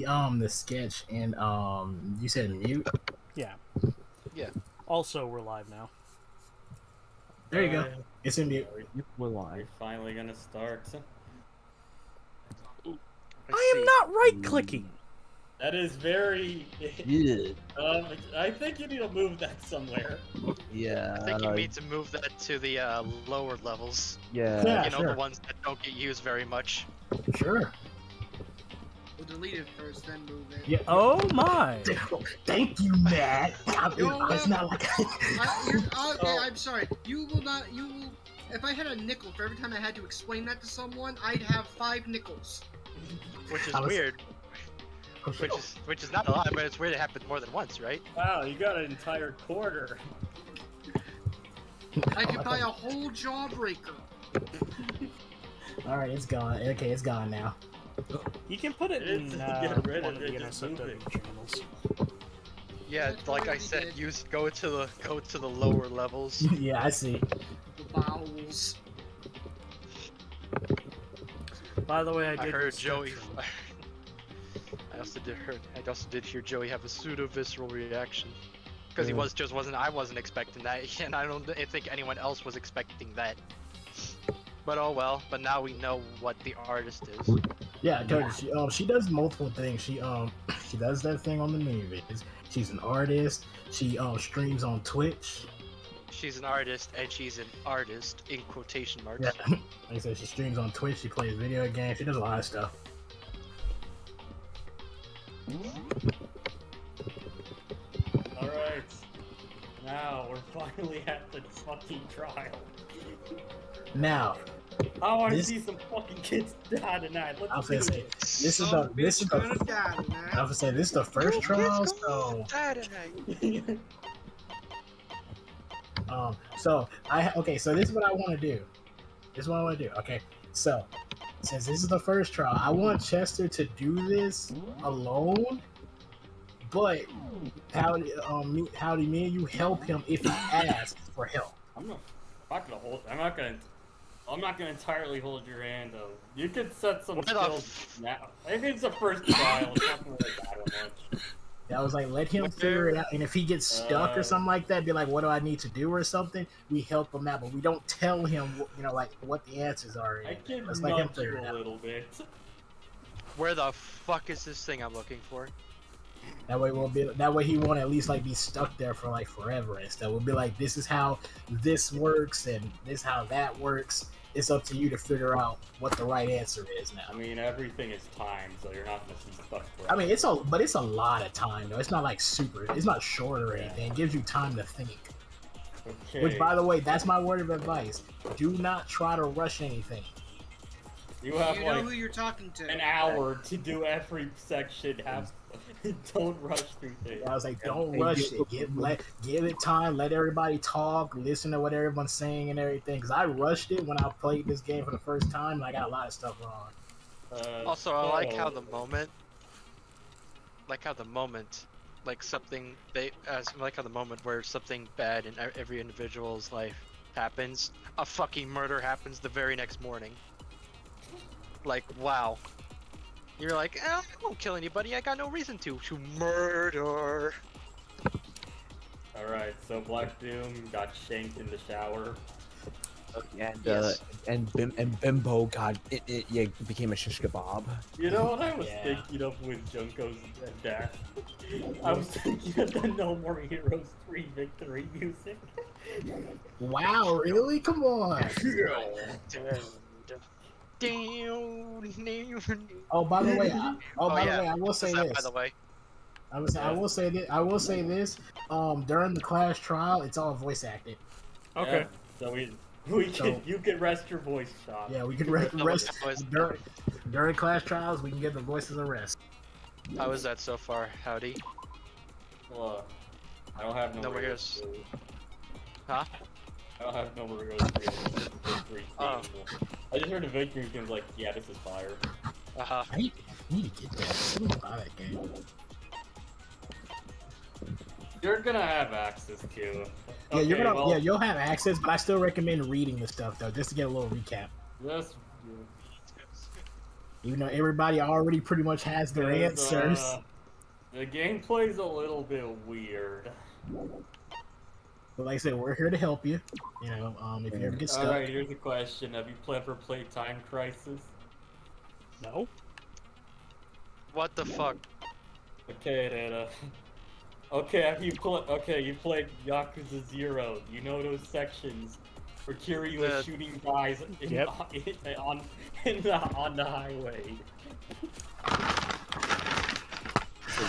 the sketch and you said mute. Yeah. Yeah. Also, we're live now. There you go. It's in mute. We're live. We're finally gonna start. I am not right-clicking. That is very. Yeah. I think you need to move that somewhere. Yeah. I think you need to move that to the lower levels. Yeah. You know, sure. the ones that don't get used very much. Sure. We'll delete it first, then move it. Yeah. Oh my! Thank you, Matt. It's not like Okay, I'm sorry. You will not. You will. If I had a nickel for every time I had to explain that to someone, I'd have 5 nickels. Which is weird. Which is not a lot, but it's weird it happened more than once, right? Wow, you got an entire quarter. I could buy a whole jawbreaker. All right, it's gone. Okay, it's gone now. You can put it in Get rid one of of it, the just move NSFW it. channels. Yeah, That's like what I we said, did. use go to the lower levels. Yeah, I see. The bowels. By the way, I I did. heard Joey. I also did hear Joey have a pseudo visceral reaction because I wasn't expecting that, and I don't think anyone else was expecting that. But oh well. But now we know what the artist is. Yeah, I told you, she does multiple things. She does that thing on the movies. She's an artist. She streams on Twitch. She's an artist, and she's an artist in quotation marks. Yeah. Like I said, she streams on Twitch. She plays video games. She does a lot of stuff. Alright. Now we're finally at the fucking trial. Now, I want to This- see some fucking kids die tonight. I'll Let's do say it. this is Some the this is bitch gonna the die I tonight. was say this is the first trial. So Saturday. so so this is what I want to do. This is what I want to do. Okay, so since this is the first trial, I want Chester to do this alone. But how do me and you help him if he asks for help? I'm not gonna hold. I'm not gonna entirely hold your hand though. You could set some What the skills now. If it's the first trial, it's not gonna really matter much. I was like, let him figure it out, and if he gets stuck or something like that, be like, what do I need to do or something? We help him out, but we don't tell him, like what the answers are. I can Let's let him nudge figure you it a out. little bit. Where the fuck is this thing I'm looking for? That way he won't at least like be stuck there for like forever and stuff. We'll be like, this is how this works and this how that works. It's up to you to figure out what the right answer is now. I mean, everything is timed, so you're not gonna be stuck forever. I mean, it's a lot of time though. It's not like it's not short or anything. It gives you time to think. Okay. Which, by the way, that's my word of advice. Do not try to rush anything. You have You know like who you're talking to. an hour to do every section. Don't rush through things. I was like, don't rush it. Give it time. Let everybody talk. Listen to what everyone's saying and everything. Because I rushed it when I played this game for the first time, and I got a lot of stuff wrong. Also, I like how the moment, like how the moment where something bad in every individual's life happens, a fucking murder happens the very next morning. Like, wow. You're like, I won't kill anybody, I got no reason to murder. Alright, so Black Doom got shanked in the shower. And Yes. and Bimbo became a shish kebab. You know what I was Yeah. thinking of with Junko's death? I was thinking of the No More Heroes 3 victory music. Wow, really? Come on. Oh, by the way, I will say What's that, this. by the way? I will say this. During the class trial, it's all voice acted. Okay. Yeah, so you can rest your voice, Sean. Yeah, we can rest during class trials. We can give the voices a rest. How is that so far? Howdy. Well, I don't have No More Heroes. 3. Huh? I don't have No More Heroes 3. Oh. I just heard a victory and was like, yeah, this is fire. Uh-huh. I need to get that. I need to buy that game. You're gonna have access to. Yeah, Okay, you'll have access, but I still recommend reading the stuff though, just to get a little recap. Just Even though everybody already pretty much has their answers. The gameplay's a little bit weird. But like I said, we're here to help you. You know, if you ever get stuck. Alright, here's a question. Have you ever played Time Crisis? No. What the fuck? Okay, then, okay, you played Yakuza 0. You know those sections where Kiryu is shooting guys on the highway. So,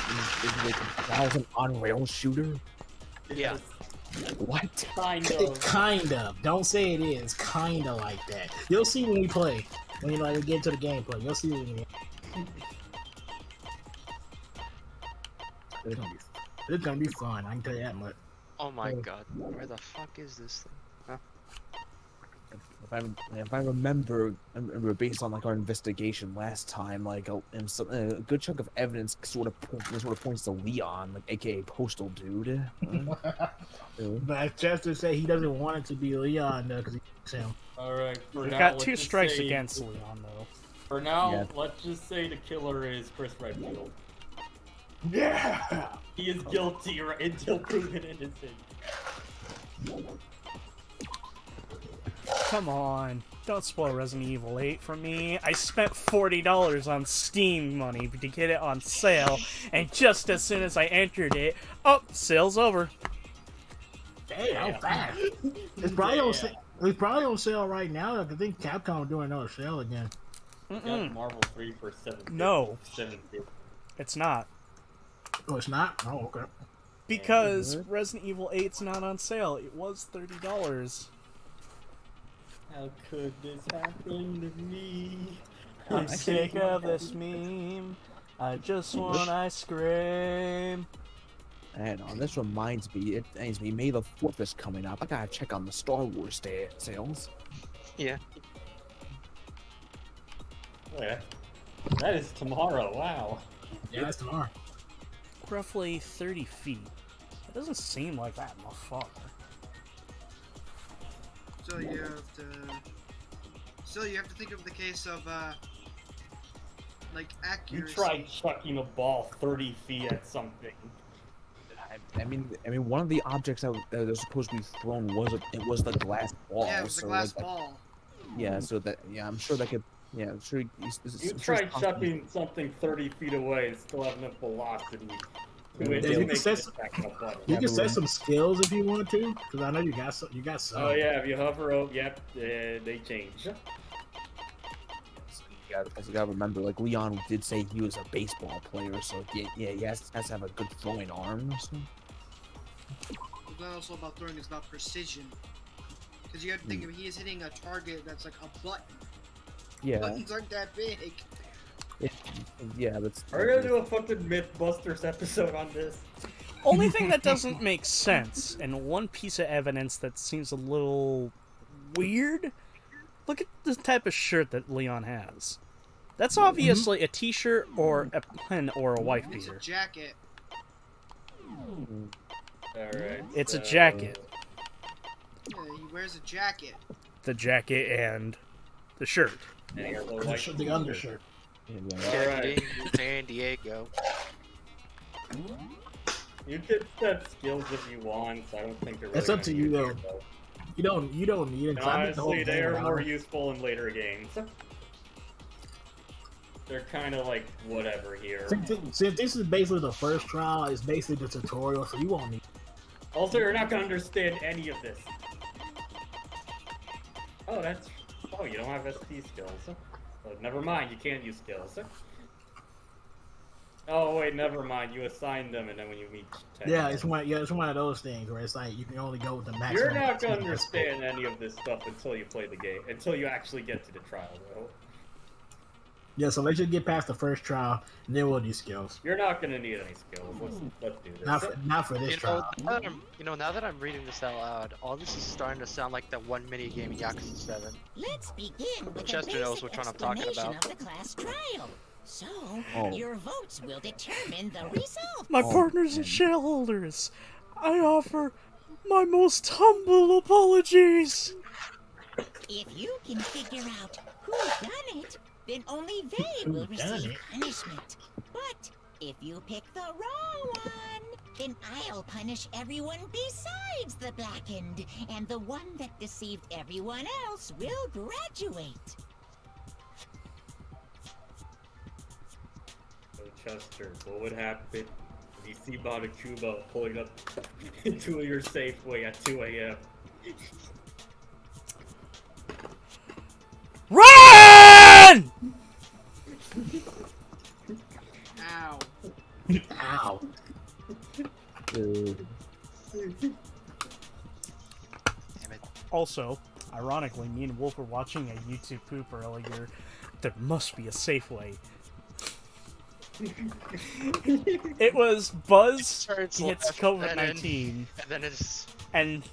is it like an on-rail shooter? Yeah. What? Kind of. Kind of. Don't say it is. Kind of like that. You'll see when we play. When you like get into the gameplay, you'll see when it's gonna be fun. I can tell you that much. Oh my god. Where the fuck is this thing? Huh? If I remember based on like our investigation last time, like a good chunk of evidence sort of points to Leon, like AKA Postal Dude. But Chester said he doesn't want it to be Leon though, because he's him. All right. We've got 2 strikes against Leon though. For now, let's just say the killer is Chris Redfield. Yeah. He is guilty until proven innocent. Come on, don't spoil Resident Evil 8 for me. I spent $40 on Steam money to get it on sale, and just as soon as I entered it, oh, sale's over. Damn, how fast. It's probably on sale. It's probably on sale right now. I think Capcom is doing another sale again. Got Marvel 3 for $7. No, $7. it's not. Oh, it's not? Oh, okay. Because Resident Evil 8's not on sale. It was $30. How could this happen to me? I'm sick of this meme. I just want ice cream. And this reminds me, May the 4th is coming up. I gotta check on the Star Wars sales. Yeah. Yeah. That is tomorrow, wow. Yeah, that's tomorrow. Roughly 30 feet. It doesn't seem like that much far. So you have to. So you have to think of the case of like You accuracy. tried chucking a ball 30 feet at something. I mean, one of the objects that was supposed to be thrown was the glass ball. Yeah, it was the so glass like, ball. Yeah, so that I'm sure that could. Yeah, I'm sure. You tried chucking something 30 feet away and still have enough velocity. You can set some skills if you want to, because I know you got some. Oh yeah, if you hover over, yep, they change. So you gotta remember, like Leon did say he was a baseball player, so yeah, he has to have a good throwing arm. So. It's not also about throwing; it's about precision. Because you have to think if he is hitting a target that's like a button. Yeah. Buttons aren't that big. Yeah, that's. Are we gonna do a fucking Mythbusters episode on this? Only thing that doesn't make sense, and one piece of evidence that seems a little weird, look at the type of shirt that Leon has. That's obviously a t-shirt or a pen or a wife It's a beater. jacket. Alright. It's a jacket. Yeah, he wears a jacket. The jacket and the shirt. The undershirt. Checking San Diego. You can set skills if you want. I don't think they're really It's up to you though. though. You don't need it. Honestly, they are more useful in later games. They're kind of like whatever here. Since this is basically the first trial, it's basically the tutorial, so you won't need. Also, you're not gonna understand any of this. Oh, you don't have SP skills. Oh, never mind, you can't use skills. Oh wait, never mind. You assign them, and then when you meet 10. Yeah, it's one of those things where it's like you can only go with the maximum. You're not gonna understand any of this stuff until you play the game, until you actually get to the trial, though. Yeah, so let's just get past the first trial, and then we'll do skills. You're not gonna need any skills. Let's do this. Not for this trial. Now that I'm reading this out loud, all this is starting to sound like the one mini game in Yakuza 7. Let's begin with Chester a knows basic which one I'm talking explanation about. of the class trial. So, your votes will determine the result. My partners and shareholders, I offer my most humble apologies. If you can figure out who's done it, then only they will Who done receive it? punishment. But if you pick the wrong one, then I'll punish everyone besides the blackened, and the one that deceived everyone else will graduate. So Chester, what would happen if you see Monokuma pulling up into your Safeway at 2 a.m.? Run! Ow. Ow. Damn it. Also, ironically, me and Wolf were watching a YouTube poop earlier. There must be a Safeway. It was Buzz Starts gets left, COVID-19, and then it's and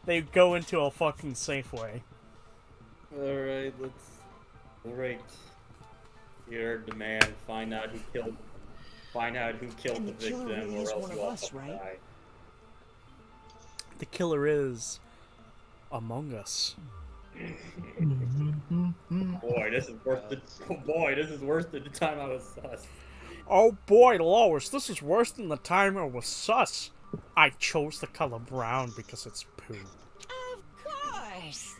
they go into a fucking Safeway. Alright, Alright. You heard the man. Find out who killed And the the killer victim, really or is else one of you all us, fucking right? die. The killer is among us. Boy, this is worse than this is worse than the time I was sus. Oh boy, Lois, this is worse than the time I was sus. I chose the color brown because it's poo. Of course.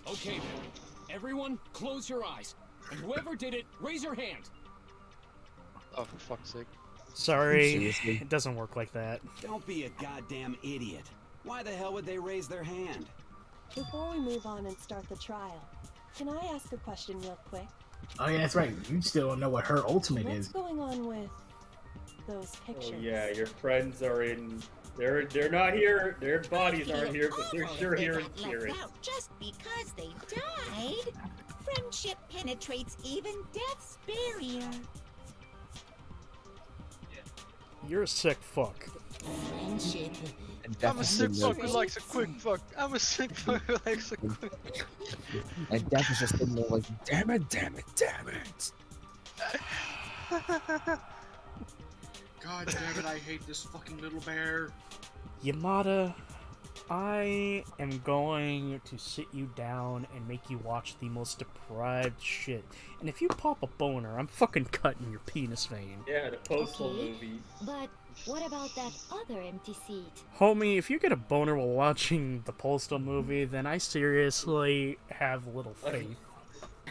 Okay, then. Everyone, close your eyes. And whoever did it, raise your hand. oh for fuck's sake. Sorry, Seriously? it doesn't work like that. Don't be a goddamn idiot. Why the hell would they raise their hand? Before we move on and start the trial, can I ask a question real quick? Oh yeah, that's right. You still don't know what her ultimate What's is. going on with those pictures? Oh yeah, your friends are in. They're not here. Their bodies I aren't feel here, but they're awful sure if they here in got left spirit. out just because they died. Friendship penetrates even death's barrier. You're a sick fuck. Friendship. And I'm a sick definitely fuck who likes a quick fuck. I'm a sick fuck who likes a quick. and Death is just sitting there like, damn it, damn it, damn it. God damn it, I hate this fucking little bear. Yamada, I am going to sit you down and make you watch the most deprived shit. And if you pop a boner, I'm fucking cutting your penis vein. Yeah, the Postal Okay. movie. But what about that other empty seat? Homie, if you get a boner while watching the Postal movie, then I seriously have little faith.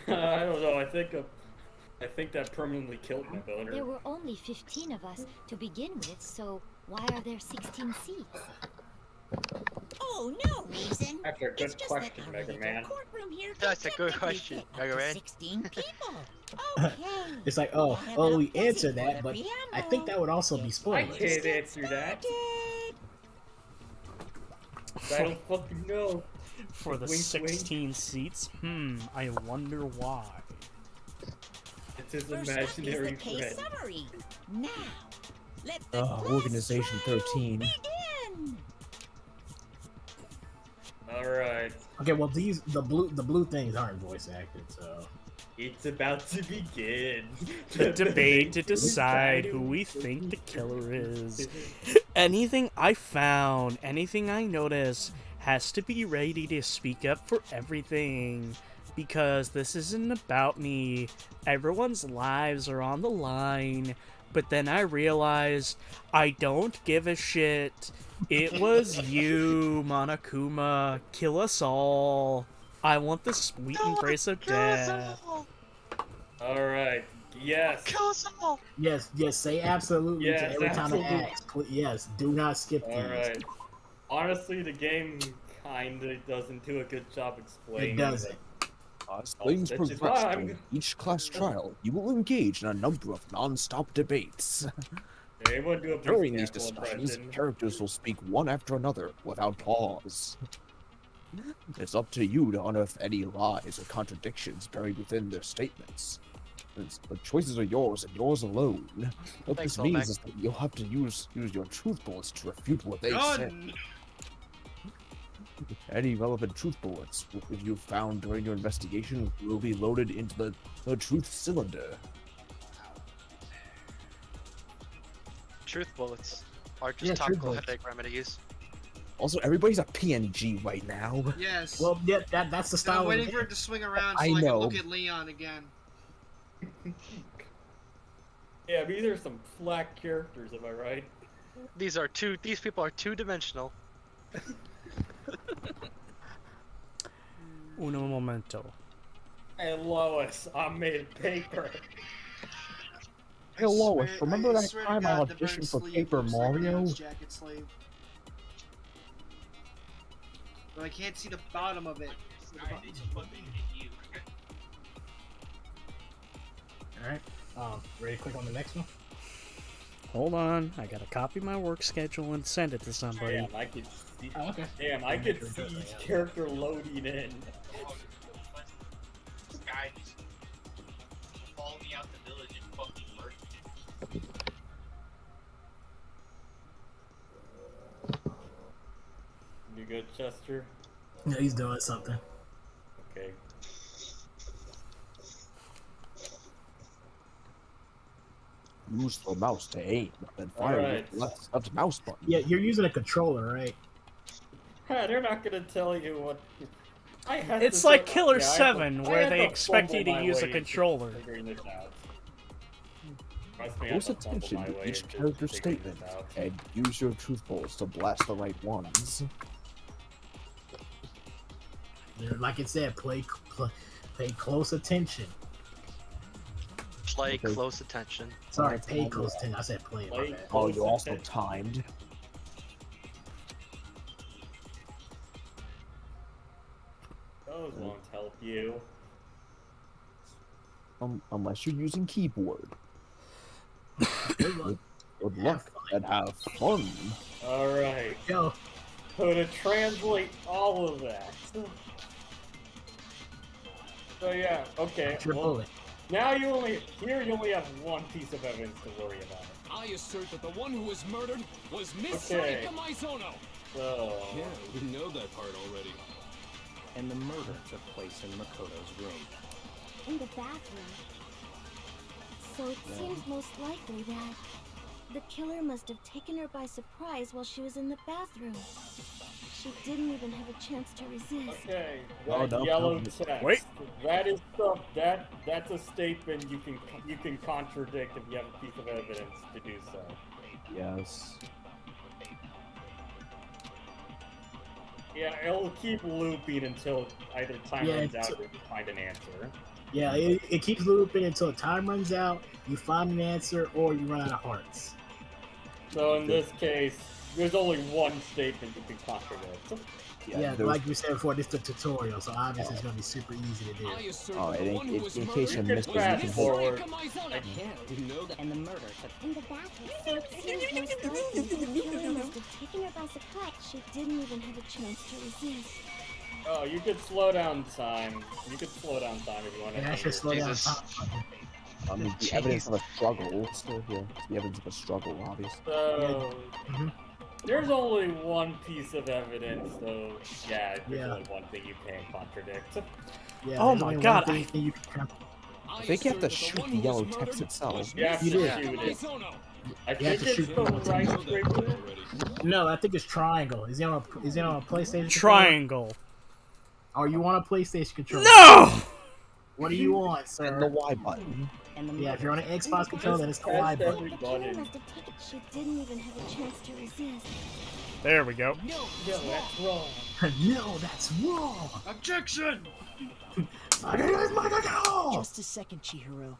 I don't know. I think that permanently killed my boner. There were only 15 of us to begin with, so why are there 16 seats? Oh, no reason. That's a good It's just question, that our Mega little Man. courtroom here That's a can good technically question, fit up Mega to Man. 16 people. Okay. It's like, oh, I have oh, enough we pussy answered for that, the but I preamble. think that would also be I spoilers. can't answer that. Started. I don't fucking know. For the Wink, wink. 16 seats? I wonder why. It's his First up imaginary is the case friend. summary. Now, let the class Organization trial 13. begin. Alright. Okay, well the blue things aren't voice acted, so It's about to begin. The debate to decide who we think the killer is. Anything I found, anything I notice, has to be ready to speak up for everything. Because this isn't about me. Everyone's lives are on the line. But then I realized I don't give a shit. It was you, Monokuma. Kill us all. I want the sweet embrace of death. Alright. Yes. Kill us all! yes, say absolutely Yes, to every time it absolutely. asks. Yes, do not skip these. Alright. Honestly, the game kinda doesn't do a good job explaining. It doesn't. As things that's just progress fine. during each class trial, you will engage in a number of non-stop debates. Anyone do a During brief these sample discussions, impression? characters will speak one after another without pause. It's up to you to unearth any lies or contradictions buried within their statements. The choices are yours and yours alone. What Thanks, this means Olmec. is that you'll have to use your truth bullets to refute what they God, said. Any relevant truth bullets that you found during your investigation will be loaded into the truth cylinder. Truth bullets are just Yeah, truth topical bullets. headache remedies. Also, everybody's a PNG right now. yes. Well, yeah, that's the I'm style. waiting of for it to swing around so I I, can know. look at Leon again. Yeah, these are some flat characters, am I right? These people are two-dimensional. Uno momento. Hey Lois, I made paper. Hey Lois, remember that swear to time I God, the auditioned bird for sleeve Paper looks like Mario? Leon's jacket sleeve. But I can't see the bottom of it. Alright. Ready to click on the next one? Hold on, I gotta copy my work schedule and send it to somebody. Damn, I could see. Oh, okay. Damn, I could see each character loading in. This guy just followed me out the village and fucking murdered me. You good, Chester? Yeah, he's doing something. Okay. Use the mouse to aim, then fire Alright. with left mouse button. Yeah, you're using a controller, right? They're not gonna tell you what. I had It's to like figure- Killer yeah, I 7, had to- where I had they to expect you fumble to my use a way into controller. figuring this out. Trust me, I Close had to fumble attention my to way each into character's figuring statement, this out. and use your truth balls to blast the right ones. Like it said, pay close attention. Play Okay. close attention. Sorry, pay close attention. I said play. Play My bad. Oh, you also attention. timed. Those won't help you. Unless you're using keyboard. Good luck. Good luck and have fun. Alright. Go. So to translate all of that. So yeah, okay. What's your well, bullet? now you only have one piece of evidence to worry about. I assert that the one who was murdered was Miss Okay. Sayaka Maizono. So Yeah, we know that part already. And the murder took place in Makoto's room. In the bathroom. So it seems most likely that the killer must have taken her by surprise while she was in the bathroom. She didn't even have a chance to resist. okay, Oh, that no, yellow no. text. Wait. That is stuff that's a statement you can contradict if you have a piece of evidence to do so. Yes. Yeah, it'll keep looping until either time Yeah, runs out it's- or you find an answer. Yeah, it keeps looping until time runs out, you find an answer, or you run out of hearts. So in this case, there's only one statement you can contradict. Yeah, there's- like we said before, this is the tutorial, so obviously it's gonna be super easy to do. I assert Oh, that and the one who in was case murdered you can missed it, was you fast can Miss hold forward. Sayaka Maizono. I can't. We know that. And the murder took In the bathroom. So it seems most likely that the killer must have taken her by surprise. She didn't even have a chance to resist. Oh, you could slow down time. You could slow down time if you want to. And that should slow down Jesus. time. I mean, the evidence of a struggle. Still, yeah, the evidence of a struggle, obviously. So Mhm. there's only one piece of evidence, so yeah, there's Yeah. only one thing you can contradict. Yeah, Oh there's my only one God, thing you can I I think you have to assert that shoot one the who yellow was text murdered itself. was You have Miss to Sayaka shoot it. Maizono. I You have think to it's shoot the the right I know that scraper. part already. No, I think it's triangle. Is it on a PlayStation? controller? Triangle. Or you want a PlayStation controller? No! What do you want, And the sir? Y button. And the Yeah, if you're on an murder Xbox controller, then it's the Y Press button. every The killer button. must have taken. She didn't even have a chance to resist. There we go. No, that's wrong. No, that's wrong. Objection! I didn't use my control. Just a second, Chihiro.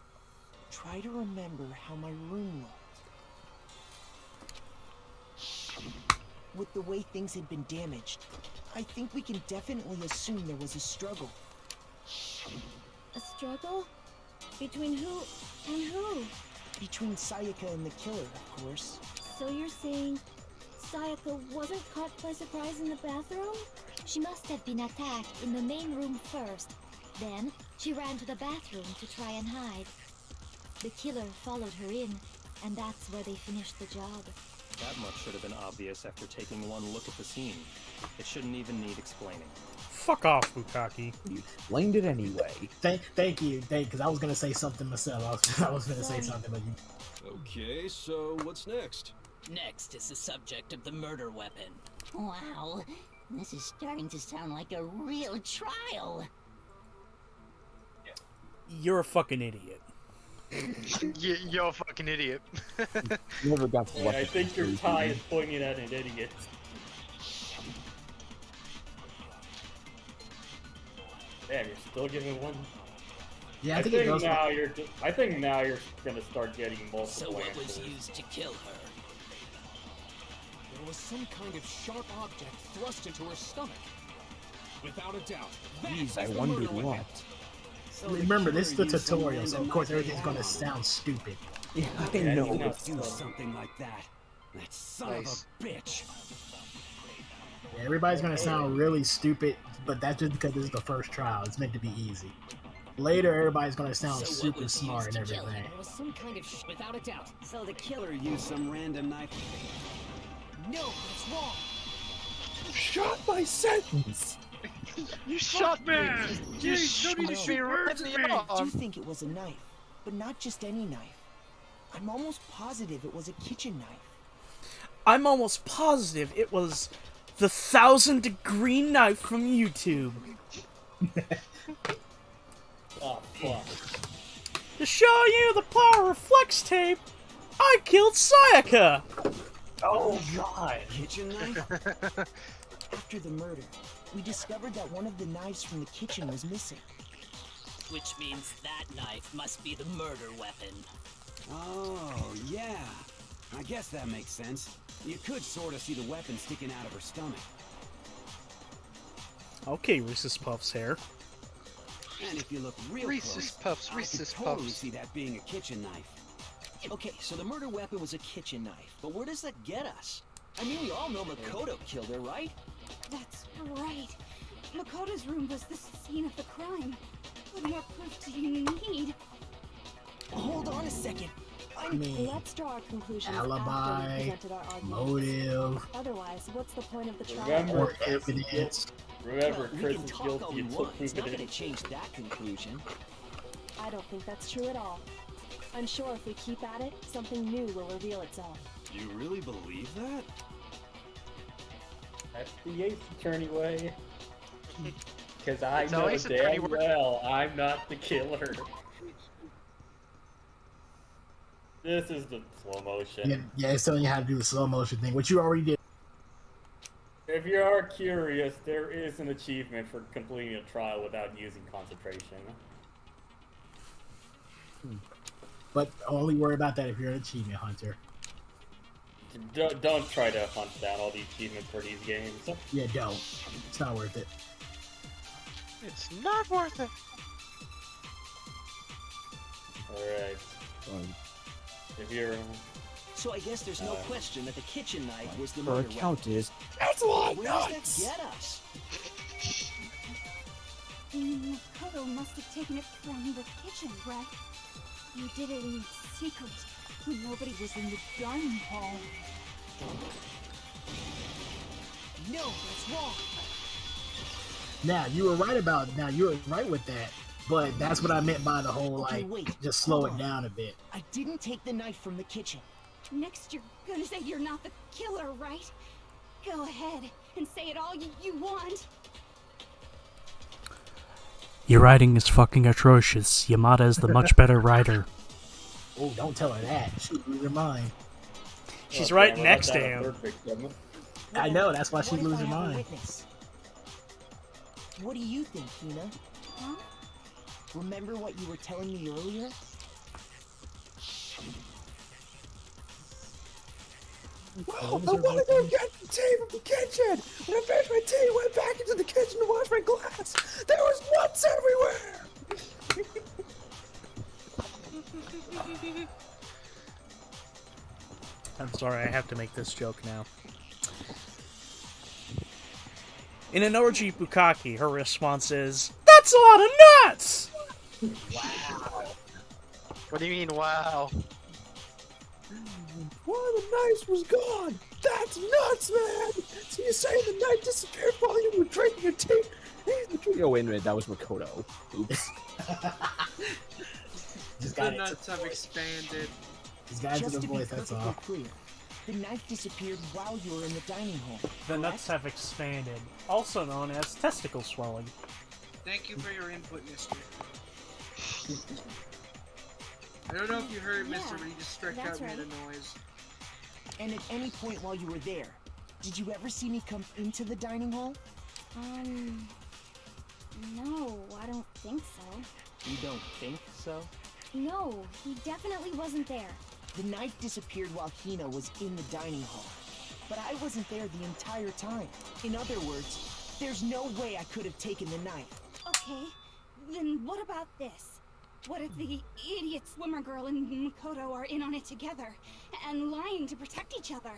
Try to remember how my room looked. With the way things had been damaged, I think we can definitely assume there was a struggle. A struggle? Between who and who? Between Sayaka and the killer, of course. So you're saying Sayaka wasn't caught by surprise in the bathroom? She must have been attacked in the main room first. Then she ran to the bathroom to try and hide. The killer followed her in, and that's where they finished the job. That much should have been obvious after taking one look at the scene. It shouldn't even need explaining. Fuck off, Bukaki. You explained it anyway. Thank you, because I was gonna say something myself. I was gonna say something, but you. Okay, so what's next? Next is the subject of the murder weapon. Wow, this is starting to sound like a real trial. You're a fucking idiot. You're a fucking idiot. Never got to I think your tie is pointing at an idiot. Damn, you're still giving one. Yeah, I think now you're. I think now you're gonna start getting multiple. So what was answers. used to kill her? There was some kind of sharp object thrust into her stomach. Without a doubt. Jeez, I wonder what. Remember, this is the tutorial, so of course everything's gonna sound stupid. Yeah, I know. Do something like that. That son of a bitch. Yeah, everybody's gonna sound really stupid, but that's just because this is the first trial. It's meant to be easy. Later, everybody's gonna sound super smart and everything. There was some kind of without a doubt. So the killer used some random knife. No, that's wrong. You shot my sentence. You shot me! You shot me right in the I do arm! think it was a knife, but not just any knife. I'm almost positive it was a kitchen knife. I'm almost positive it was the 1,000-degree knife from YouTube. Oh, fuck. To show you the power of flex tape, I killed Sayaka! Oh, God. Kitchen knife? After the murder, we discovered that one of the knives from the kitchen was missing. Which means that knife must be the murder weapon. Oh, yeah. I guess that makes sense. You could sort of see the weapon sticking out of her stomach. Okay, Reese's Puffs hair. And if you look real Reese's close, Puffs, I Reese's could totally Puffs. see that being a kitchen knife. Okay, so the murder weapon was a kitchen knife, but where does that get us? I mean, we all know Makoto killed her, right? That's right. Makoto's room was the scene of the crime. What more proof do you need? Hold on a second. Let's draw our conclusions after alibi, we presented our arguments. motive, Otherwise, what's the point of the trial? Remember, evidence. Remember, We Chris can is talk guilty all we until want. It's not proven going to change that conclusion. I don't think that's true at all. I'm sure if we keep at it, something new will reveal itself. You really believe that? That's the Ace Attorney way. Because I It's how know Ace Attorney damn works. well I'm not the killer. This is the slow motion. Yeah, it's telling you how to do the slow motion thing, which you already did. If you are curious, there is an achievement for completing a trial without using concentration. But only worry about that if you're an achievement hunter. Don't try to hunt down all the achievements for these games. Yeah, don't. It's not worth it. It's not worth it. Alright. If you're... So I guess there's no question that the kitchen knife was the Her murder account weapon. is. That's a lot of Where does nuts! that get us? Makoto must have taken it from the kitchen, right? You did it in secret, when nobody was in the dining hall. No, that's wrong. Now you were right with that, but that's what I meant by the whole Okay, like wait, just slow hold it on. down a bit. I didn't take the knife from the kitchen. Next, you're gonna say you're not the killer, right? Go ahead and say it all you want. Your writing is fucking atrocious. Yamada is the much better writer. Oh, don't tell her that. She'll lose her mind. She's right next to him. I know, that's why she What if I loses her have a mind. witness? What do you think, Hina? Huh? Remember what you were telling me earlier? Well, I want to go get the tea from the kitchen! When I finished my tea, I went back into the kitchen to wash my glass! There was nuts everywhere! I'm sorry, I have to make this joke now. In an orgy bukkake, her response is, "That's a lot of nuts!" Wow. What do you mean, wow? One of the knives was gone! That's nuts, man! So you're saying the knife disappeared while you were drinking your tea? Oh, wait a minute, that was Makoto. Oops. The nuts have expanded. Just got into Just the to be voice, that's perfectly all. clear, the knife disappeared while you were in the dining hall. The nuts have expanded, also known as testicle swelling. Thank you for your input, mister. I don't know if you heard it, mister, Yeah, but he just stretched out that's and made right. a noise. And at any point while you were there, did you ever see me come into the dining hall? No, I don't think so. You don't think so? No, he definitely wasn't there. The knife disappeared while Hina was in the dining hall. But I wasn't there the entire time. In other words, there's no way I could have taken the knife. Okay, then what about this? What if the idiot swimmer girl and Makoto are in on it together and lying to protect each other?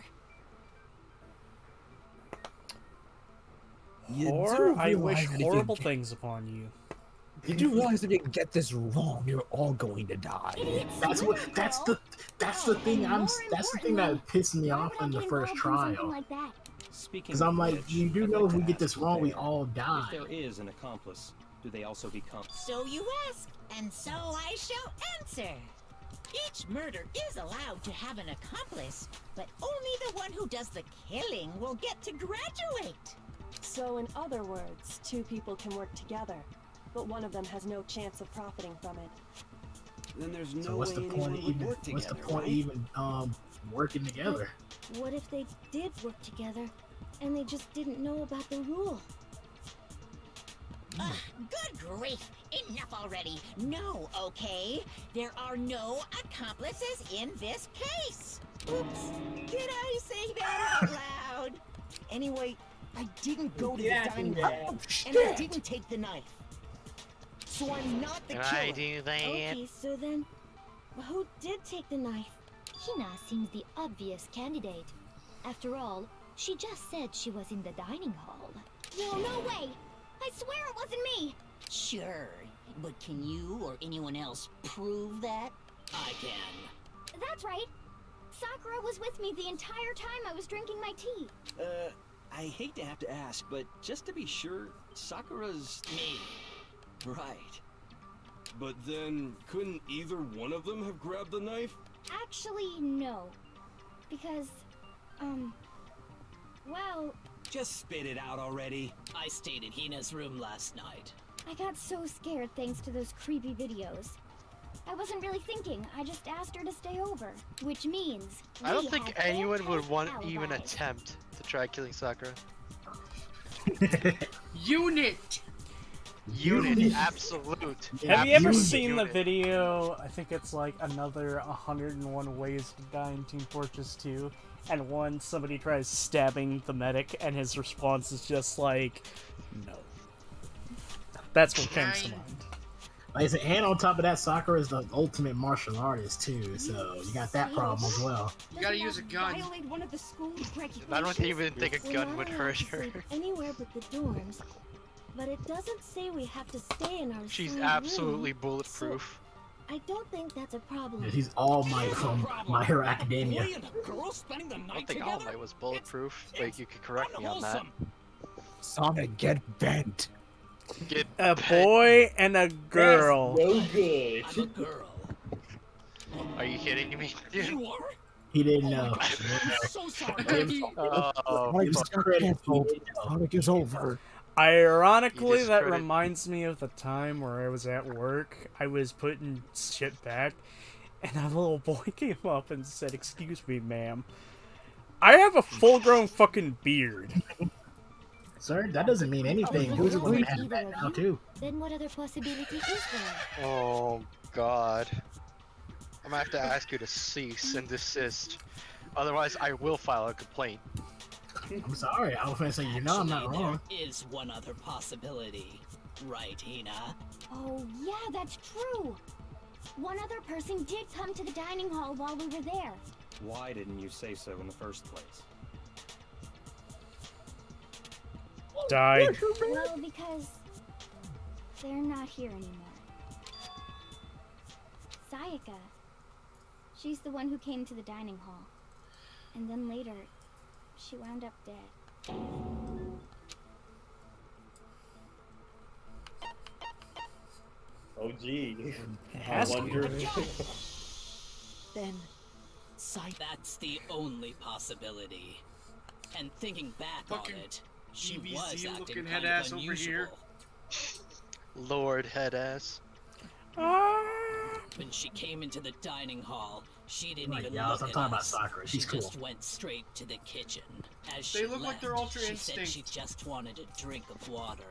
Or I wish horrible things upon you. You do realize if you get this wrong, you're all going to die. That's the thing that's the thing that pissed me off in the first trial. Because I'm like, you do know if we get this wrong, we all die. If there is an accomplice, do they also become? So you ask, and so I shall answer. Each murder is allowed to have an accomplice, but only the one who does the killing will get to graduate. So in other words, two people can work together, but one of them has no chance of profiting from it. Then there's no So what's the way point anyone would even? work What's the together, point right? even working together? What if they did work together and they just didn't know about the rule? Good grief! Enough already! No, okay? There are no accomplices in this case! Oops! Did I say that out loud? Anyway, I didn't go to Yeah, the dining yeah. hall, Oh, and I shit. didn't take the knife. So I'm not the Can killer. I do that? Okay, so then, who did take the knife? Hina seems the obvious candidate. After all, she just said she was in the dining hall. No way! I swear it wasn't me! Sure, but can you or anyone else prove that? I can. That's right. Sakura was with me the entire time I was drinking my tea. I hate to have to ask, but just to be sure, Sakura's... Me. Right. But then, couldn't either one of them have grabbed the knife? Actually, no. Because, well... Just spit it out already. I stayed in Hina's room last night. I got so scared thanks to those creepy videos. I wasn't really thinking, I just asked her to stay over. Which means... I don't we think had anyone would want fantastic even alibis. attempt to try killing Sakura. Unit! Unit, absolute. Have you ever absolute seen the unit. video? I think it's like another 101 Ways to Die in Team Fortress 2. And one, somebody tries stabbing the medic, and his response is just like, no. That's what comes to mind. Like I said, and on top of that, Sakura is the ultimate martial artist too, so you got that problem as well. You gotta use a gun. Violate one of the school regulations. I don't even think a We're gun not would allowed hurt to her. sleep anywhere but the dorms. But it doesn't say we have to stay in our She's same absolutely room. bulletproof. I don't think that's a problem. Yeah, he's All Might from My Hero Academia. Girls spending the I don't night think All together? Might was bulletproof, but you could correct me on that. Unwholesome. Sonic, get bent. Get A boy and a girl. No good. I'm a girl. Are you kidding me? You are? He didn't know. I'm so sorry. Oh, Give us credit. He didn't know. Sonic is over. Ironically, You that discredit- reminds me of the time where I was at work. I was putting shit back, and a little boy came up and said, "Excuse me, ma'am. I have a full-grown fucking beard." Sir, that doesn't mean anything. Oh, Who's well, going to either have that of now you? too? Then what other possibility is there? Oh God. I'm gonna have to ask you to cease and desist. Otherwise, I will file a complaint. I'm sorry. I was going to say, I'm not Actually, wrong. There is one other possibility. Right, Hina? Oh, yeah, that's true. One other person did come to the dining hall while we were there. Why didn't you say so in the first place? Died. Well, because they're not here anymore. Sayaka. She's the one who came to the dining hall. And then later, she wound up dead. Oh gee. I has to be. wonder. Then, Sai. That's the only possibility. And thinking back Fucking on it, she BBC was acting looking kind head of ass over unusual. here. Lord head ass. When she came into the dining hall, she didn't Like, even yeah, look I'm at talking about us. Sakura. She She's cool. just went straight to the kitchen. As They she look like left, they're Ultra she said Instinct. she just wanted a drink of water.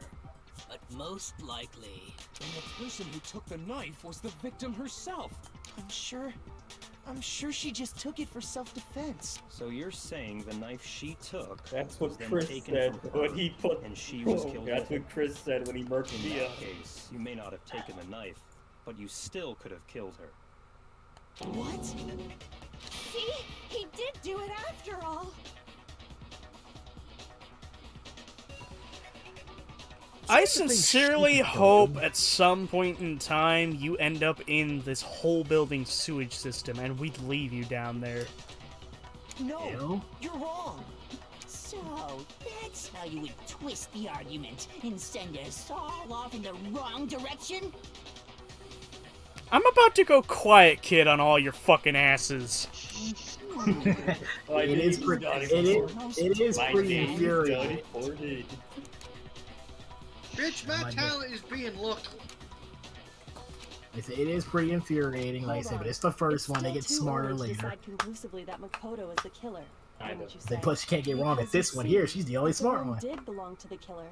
But most likely... And the person who took the knife was the victim herself. I'm sure she just took it for self-defense. So you're saying the knife she took That's was what then Chris taken said from her, when he put. and she was killed That's with what Chris said when he murked In Mia. that case, you may not have taken the knife, but you still could have killed her. What? See? He did do it after all. I sincerely hope at some point in time you end up in this whole building sewage system and we'd leave you down there. No, you're wrong. So, that's how you would twist the argument and send us all off in the wrong direction? I'm about to go quiet kid on all your fucking asses. It is pretty infuriating. Bitch, my talent is being looked. It is pretty infuriating, like I said, but it's the first one. They get smarter later. Decide conclusively that Makoto is the killer. Plus, you can't get wrong at this one here. She's the only smart one. If the did belong to the killer,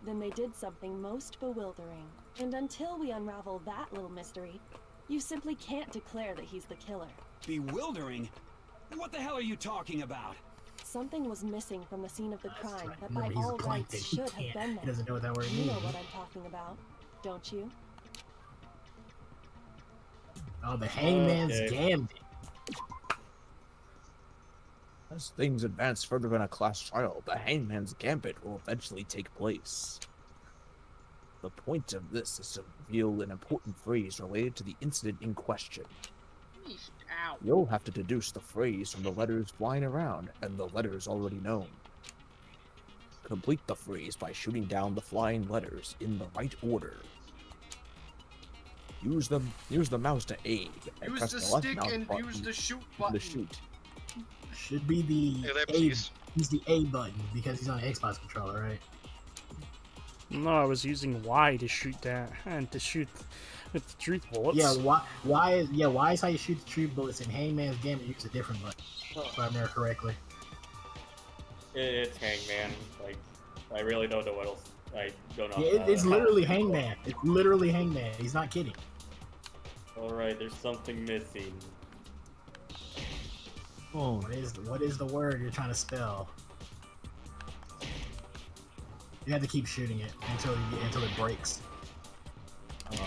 then they did something most bewildering. And until we unravel that little mystery, you simply can't declare that he's the killer. Bewildering? What the hell are you talking about? Something was missing from the scene of the crime that by Remember, he's all a rights plankton. should have been there. He doesn't know what that word You means. know what I'm talking about, don't you? Oh, the Hangman's Gambit. As things advance further in a class trial, the Hangman's Gambit will eventually take place. The point of this is to reveal an important phrase related to the incident in question. Ow. You'll have to deduce the phrase from the letters flying around and the letters already known. Complete the phrase by shooting down the flying letters in the right order. Use the mouse to aim and Use press the the left stick mouse and button use the shoot button. to shoot. Should be the A. Ellipses. He's the A button because he's on an Xbox controller, right? No, I was using Y to shoot that and to shoot with the truth bullets. Yeah, why is how you shoot the truth bullets in Hangman's Gambit use a different button, if I remember correctly. It's Hangman. Like, I really don't know what else. I don't know. Yeah, it's literally Hangman. It's literally Hangman. He's not kidding. Alright, there's something missing. Oh, what is the word you're trying to spell? You have to keep shooting it until it breaks.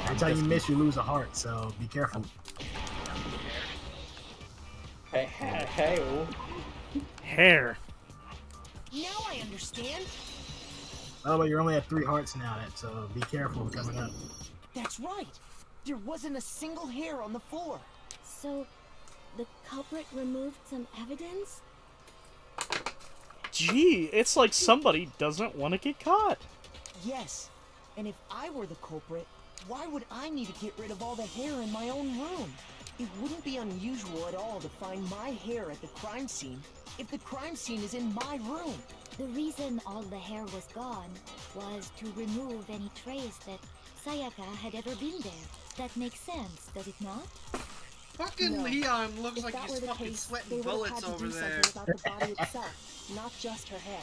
Every time you miss, you lose a heart. So be careful. Hair. Now I understand. Oh, but you're only at 3 hearts now, so be careful coming up. That's right. There wasn't a single hair on the floor. So, the culprit removed some evidence? Gee, it's like somebody doesn't want to get caught. Yes. And if I were the culprit, why would I need to get rid of all the hair in my own room? It wouldn't be unusual at all to find my hair at the crime scene if the crime scene is in my room. The reason all the hair was gone was to remove any trace that Sayaka had ever been there. That makes sense, does it not? Fucking No. Leon looks If like that he's were the fucking case, sweating they would have bullets had to over do there. something about the body itself, not just her hair.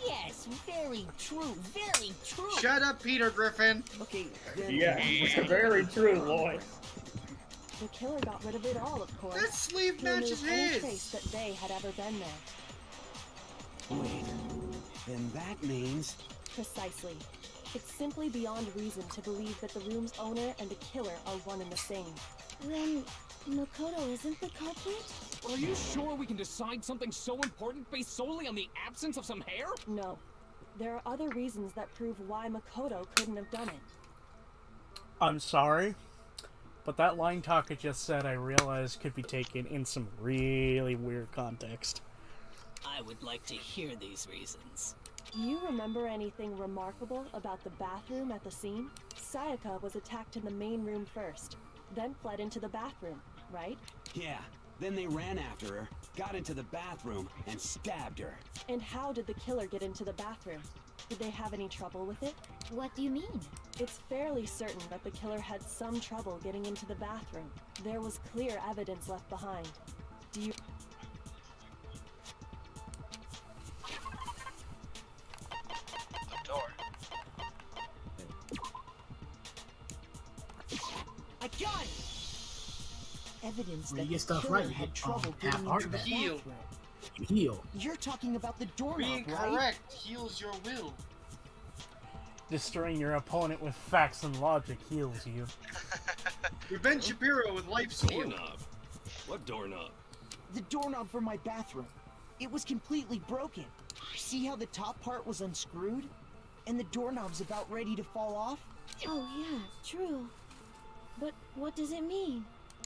Yes, very true, very true. Shut up, Peter Griffin. Okay, Yeah, very true, Lloyd. The killer got rid of it all, of course. That sleeve He matches removed any his. trace that they had ever been there. Wait, then that means... Precisely. It's simply beyond reason to believe that the room's owner and the killer are one and the same. Then Makoto isn't the culprit? Are you sure we can decide something so important based solely on the absence of some hair? No. There are other reasons that prove why Makoto couldn't have done it. I'm sorry, but that line Taka just said I realized could be taken in some really weird context. I would like to hear these reasons. Do you remember anything remarkable about the bathroom at the scene? Sayaka was attacked in the main room first, then fled into the bathroom, right? Yeah, then they ran after her, got into the bathroom, and stabbed her. And how did the killer get into the bathroom? Did they have any trouble with it? What do you mean? It's fairly certain that the killer had some trouble getting into the bathroom. There was clear evidence left behind. Do you... The door. I got it! Evidence When that you get the stuff killer right, you had get trouble half getting heart into the back. Heal. bathroom. You heal. You're talking about the doorknob, Being right? correct heals your will. Destroying your opponent with facts and logic heals you. You're Ben Shapiro with life steal. Doorknob? What doorknob? The doorknob for my bathroom. It was completely broken. See how the top part was unscrewed? And the doorknob's about ready to fall off? Oh yeah, true. But what does it mean?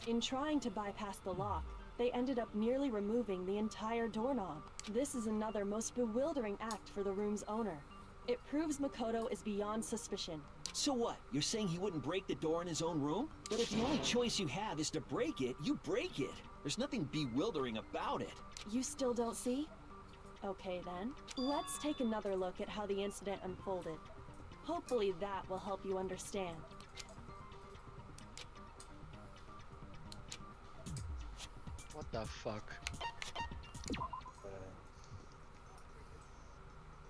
In trying to bypass the lock, they ended up nearly removing the entire doorknob. This is another most bewildering act for the room's owner. It proves Makoto is beyond suspicion. So what? You're saying he wouldn't break the door in his own room? But if the only choice you have is to break it, you break it. There's nothing bewildering about it. You still don't see? Okay then, let's take another look at how the incident unfolded. Hopefully that will help you understand. What the fuck?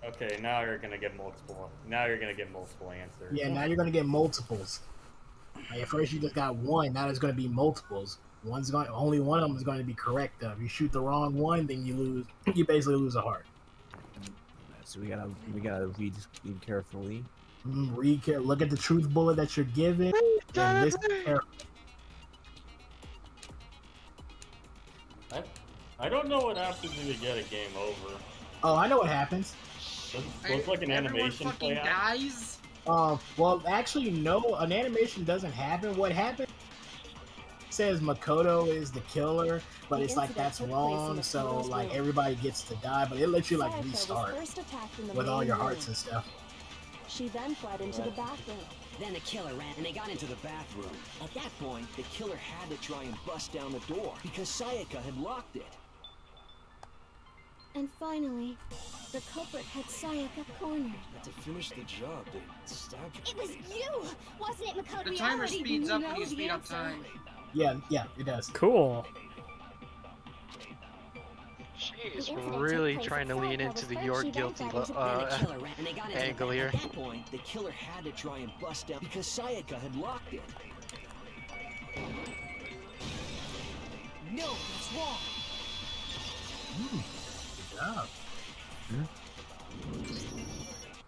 Okay, now you're gonna get multiple. Now you're gonna get multiple answers. Yeah, now you're gonna get multiples. Like at first you just got one, now there's gonna be multiples. Only one of them is going to be correct. Though. If you shoot the wrong one, then you lose. You basically lose a heart. So we gotta read carefully. Read care. Look at the truth bullet that you're given. And listen carefully. I don't know what happens if you get a game over. Oh, I know what happens. Looks like an Everyone animation fucking play out. dies. Well, actually, no. An animation doesn't happen. What happens? Says Makoto is the killer, but it's like that's wrong. So like everybody gets to die, but it lets you like restart with all your hearts and stuff. She then fled into the bathroom. Then the killer ran and they got into the bathroom. At that point, the killer had to try and bust down the door because Sayaka had locked it. And finally, the culprit had Sayaka cornered. To finish the job, they stabbed It was you, wasn't it, Makoto? The We timer already speeds up when know you the speed up answer. time. Yeah, it does. Cool. She's really trying to lean into the you're guilty angle here. At that point, the killer had to try and bust down because Sayaka had locked it. No, that's wrong. Good job.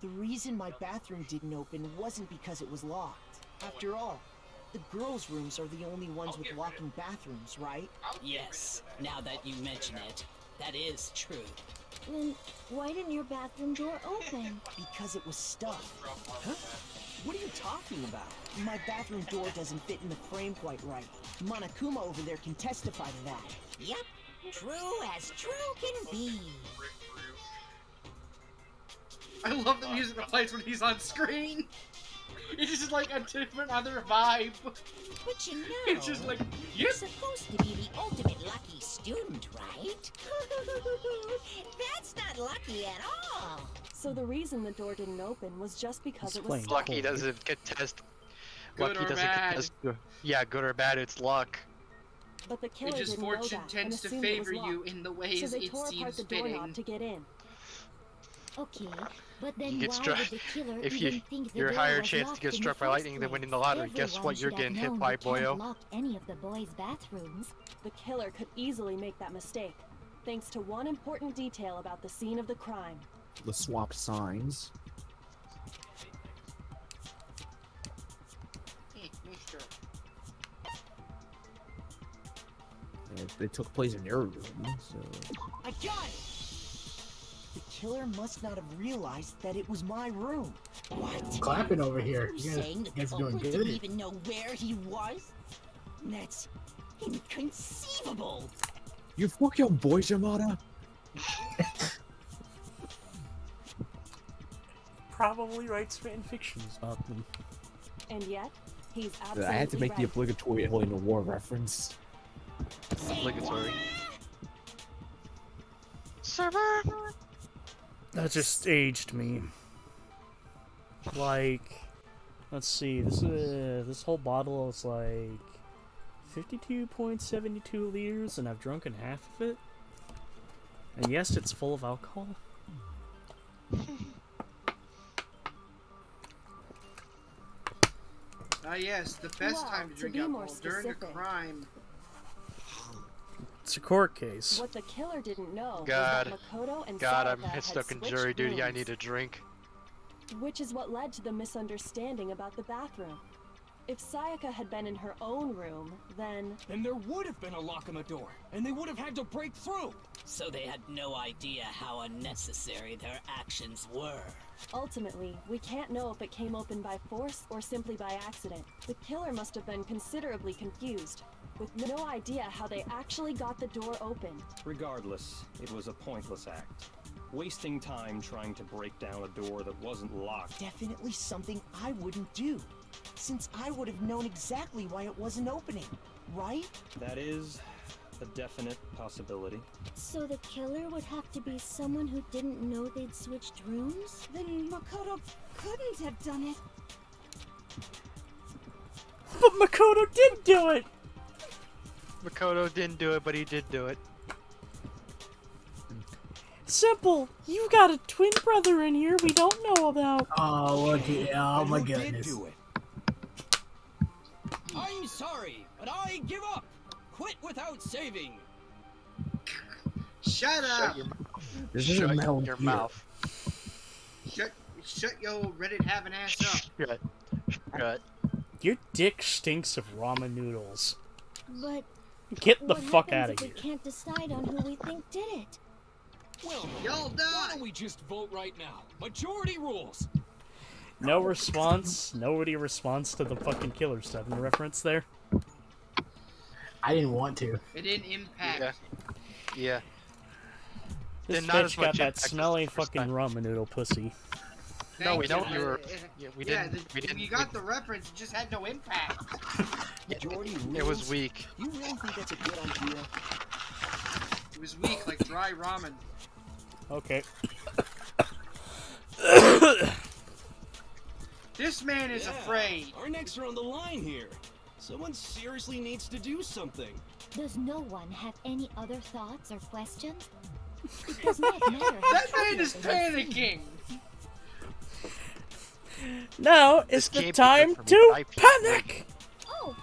The reason my bathroom didn't open wasn't because it was locked. After all, the girls' rooms are the only ones with locking bathrooms, right? Yes, now that you mention it, that is true. Then why didn't your bathroom door open? Because it was stuck. Huh? What are you talking about? My bathroom door doesn't fit in the frame quite right. Monokuma over there can testify to that. Yep, true as true can be. I love the music that plays when he's on screen. It's just like a different other vibe. But you know, It's just like, you're supposed to be the ultimate lucky student, right? That's not lucky at all. So the reason the door didn't open was just because it was stuck. Lucky doesn't contest. Good Lucky or doesn't bad. contest. Yeah, good or bad, it's luck. But the killer It just didn't know fortune that tends and to assumed it was favor you locked. in the So ways they it tore apart seems the doorknob fitting. to get in. Okay, but then You get why struck. would the killer If even think the you're a door higher was chance to locked get in struck the by first lightning than winning the place? lottery. Guess Everyone what? You're should have getting hit known by, you can't boyo. lock any of the boys' bathrooms. The killer could easily make that mistake, thanks to one important detail about the scene of the crime. The swapped signs. They took place in your room, so... I got it! The killer must not have realized that it was my room. What? Clapping over here. You're saying the guys are doing culprit good. didn't even know where he was? That's inconceivable. You fucking boy, Yamada? Probably writes fan fictions about them. And yet, he's absolutely I had to make the right. obligatory Alien War reference. Obligatory. That just aged me. Like, let's see, this whole bottle is like 52.72 liters, and I've drunken half of it. And yes, it's full of alcohol. Yes, the best time to drink alcohol during a specific. crime. It's a court case. What the killer didn't know God. was that Makoto and God, Sayaka I'm stuck had in jury switched duty. I rooms, need a drink. which is what led to the misunderstanding about the bathroom. If Sayaka had been in her own room, then there would have been a lock on the door, and they would have had to break through. So they had no idea how unnecessary their actions were. ultimately, we can't know if it came open by force or simply by accident. The killer must have been considerably confused, with no idea how they actually got the door open. Regardless, it was a pointless act. Wasting time trying to break down a door that wasn't locked. Definitely something I wouldn't do, since I would have known exactly why it wasn't opening, right? That is a definite possibility. So the killer would have to be someone who didn't know they'd switched rooms? Then Makoto couldn't have done it. But Makoto did do it! Makoto didn't do it, but he did do it. Simple. You've got a twin brother in here we don't know about. Oh, look at oh my goodness. Did do it? I'm sorry, but I give up. Quit without saving. Shut up. This is Shut Metal your Gear. mouth. Shut your Reddit having ass up. Shut. Your dick stinks of ramen noodles. But Get the what fuck happens out of if here. we can't decide on who we think did it? Well, y'all why don't we just vote right now? Majority rules. No response. Nobody responds to the fucking Killer 7 reference there. I didn't want to. It didn't impact. Yeah. This Not as bitch got much that impact as smelly the first fucking ramen noodle pussy. No, we Thank don't. you. You were. Yeah, we Yeah, didn't. We didn't. you got the reference, it just had no impact. Majority It was rules? weak. You really think that's a good idea? It was weak, like dry ramen. Okay. This man is afraid. Our necks are on the line here. Someone seriously needs to do something. Does no one have any other thoughts or questions? It does not matter. That man is panicking. Now is This the can't be good time for me, to but I feel panic! Oh,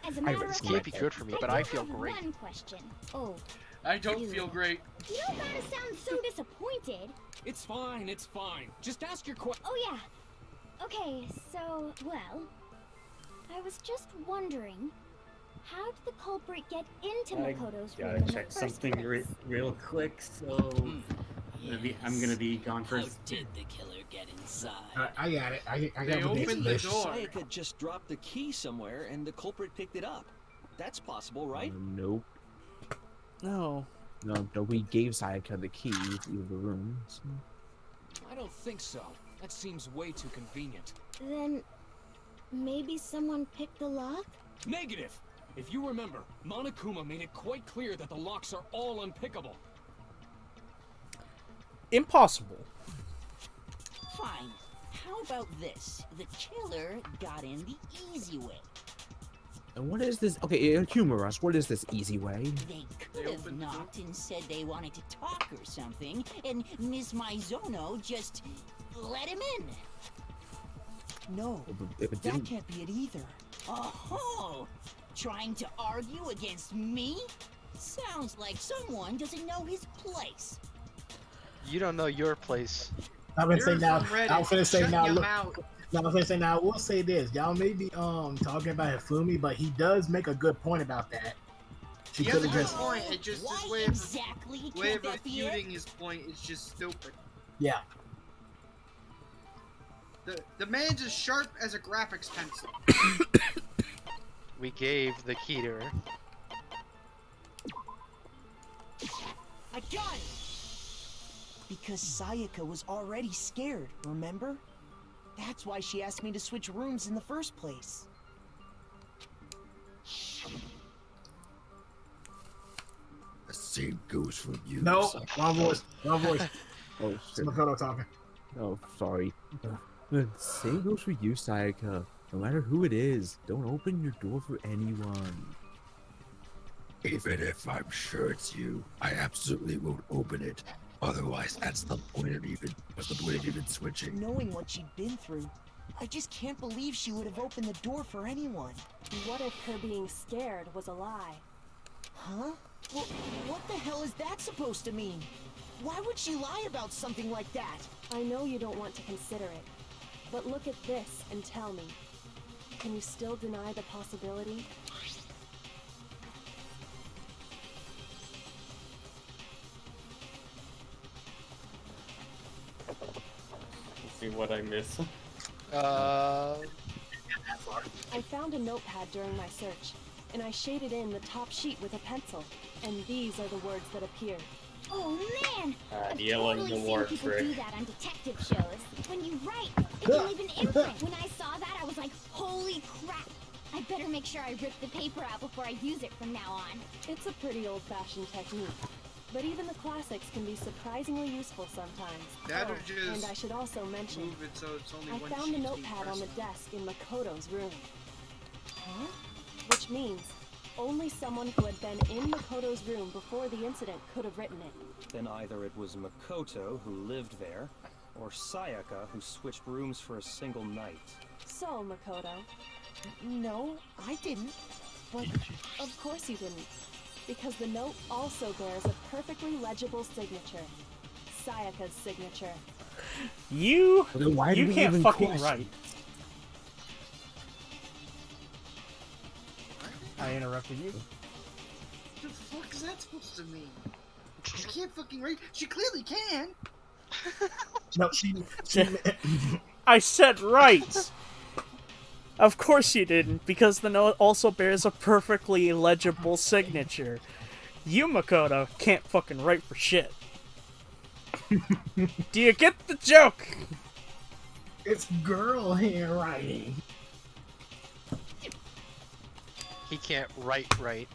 as a matter This of can't be fact, good for me, but I feel have great. one question. Oh, I don't feel great. you don't gotta sound so disappointed. It's fine. It's fine. Just ask your question. Oh yeah. Okay, so, well, I was just wondering, how did the culprit get into Makoto's room Gotta in check the first something place? real quick, so I'm gonna be gone How first. did the killer get inside? I got it. I got They the opened the explanation. door. Sayaka just dropped the key somewhere and the culprit picked it up. That's possible, right? Nope. No. No, nobody gave Sayaka the key to the rooms. I don't think so. That seems way too convenient. Then, maybe someone picked the lock? Negative. If you remember, Monokuma made it quite clear that the locks are all unpickable. Impossible. Fine. How about this? The killer got in the easy way. And what is this? Okay, humor us. What is this easy way? They could have knocked and said they wanted to talk or something, and Ms. Maizono just let him in. No, If it that didn't, can't be it either. Oh, trying to argue against me? Sounds like someone doesn't know his place. You don't know your place. I'm gonna say You're now. from Reddit. I'm gonna say Shut now. your Look, mouth. now I'm gonna say now. We'll say this. Y'all may be talking about Hifumi, but he does make a good point about that. She He could has a have good just point. It just Why his way of, exactly way can't of that be it? refuting his point is just stupid. yeah. The man's as sharp as a graphics pencil. We gave the key to her. I got it! Because Sayaka was already scared, remember? That's why she asked me to switch rooms in the first place. the same goes for you. No, wrong voice. Wrong voice. Oh It's shit. Makoto talking. Oh, sorry. The same goes for you, Sayaka. No matter who it is, don't open your door for anyone. Even if I'm sure it's you, I absolutely won't open it. Otherwise, what's the point of even switching? Knowing what she'd been through, I just can't believe she would have opened the door for anyone. What if her being scared was a lie? Huh? Well, what the hell is that supposed to mean? Why would she lie about something like that? I know you don't want to consider it, but look at this and tell me. Can you still deny the possibility? Let's see what I miss. I found a notepad during my search, and I shaded in the top sheet with a pencil, and these are the words that appeared. Oh man! I've yelling totally the seen word people trick. do that on detective shows. When you write, it can leave an imprint. When I saw that, I was like, holy crap! I better make sure I rip the paper out before I use it from now on. It's a pretty old-fashioned technique, but even the classics can be surprisingly useful sometimes. That or just and I should also mention, move it so it's only I one found a sheet notepad on the personal. desk in Makoto's room. Huh? Which means only someone who had been in Makoto's room before the incident could have written it. Then either it was Makoto who lived there, or Sayaka who switched rooms for a single night. So, Makoto. No, I didn't. But Of course you didn't. Because the note also bears a perfectly legible signature. Sayaka's signature. You why do you we can't even fucking question? write. I interrupted you. What the fuck is that supposed to mean? She can't fucking write. She clearly can. No, she I said right. Of course you didn't, because the note also bears a perfectly legible signature. You, Makoto, can't fucking write for shit. Do you get the joke? It's girl handwriting. He can't write right.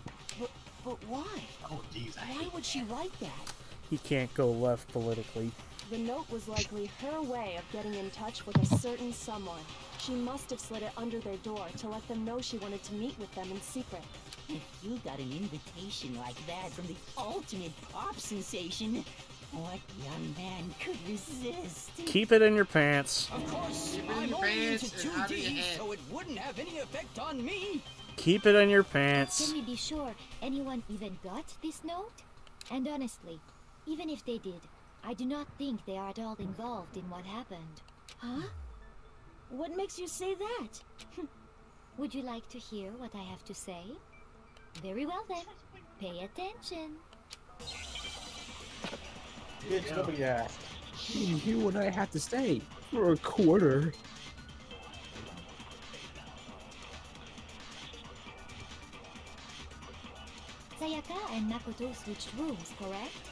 But why? Oh, jeez. Why would she write that? He can't go left politically. The note was likely her way of getting in touch with a certain someone. She must have slid it under their door to let them know she wanted to meet with them in secret. If you got an invitation like that from the ultimate pop sensation, what young man could resist? Keep it in your pants. Of course, Keep it in I'm your only pants into and out of your 2D, head. so it wouldn't have any effect on me. Keep it in your pants. Can we be sure anyone even got this note? And honestly, even if they did, I do not think they are at all involved in what happened. Huh? What makes you say that? Would you like to hear what I have to say? Very well then. Pay attention. Yeah. You hear what I have to say for a quarter. Sayaka and Makoto switched rooms, correct?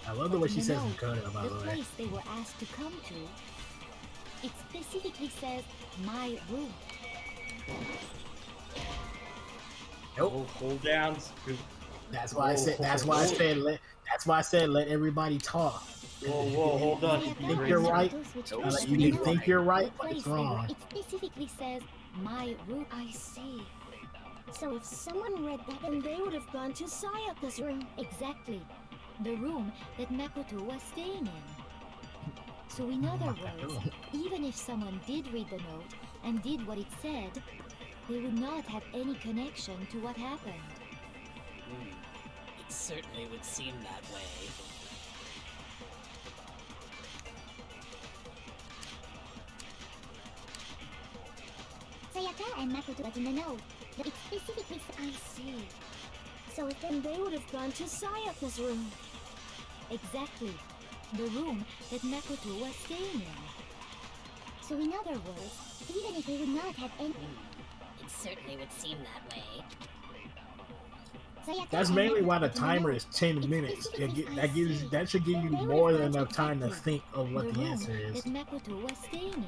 I love the way she In says note, Makoto, by the the way. place they were asked to come to, it specifically says my room. Nope. Hold down. That's why I said. That's why I said. That's why I said let everybody talk. Whoa, hold on. You think you're right? You think you're right, but it's wrong. It specifically says my room. I see. So if someone read that, then they would have gone to Sayaka's room. Exactly. The room that Makoto was staying in. So in other words, even if someone did read the note and did what it said, they would not have any connection to what happened. It certainly would seem that way. Sayaka and Makoto got in the know. It specifically says, I see. So then they would have gone to Sayaka's room. Exactly. The room that Makoto was staying in. So in other words, even if they would not have any... It certainly would seem that way. Sayaka That's and mainly Makoto why the got in the timer know. is 10 minutes. That should give you more than enough time to think of what the answer is. That Makoto was staying in.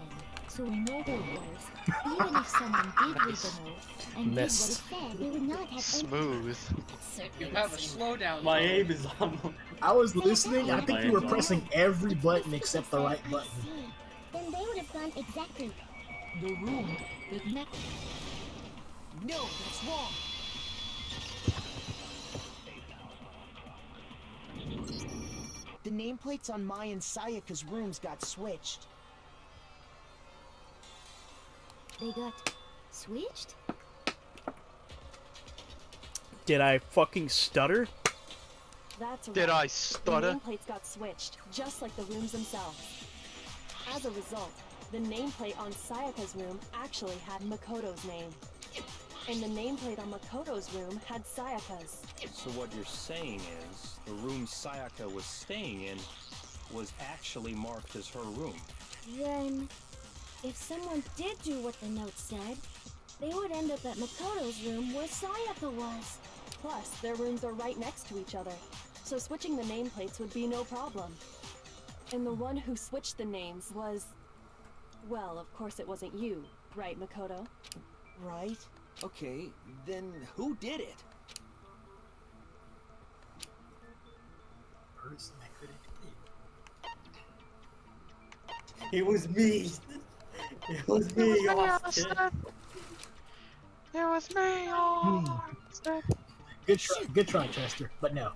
So in other words, even if someone did read the note and Missed. did what it said, they would not have Smooth. You have a slowdown. My aim is on. I was listening. I think you were pressing every button except the right button. Then they they would have gone exactly. The room. Ne- No, that's wrong. The nameplates on Mai and Sayaka's rooms got switched. They got switched? Did I fucking stutter? That's right. Did I The stutter? nameplates got switched, just like the rooms themselves. As a result, the nameplate on Sayaka's room actually had Makoto's name. And the nameplate on Makoto's room had Sayaka's. So what you're saying is, the room Sayaka was staying in was actually marked as her room. Then, if someone did do what the note said, they would end up at Makoto's room where Sayaka was. Plus, their rooms are right next to each other, so switching the nameplates would be no problem. And the one who switched the names was... Well, of course it wasn't you, right, Makoto? Right? Okay, then who did it? Person that could have did it. It was me. It was me, Austin. It was me, Austin. Good try, Chester, but no.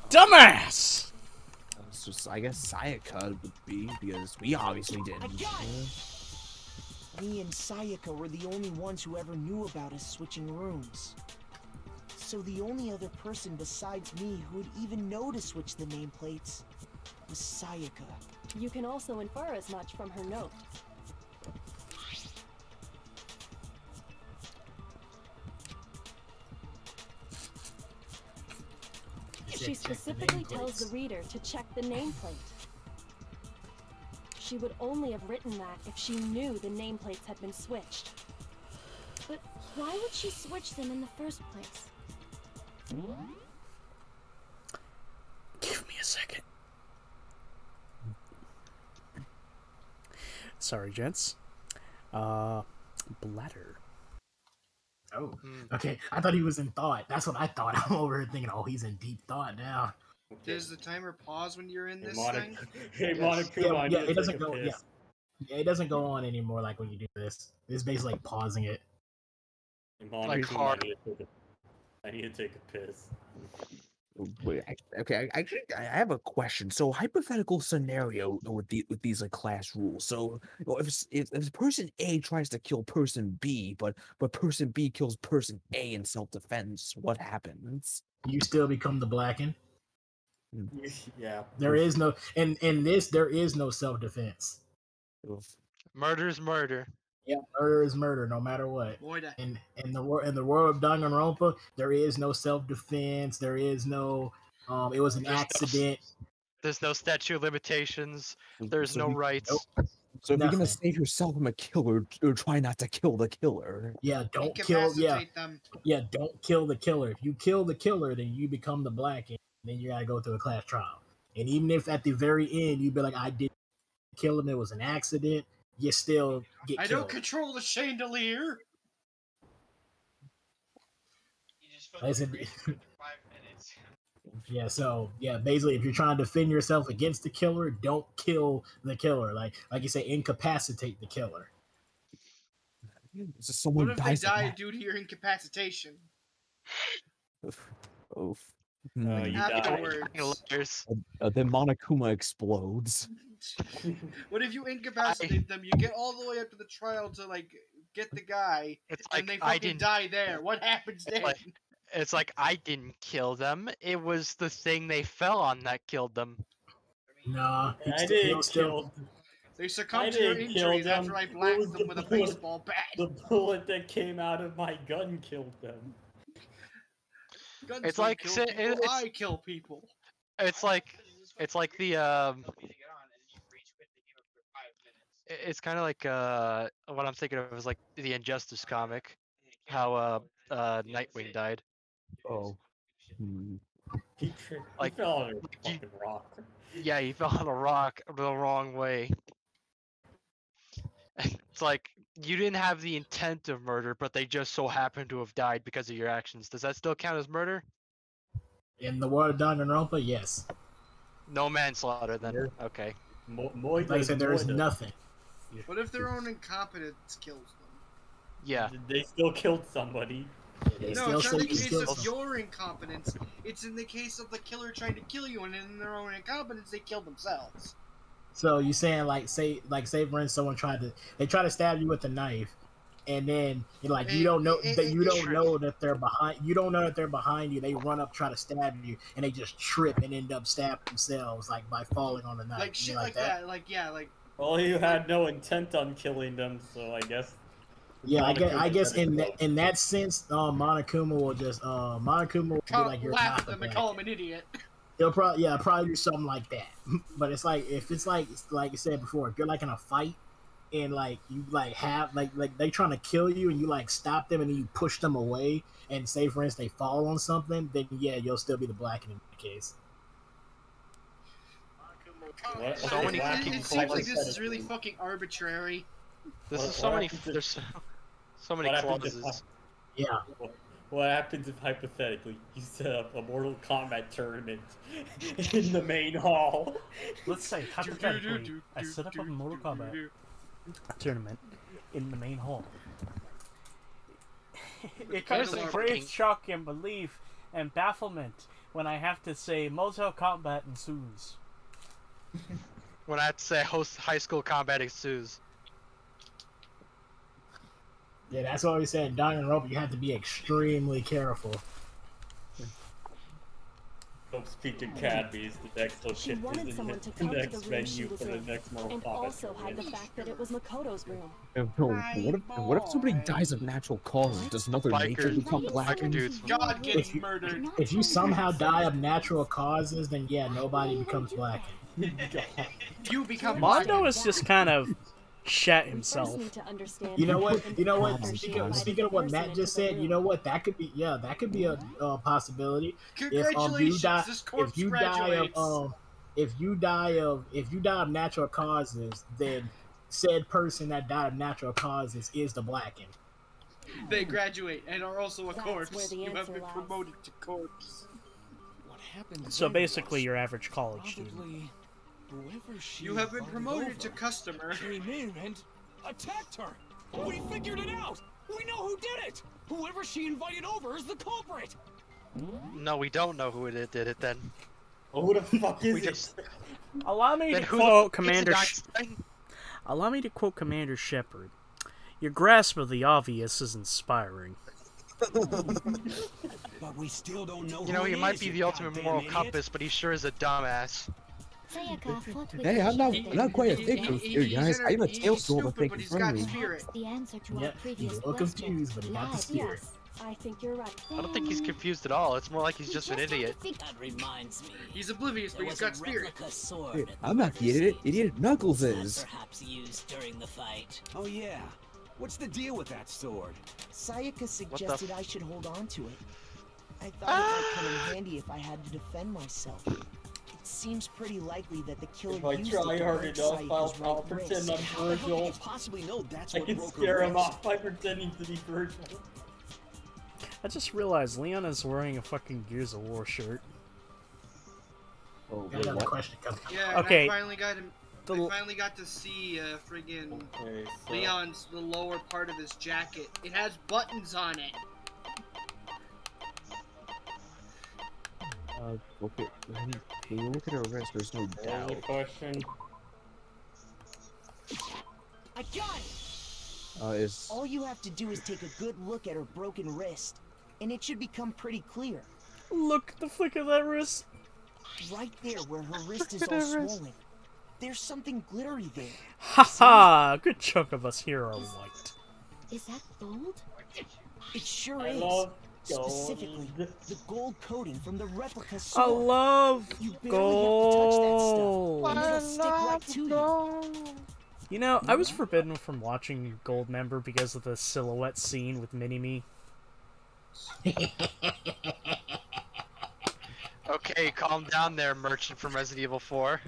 Dumbass! It's just, I guess Sayaka would be, because we obviously didn't. Me and Sayaka were the only ones who ever knew about us switching rooms. So the only other person besides me who would even know to switch the nameplates was Sayaka. You can also infer as much from her note. She specifically tells the reader to check the nameplate. She would only have written that if she knew the nameplates had been switched. But why would she switch them in the first place? Give me a second. Sorry, gents. Bladder. Oh, okay. I thought he was in thought. That's what I thought. I'm over here thinking, oh, he's in deep thought now. Does the timer pause when you're in this thing? Hey, Monokuma, Yeah, it doesn't go. Yeah, it doesn't go on anymore. Like when you do this, it's basically like pausing it. Like hard. I need to take a piss. Wait, okay, I have a question. So hypothetical scenario with these like class rules. So if person A tries to kill person B, but person B kills person A in self-defense, what happens? You still become the Blackened. Yeah. There is no in this. There is no self-defense. Murder is murder. Yeah, murder is murder, no matter what. In the world of Danganronpa, there is no self-defense. There is no. It was an accident. There's no statute of limitations. There's no rights. So if you're gonna save yourself from a killer, or try not to kill the killer. Yeah, don't kill. Yeah, don't kill the killer. If you kill the killer, then you become the Blackened. Then you gotta go through a class trial. And even if at the very end you be like, I didn't kill him, it was an accident, you still get killed. I don't control the chandelier. Listen, yeah, so yeah, basically if you're trying to defend yourself against the killer, don't kill the killer. Like you say, incapacitate the killer. So someone What if they dies die due to your incapacitation? Afterwards. Then Monokuma explodes. What if you incapacitate them? You get all the way up to the trial to like get the guy, and they fucking die there. What happens then? It's like I didn't kill them. It was the thing they fell on that killed them. Nah, I didn't kill. They succumbed to their injuries after I blasted them with a baseball bat. The bullet that came out of my gun killed them. Guns It's don't like kill people, I kill people. It's like the It's kind of like what I'm thinking of is like the Injustice comic, how Nightwing died. Oh. He fell on a fucking rock. Yeah, he fell on a rock the wrong way. It's like you didn't have the intent of murder, but they just so happened to have died because of your actions. Does that still count as murder? In the world of Danganronpa, yes. No manslaughter then. Okay. Like I said, there is nothing. What if their own incompetence kills them? Yeah. They still killed somebody. No, it's not in the case of your incompetence. It's in the case of the killer trying to kill you, and in their own incompetence, they kill themselves. So you saying say for instance, someone try to stab you with a knife, and then you're like you don't know that they're behind. You don't know that they're behind you. They run up, try to stab you, and they just trip and end up stabbing themselves like by falling on the knife. Like shit like that. Like yeah, like. Well, you had no intent on killing them, so I guess. Yeah, I guess in that sense, Monokuma will just Monokuma will be like you're laugh not at them the and call him an idiot. He'll probably do something like that. But it's like if it's like you said before, if you're like in a fight and like you like have like they trying to kill you and you like stop them and then you push them away and say for instance they fall on something, then yeah, you'll still be the blackening in that case. It seems like this is really fucking arbitrary. There's so many clauses. Yeah. What happens if hypothetically you set up a Mortal Kombat tournament in the main hall? Let's say hypothetically, I set up a Mortal Kombat tournament in the main hall. It comes with great shock and belief and bafflement when I have to say Mortal Kombat ensues. When I have to say high school combat ensues. Yeah, that's what we said in Danganronpa. You have to be extremely careful. Don't speak Academy is the next location. She wanted someone to come to the room she was in, and also hide the fact that it was Makoto's room. What if somebody dies of natural causes? Does Mother Nature become blackened? God gets murdered. If you somehow die of natural causes, then yeah, nobody becomes blackened. You become Mondo is just kind of shat himself. You know what? Speaking of what Matt just said, you know what? That could be a possibility. Congratulations, if you die of natural causes, then said person that died of natural causes is the blackened. They graduate and are also a corpse. You have been promoted to corpse. What happened? So basically, your average college student. You have been promoted to customer. Came in and attacked her. We figured it out. We know who did it. Whoever she invited over is the culprit. No, we don't know who did it then. Oh, who the fuck is it? Allow me to quote Commander. Allow me to quote Commander Shepard. Your grasp of the obvious is inspiring. But we still don't know. You know, he might be the ultimate moral compass, but he sure is a dumbass. Hey, I'm not quite a thinker here, guys. I'm a tailstorm of thinking from me. Yep, he's a little confused, but he got the spirit. I think you're right. I don't think he's confused at all. It's more like he's just an idiot. That reminds me. He's oblivious, but he's got spirit. Hey, I'm not the idiot. Idiot Knuckles is. Perhaps used during the fight. Oh yeah. What's the deal with that sword? Sayaka suggested I should hold on to it. I thought it might come in handy if I had to defend myself. It seems pretty likely that the killer If I used try it to hard break enough, I'll Sayaka's right pretend I'm wrist. Virgil. Possibly know that's I what can broke her scare him wrist. off by pretending to be Virgil. I just realized Leon is wearing a fucking Gears of War shirt. Oh, Got another question coming. Yeah, okay. I finally got to see friggin' Leon's the lower part of his jacket. It has buttons on it. Okay. When you look at her wrist, there's no doubt. Another question. I got it! All you have to do is take a good look at her broken wrist, and it should become pretty clear. Look at the flick of that wrist. Right there where her wrist is all swollen. There's something glittery there. Haha! Good chunk of us here are white. Is that gold? It sure I is. love Specifically, gold. the gold coating from the replica I sword. love You barely gold. have to touch that stuff, and it'll stick right to you. You know, I was forbidden from watching Goldmember because of the silhouette scene with Mini-Me. Okay, calm down there, merchant from Resident Evil 4.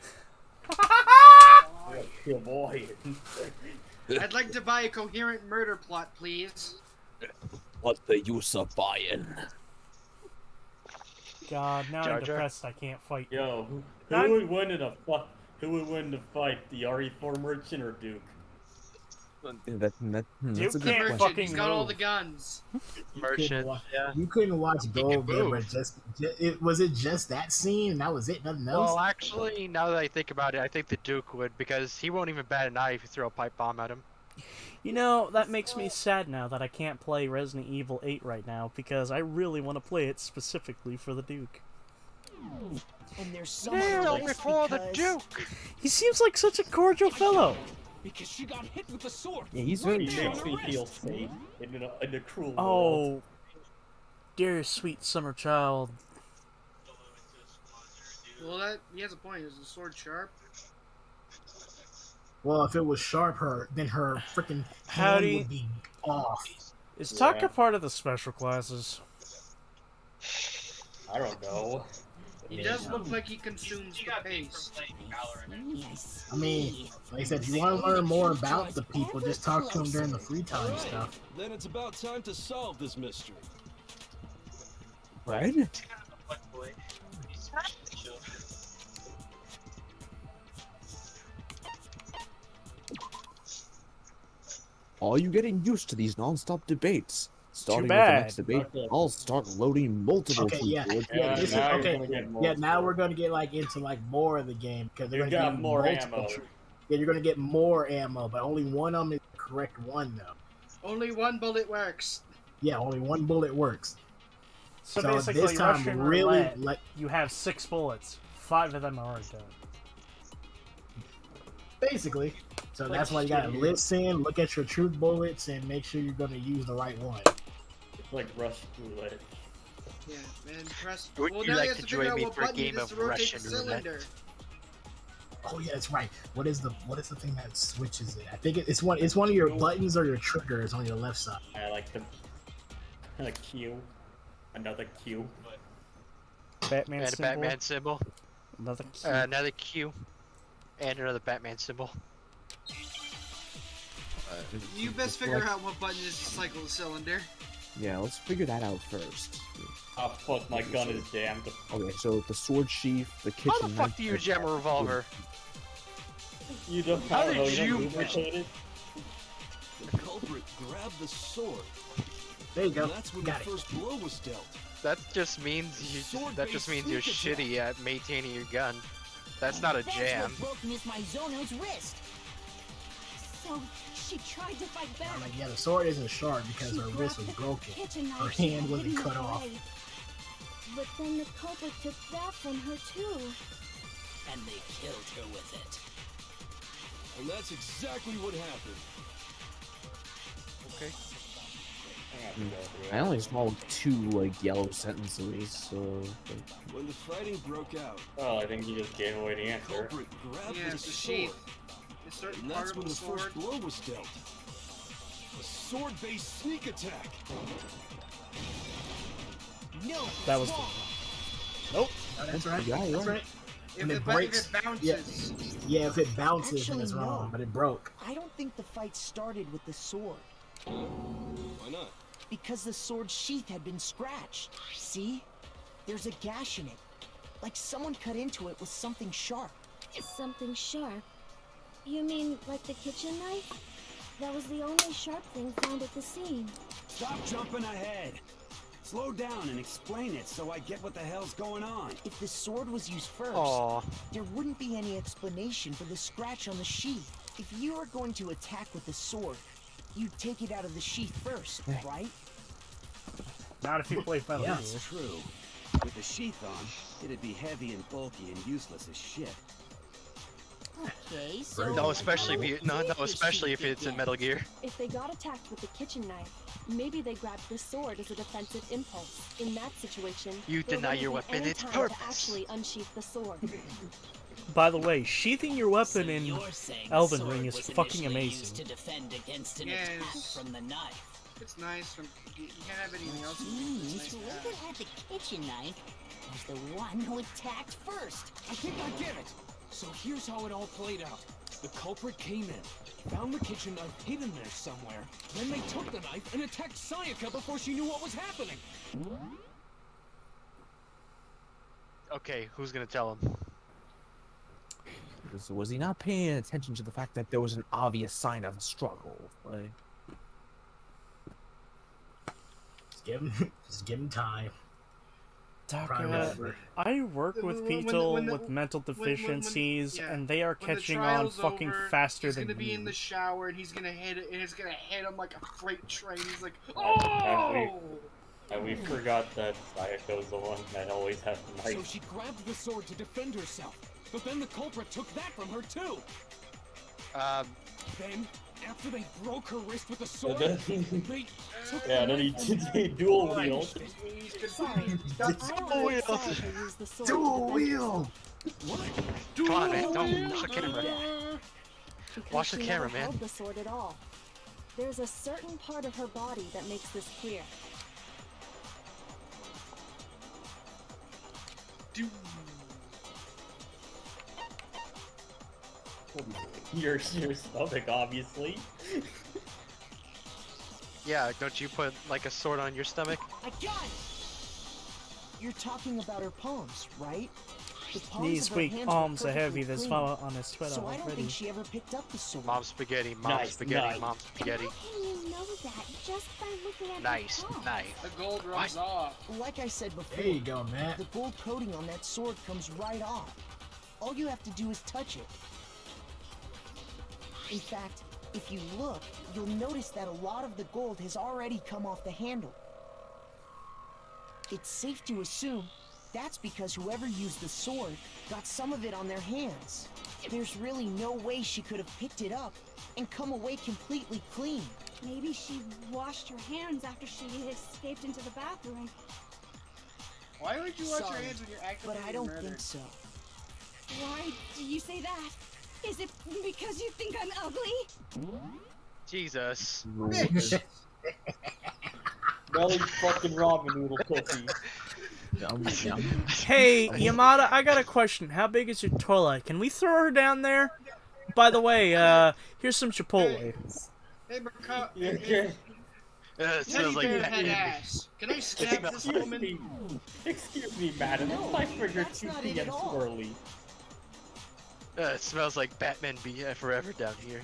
Yeah, boy. I'd like to buy a coherent murder plot, please. What's the use of buying? God, now Jar I'm Jar? depressed. I can't fight. Yo, who would win in a fight? The RE4 merchant or Duke? That's a You good can't question. fucking He's got all move. the guns. Merchant, yeah. You couldn't watch Gold move. Dimmer was it just that scene and that was it, nothing else? Well, actually, now that I think about it, I think the Duke would, because he won't even bat an eye if you throw a pipe bomb at him. You know, that makes me sad now that I can't play Resident Evil 8 right now, because I really want to play it specifically for the Duke. And there's someone for the Duke! He seems like such a cordial fellow. Because she got hit with the sword. Yeah, he's very He chill. makes me feel safe in a cruel world. Oh, dear sweet summer child. Well, he has a point. Is the sword sharp? Well, if it was sharp, then her freaking hand would be off. Is Taka part of the special classes? I don't know. He does look like he consumes the paste. I mean, like I said, if you want to learn more about the people, just talk to them during the free time stuff. Then it's about time to solve this mystery. Right? Are you getting used to these non-stop debates? Starting with the bad. next debate, I'll start loading multiple Okay, yeah, keyboards. yeah, this is now you're okay. gonna get more Yeah, now we're gonna get like into like more of the game because they're You gonna got give you more multiple ammo. Yeah, you're gonna get more ammo, but only one of them is the correct one though. Only one bullet works. Yeah, only one bullet works. So, So basically, this time, Russian really, roulette, like- you have 6 bullets. 5 of them are already done. Basically. So that's why you gotta listen, look at your truth bullets, and make sure you're gonna use the right one. It's like Russian roulette. Yeah, and press. Would Well, you now like you have to to figure join out me what for a button game it is of to rotate Russian the roulette? cylinder. Oh yeah, that's right. What is the thing that switches it? I think it's one of your buttons or your triggers on your left side. I like the Q. Another Q. Batman And a symbol. Batman symbol. Another Q. Another Q. And another Batman symbol. You best figure out what button is to cycle the cylinder. Yeah, let's figure that out first. Oh fuck, my gun is jammed. Okay, so the sword sheath, the kitchen How the fuck knife, do you jam a revolver? You don't How know, did you? The culprit grabbed the sword. There you go. And that's when the first blow was dealt. That just means you're shitty at maintaining your gun. That's not a jam. That's what broke Miss Mizono's wrist. So she tried to fight back. I'm like, yeah, the sword isn't sharp because her wrist was broken. Her hand wasn't cut off. But then the culprit took that from her too. And they killed her with it. And that's exactly what happened. Okay. I only saw 2 like yellow sentences, so. When the fighting broke out, Oh, I think you just gave away the answer. culprit grabbed Yeah, the it's the sword. sheath. It's certain And part that's of when the the sword. first blow was dealt. A sword-based sneak attack. No, That was. Nope. Oh, that's right. Yeah, That's right. If And it, it ba- breaks. if it bounces. Yeah, if it bounces, then Actually, it's wrong. no. But it broke. I don't think the fight started with the sword. Why not? Because the sword sheath had been scratched. See? There's a gash in it. Like someone cut into it with something sharp. Something sharp? You mean like the kitchen knife? That was the only sharp thing found at the scene. Stop jumping ahead. Slow down and explain it so I get what the hell's going on. If the sword was used first, Aw. there wouldn't be any explanation for the scratch on the sheath. If you were going to attack with the sword, you'd take it out of the sheath first, right? Not if you play Metal Gear. That's true. With the sheath on, it'd be heavy and bulky and useless as shit. Okay, so No, especially if it's in Metal Gear. If they got attacked with the kitchen knife, maybe they grabbed the sword as a defensive impulse. In that situation, You there deny wouldn't your be weapon any its time purpose. to actually unsheath the sword. By the way, sheathing your weapon in you're saying the Elden sword Ring is was fucking initially used amazing. to defend against an Yes. attack from the knife. It's nice. You can't have anything else. Means It's nice to whoever have. had the kitchen knife was the one who attacked first. I think I get it. So here's how it all played out. The culprit came in, found the kitchen knife hidden there somewhere, then they took the knife and attacked Sayaka before she knew what was happening. Okay, who's gonna tell him? So was he not paying attention to the fact that there was an obvious sign of a struggle? Like, just give him time. I work with people with mental deficiencies, and they are catching on fucking over, faster he's than gonna be me. in the shower and he's gonna hit it, and it's gonna hit him like a freight train. He's like, oh! And we forgot that Sayako's the one that always has the knife. So she grabbed the sword to defend herself, but then the culprit took that from her too. Then, after they broke her wrist with the sword, they took yeah, then he dual wield. Sorry, Dual wield. Dual wield. What? Come on, man! Don't watch the camera. Watch the camera, man. Held the sword at all. There's a certain part of her body that makes this clear. Your stomach, obviously. Yeah, don't you put like a sword on your stomach? I got it! You're talking about her palms, right? The palms These of her weak hands were arms are heavy, perfectly there's clean. flour on his sweater So I don't already. think she ever picked up the sword. Mom spaghetti, mom Nice, spaghetti, nice. mom spaghetti. How can you know that just by looking at Nice, the palm? nice. The gold rubs off. Like I said before, There you go, Matt. the gold coating on that sword comes right off. All you have to do is touch it. In fact, if you look, you'll notice that a lot of the gold has already come off the handle. It's safe to assume that's because whoever used the sword got some of it on their hands. There's really no way she could have picked it up and come away completely clean. Maybe she washed her hands after she escaped into the bathroom. Why would you wash your Sorry, hands when you're acting but like I don't murdered? think so. Why do you say that? Is it because you think I'm ugly? Jesus. Belly fucking ramen noodle pussy. Hey, Yamada, I got a question. How big is your toilet? Can we throw her down there? By the way, here's some Chipotle. Hey, Mercado. It smells like head ass. Can I stab this woman? Excuse me, madam. It's my figure 2 p.m. swirly. It smells like Batman be forever down here.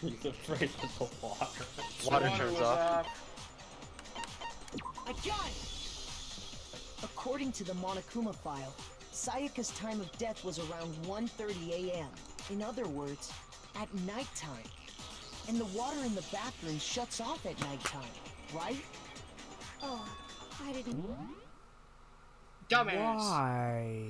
He's afraid of the water. Water turns off. I got it! According to the Monokuma file, Sayaka's time of death was around 1:30 a.m. In other words, at nighttime. And the water in the bathroom shuts off at nighttime, right? Oh, I didn't. Dumbass. Why?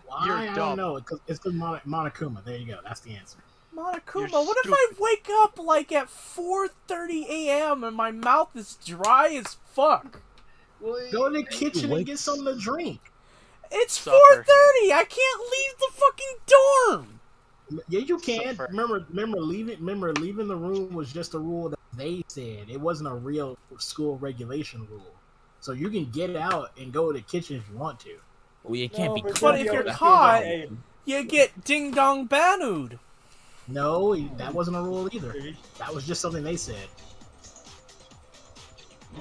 Why? You're I dumb. don't know. It's the Monokuma. There you go. That's the answer. Monokuma, You're what if I wake up like at 4:30 a.m. and my mouth is dry as fuck? Go in the kitchen and get something to drink. It's Suffer. 4:30. I can't leave the fucking dorm. Yeah, you can. Suffer. Remember leaving the room was just a rule that they said. It wasn't a real school regulation rule. So you can get out and go to the kitchen if you want to. Well, you can't be But caught. if you're caught, you get ding dong banued. No, that wasn't a rule either. That was just something they said.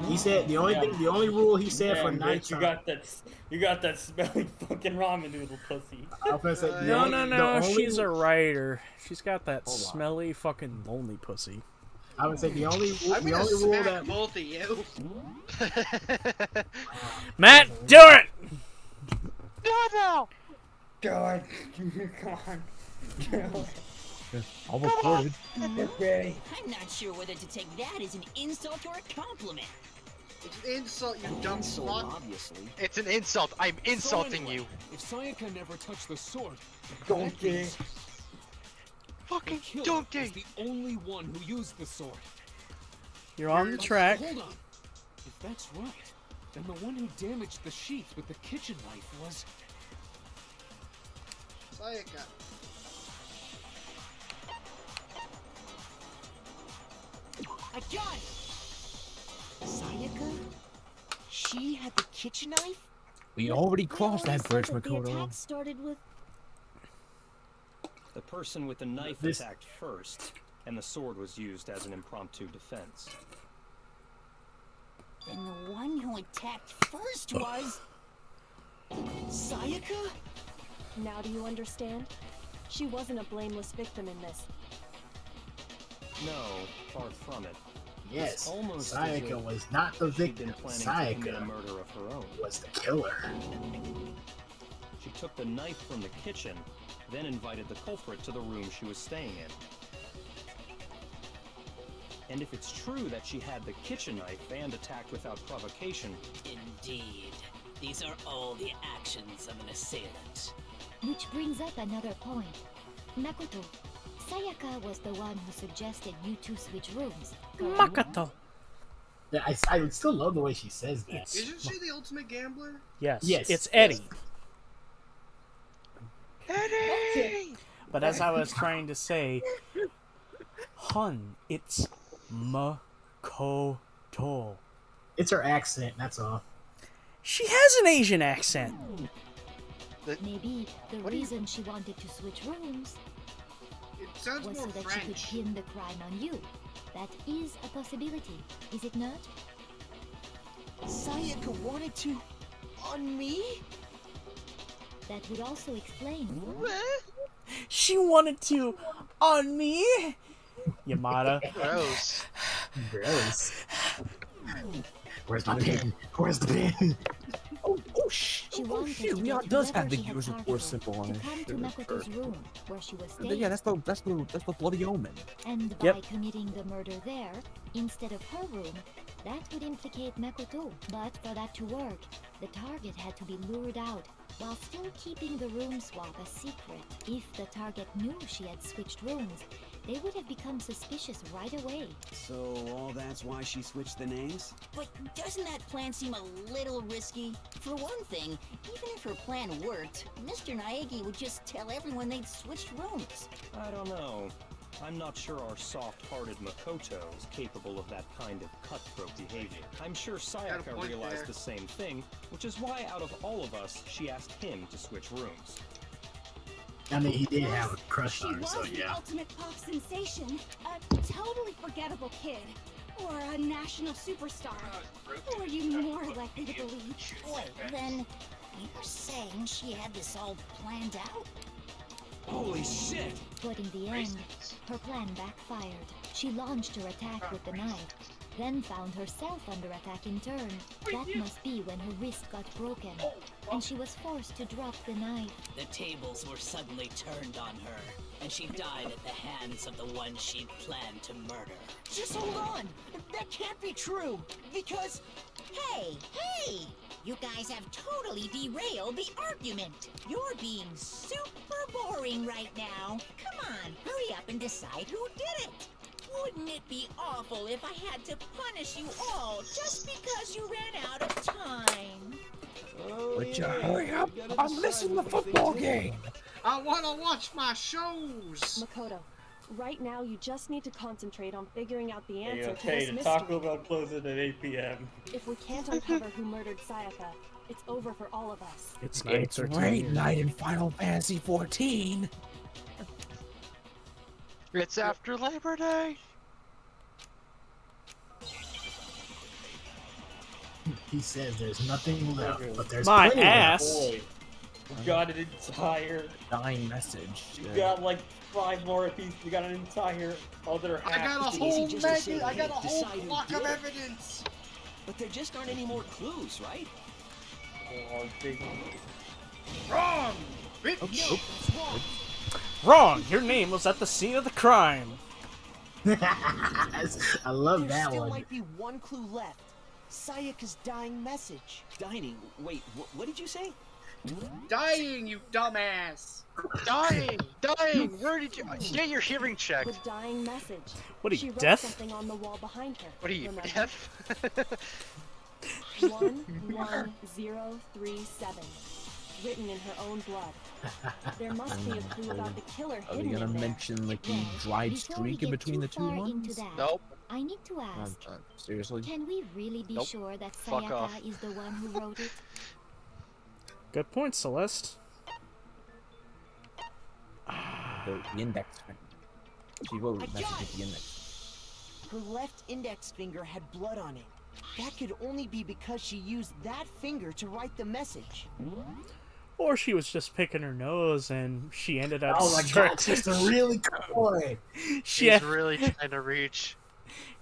He said the only rule he said for nighttime. You got that smelly fucking ramen noodle pussy. I was gonna say, No, she's a writer. She's got that smelly fucking lonely pussy. I would say the only I'm gonna rule smack that both of you. Matt, do it! No! God, come on. I'll record it. Okay. I'm not sure whether to take that as an insult or a compliment. It's an insult, you dumb slut. Obviously. It's an insult. I'm insulting you. If Sayaka never touched the sword, Donkey. Fucking the killer donkey. is the only one who used the sword. You're on the track. Hold on. If that's right, then the one who damaged the sheets with the kitchen knife was... Sayaka. I got it! Sayaka? She had the kitchen knife? We already crossed that bridge, The Makoto. attack started with... The person with the knife attacked first, and the sword was used as an impromptu defense. Then the one who attacked first was... Sayaka? Now do you understand? She wasn't a blameless victim in this. No, far from it. Yes, It's almost Sayaka was not the victim. Sayaka a murder of her own. Was the killer. She took the knife from the kitchen, then invited the culprit to the room she was staying in. And if it's true that she had the kitchen knife and attacked without provocation... Indeed. These are all the actions of an assailant. Which brings up another point. Makoto, Sayaka was the one who suggested you two switch rooms. Makoto. Yeah, I still love the way she says that. Isn't she the ultimate gambler? Yes. Yes. It's Eddie. Eddie! But as I was trying to say, Hun, it's Makoto. It's her accent, that's all. She has an Asian accent. Maybe the reason she wanted to switch rooms sounds was more so that French. she could pin the crime on you. That is a possibility, is it not? Sayaka wanted to... on me? That would also explain. She wanted to on me? Yamada. Gross. Gross. Where's my pin? Where's the pin? Oh shoot, Leon does have the user force symbol on it. To Makoto's room, where she was staying. Yeah, that's the bloody omen. And by committing the murder there, instead of her room, that would implicate Makoto. But for that to work, the target had to be lured out, while still keeping the room swap a secret. If the target knew she had switched rooms, they would have become suspicious right away. So all that's why she switched the names? But doesn't that plan seem a little risky? For one thing, even if her plan worked, Mr. Naegi would just tell everyone they'd switched rooms. I don't know. I'm not sure our soft-hearted Makoto is capable of that kind of cutthroat behavior. I'm sure Sayaka realized the same thing, which is why out of all of us, she asked him to switch rooms. I mean, he did have a crush on her, so The yeah. ultimate pop sensation, a totally forgettable kid, or a national superstar. Who are you more likely to believe? Wait, then you're saying she had this all planned out? Holy shit! But in the end, her plan backfired. She launched her attack with the knife, then found herself under attack in turn. That must be when her wrist got broken, and she was forced to drop the knife. The tables were suddenly turned on her, and she died at the hands of the one she'd planned to murder. Just hold on! That can't be true! Because... Hey! You guys have totally derailed the argument. You're being super boring right now. Come on, hurry up and decide who did it. Wouldn't it be awful if I had to punish you all just because you ran out of time? Would you hurry up? I'm missing the football game. I want to watch my shows. Makoto, right now you just need to concentrate on figuring out the answer to Okay, this the mystery. Taco Bell closes at 8 p.m. If we can't uncover who murdered Sayaka, it's over for all of us. It's great night in Final Fantasy 14. It's after Labor Day. He says there's nothing left, but there's My plenty ass. Boy, we got an entire dying message. You got like 5 more apiece. You got an entire other half. I got a whole block of evidence. But there just aren't any more clues, right? Wrong! Wrong! Your name was at the scene of the crime. I love there that still one. might be one clue left. Sayaka's dying message. Dying? Wait, what did you say? Dying, you dumbass! Dying! Where did you get your hearing checked? The dying message. What are She you, wrote deaf? something on the wall behind her. What are you, remember? deaf? 11037. Written in her own blood. There must be a clue about the killer Are they hidden gonna in there. mention like the dried Before we streak in get between the too two far into ones? that, Nope. I need to ask, Seriously? can we really be Nope. sure that Fuck off. Sayaka is the one who wrote it? Good point, Celeste. The index finger. She wrote I a message got at it. the index. Her left index finger had blood on it. That could only be because she used that finger to write the message. Or she was just picking her nose and she ended up. Oh my god, just a really coy. She's really trying to reach.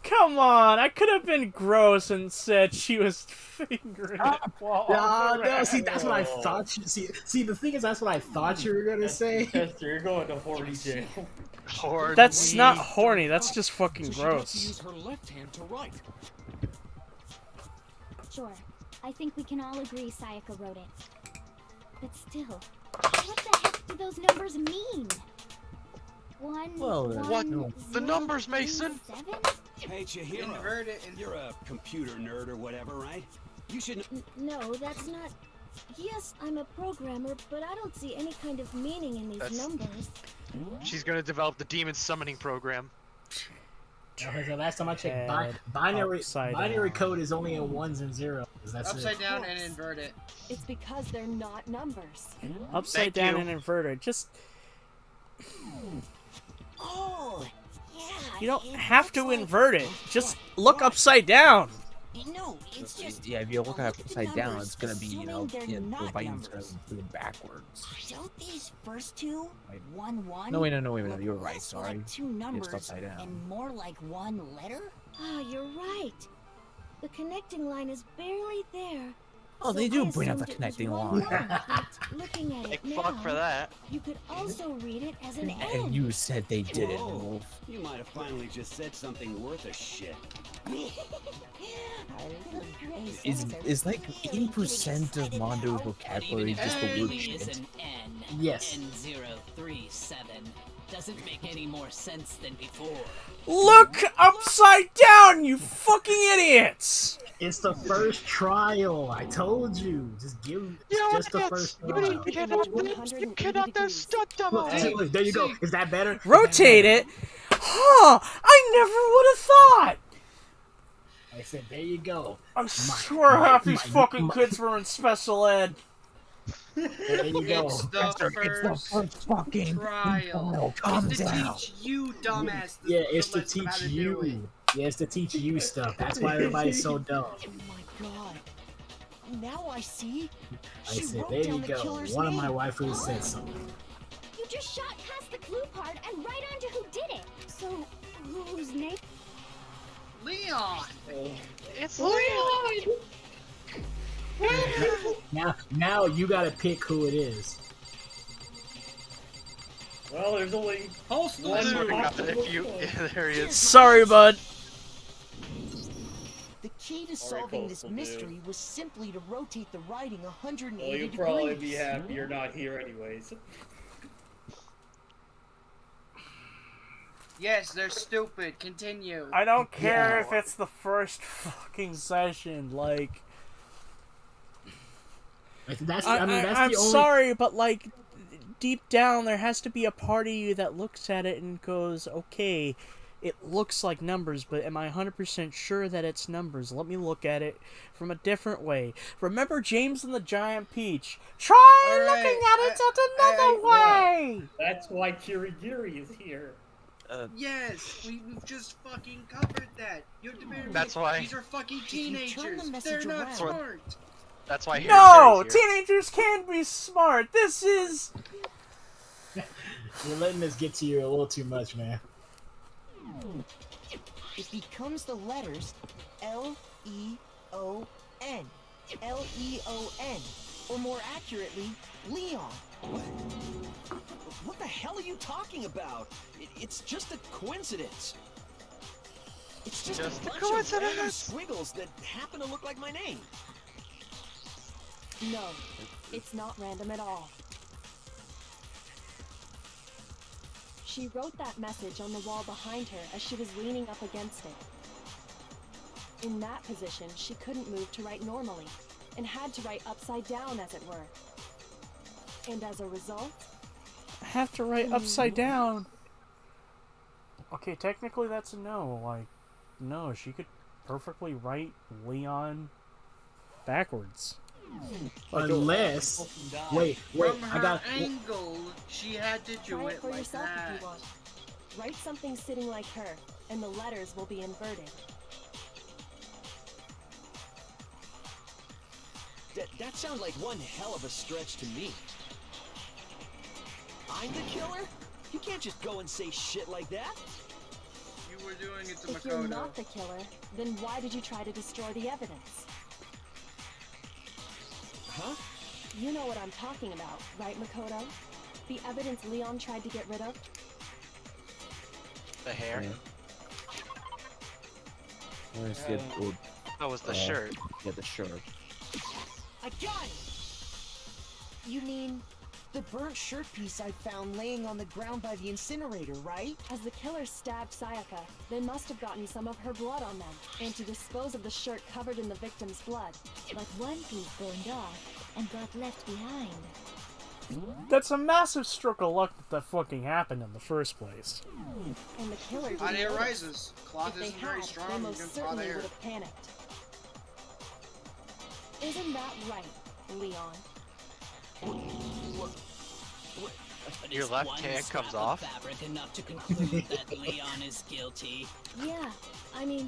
Come on, I could have been gross and said she was fingering it. No, see, that's what I thought. See, the thing is, that's what I thought you were gonna say. Chester, you're going to horny jail. Horny. That's not horny. That's just fucking gross. Use her left hand to write. Sure, I think we can all agree Sayaka wrote it. But still, what the heck do those numbers mean? What? The numbers, Mason? 7? Hey, Chihiro. Invert it. You're a computer nerd or whatever, right? You should. No, that's not. Yes, I'm a programmer, but I don't see any kind of meaning in these numbers. She's gonna develop the demon summoning program. The last time I checked, binary code is only in 1s and 0s. That's upside down and invert it. It's because they're not numbers. Upside down and inverted. Just. Oh, yeah. You don't have to invert it. Just look upside down. No, it's just. Yeah, if you look upside down, it's gonna be, the writing's gonna be backwards. Don't these first two, 1 1? No, wait, you're right. Sorry. Like 2 numbers it's upside down. and more like 1 letter? Ah, you're right. The connecting line is barely there. Oh, they do bring up the connecting line. Looking at it now, fuck for that. You could also read it as an N. And you said they didn't. Wolf. You might have finally just said something worth a shit. Is like 80% of Mondo's vocabulary just the word shit? Yes. N037 doesn't make any more sense than before. Look upside down, you fucking idiots! It's the first trial. I told you. Just give just the first trial. You cannot do stunt double. Look, there you go. Is that better? Rotate it? Huh! I never would have thought! I said, there you go. I swear half these fucking kids were in special ed. There you go. It's the first fucking trial. Calm It's to down. teach you, dumbass. Yeah, it's to teach you. Yeah, it's to teach you stuff. That's why everybody's so dumb. Oh my god. Now I see. I She said, wrote there you down the go. killer's One of name. my waifus said something. You just shot past the clue part and right onto who did it. So, whose name? Leon. It's Leon. Now you gotta pick who it is. Well, there's only one there he is. Sorry, bud. The key to solving this mystery was simply to rotate the writing 180 Well, you'll degrees. probably be happy you're not here anyways. Yes, they're stupid. Continue. I don't care if it's the first fucking session, like... I'm sorry, but like, deep down there has to be a part of you that looks at it and goes, okay, it looks like numbers, but am I 100% sure that it's numbers? Let me look at it from a different way. Remember James and the Giant Peach? Try looking at it another way! That's why Kirigiri is here. Yes, we've just fucking covered that. You have to bear That's why. These are fucking teenagers. They're not smart. That's why. No, teenagers can be smart. This is. You're letting this get to you a little too much, man. It becomes the letters L-E-O-N. L-E-O-n. Or more accurately, Leon. What the hell are you talking about? It's just a coincidence. It's just a bunch of random squiggles that happen to look like my name. No, it's not random at all. She wrote that message on the wall behind her as she was leaning up against it. In that position, she couldn't move to write normally, and had to write upside down, as it were. And as a result... I have to write upside down. Okay, technically that's a no. Like, no, she could perfectly write Leon backwards. Unless, wait, From I her got angle, she had to do Try it it for like yourself that. if you want. Write something sitting like her, and the letters will be inverted. That sounds like one hell of a stretch to me. I'm the killer? You can't just go and say shit like that. You were doing it to If you're not the killer, then why did you try to destroy the evidence? Huh? You know what I'm talking about, right, Makoto? The evidence Leon tried to get rid of? The hair? That was the shirt. Yeah, the shirt. I got it! You mean the burnt shirt piece I found laying on the ground by the incinerator, right? As the killer stabbed Sayaka, they must have gotten some of her blood on them, and to dispose of the shirt covered in the victim's blood. But one piece burned off and got left behind. That's a massive stroke of luck that fucking happened in the first place. And the killer didn't Hot air notice. rises. Cloth If isn't they very had, strong they against most hot certainly air. would have panicked. Isn't that right, Leon? Your left hand comes off. Fabric enough to conclude that Leon is guilty. Yeah, I mean,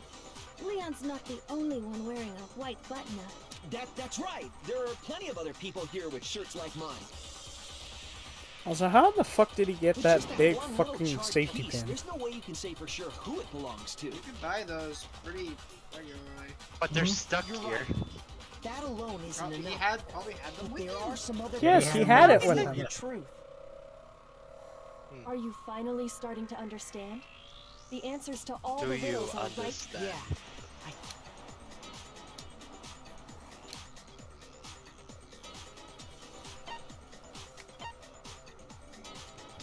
Leon's not the only one wearing a white button-up. That's right. There are plenty of other people here with shirts like mine. Also, how the fuck did he get With that just big one little fucking charred safety piece, pin? There's no way you can say for sure who it belongs to. You can buy those pretty regularly. But they're stuck here. That alone isn't He enough. probably had them But with there him. are some other Yes, he had it when the truth. Are you finally starting to understand? The answers to all Do the you riddles are right. understand? Yeah.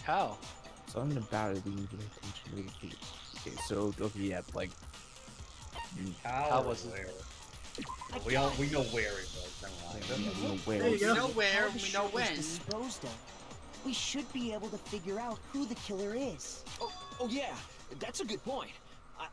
How? Something about it we need to pay attention to. Okay, so yeah, like. How was it? We know where it was. Never mind. We know where. There you go. We know where, How the we know shirt was when. disposed of. We should be able to figure out who the killer is. Oh yeah, that's a good point.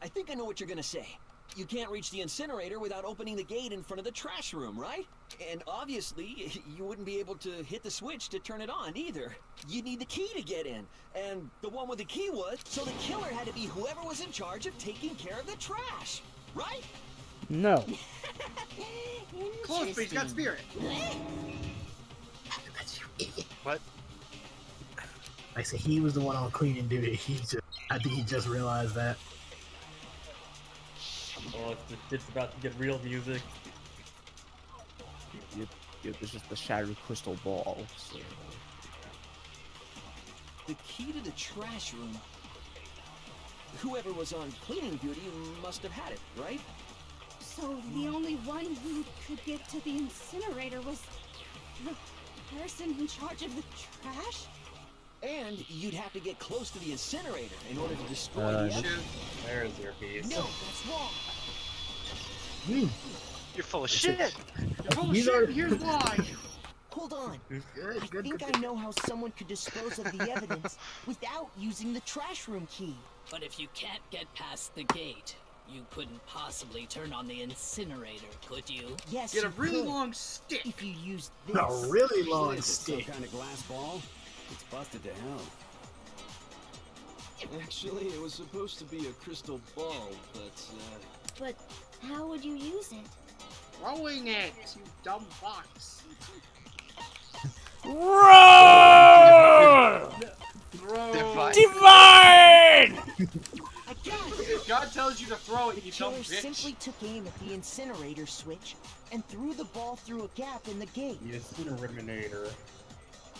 I think I know what you're gonna say. You can't reach the incinerator without opening the gate in front of the trash room, right? And obviously, you wouldn't be able to hit the switch to turn it on either. You'd need the key to get in. And the one with the key was, so the killer had to be whoever was in charge of taking care of the trash, right? No. Close, but he's got spirit. What? I said he was the one on cleaning duty. I think he just realized that. Oh, it's about to get real music. This is the shattered crystal ball. So. The key to the trash room. Whoever was on cleaning duty must have had it, right? So the only one who could get to the incinerator was the person in charge of the trash? And you'd have to get close to the incinerator in order to destroy the Shoot. evidence. There's your piece. No, that's wrong. You're full of shit. You're full of shit. Here's why. Hold on. I think I know how someone could dispose of the evidence without using the trash room key. But if you can't get past the gate, you couldn't possibly turn on the incinerator, could you? Yes, Get a you really could, long stick. if you used this. A really long What is it, stick. some kind of glass ball? It's busted to hell. Actually, it was supposed to be a crystal ball, But how would you use it? Throwing it, you dumb fox. Roar! Divine! God tells you to throw it, The you dumb killer bitch. simply took aim at the incinerator switch and threw the ball through a gap in the gate. The incinerator.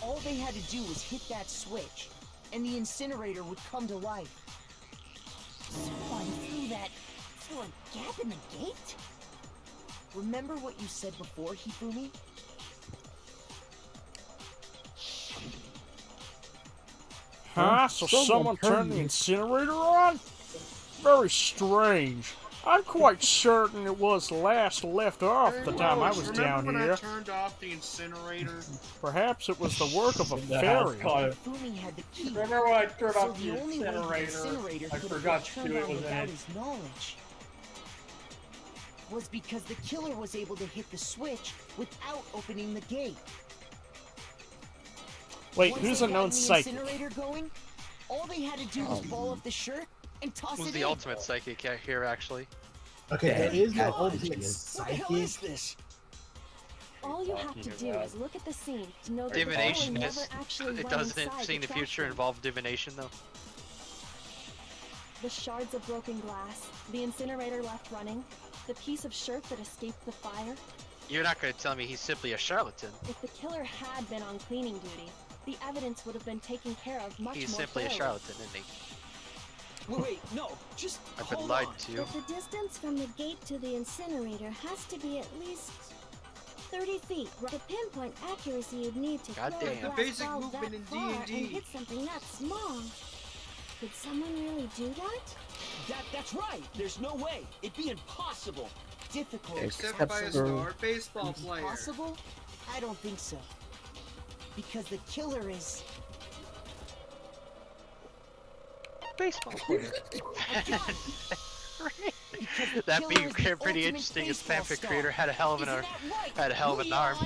All they had to do was hit that switch, and the incinerator would come to life. Someone threw a gap in the gate? Remember what you said before, Hifumi? Huh? So someone turned the incinerator on? Very strange. I'm quite certain it was last left off the time I was down when here. I turned off the incinerator? Perhaps it was the work of a The house fairy. caught it. Hifumi had the key. Remember when I turned So off the the only way the incinerator? I could have forgot been to turned do it on was in without it. his knowledge was because the killer was able to hit the switch without opening the gate. Wait, Once who's they a known got the psychic? incinerator going, all they had to do was ball up the shirt and toss Who's it the in. ultimate psychic here, actually? Okay, there is no God, ultimate what the hell is psychic. this? All you have to do is look at the scene to know that Divination the killer is. never actually It went doesn't inside see in the trash future room. involve divination though. The shards of broken glass, the incinerator left running, the piece of shirt that escaped the fire. You're not going to tell me he's simply a charlatan. If the killer had been on cleaning duty, the evidence would have been taken care of much He's more simply a thoroughly. charlatan, isn't he? Wait, no, just I've been hold lied on. to. But the distance from the gate to the incinerator has to be at least 30 feet. The pinpoint accuracy you'd need to throw a Goddamn. glass Basic ball movement that in far and D&D. hit something that small. Could someone really do that? That's right. There's no way. It'd be impossible. Difficult. Except by a star baseball player. Possible? I don't think so. Because the killer is... Baseball player. Because That'd be killer is the pretty ultimate interesting if baseball fanfic star. creator had a hell of an Isn't arm. that right, Had a hell of an arm.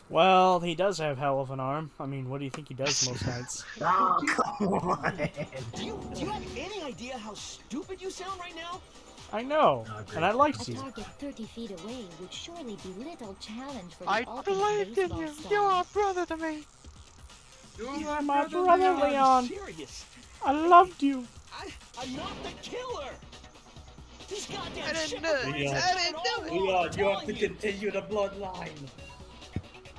Well, he does have hell of an arm. I mean, what do you think he does most nights? Oh, come on. Do you have any idea how stupid you sound right now? I know, and I liked A you. target 30 feet away would surely be little challenge for the I ultimate believed in baseball you. star. You're a brother to me. You're my brother, Leon. Serious. I loved you. I'm not the killer. These goddamn I didn't shit do it. Leon. I didn't do it. Leon, you have to continue the bloodline.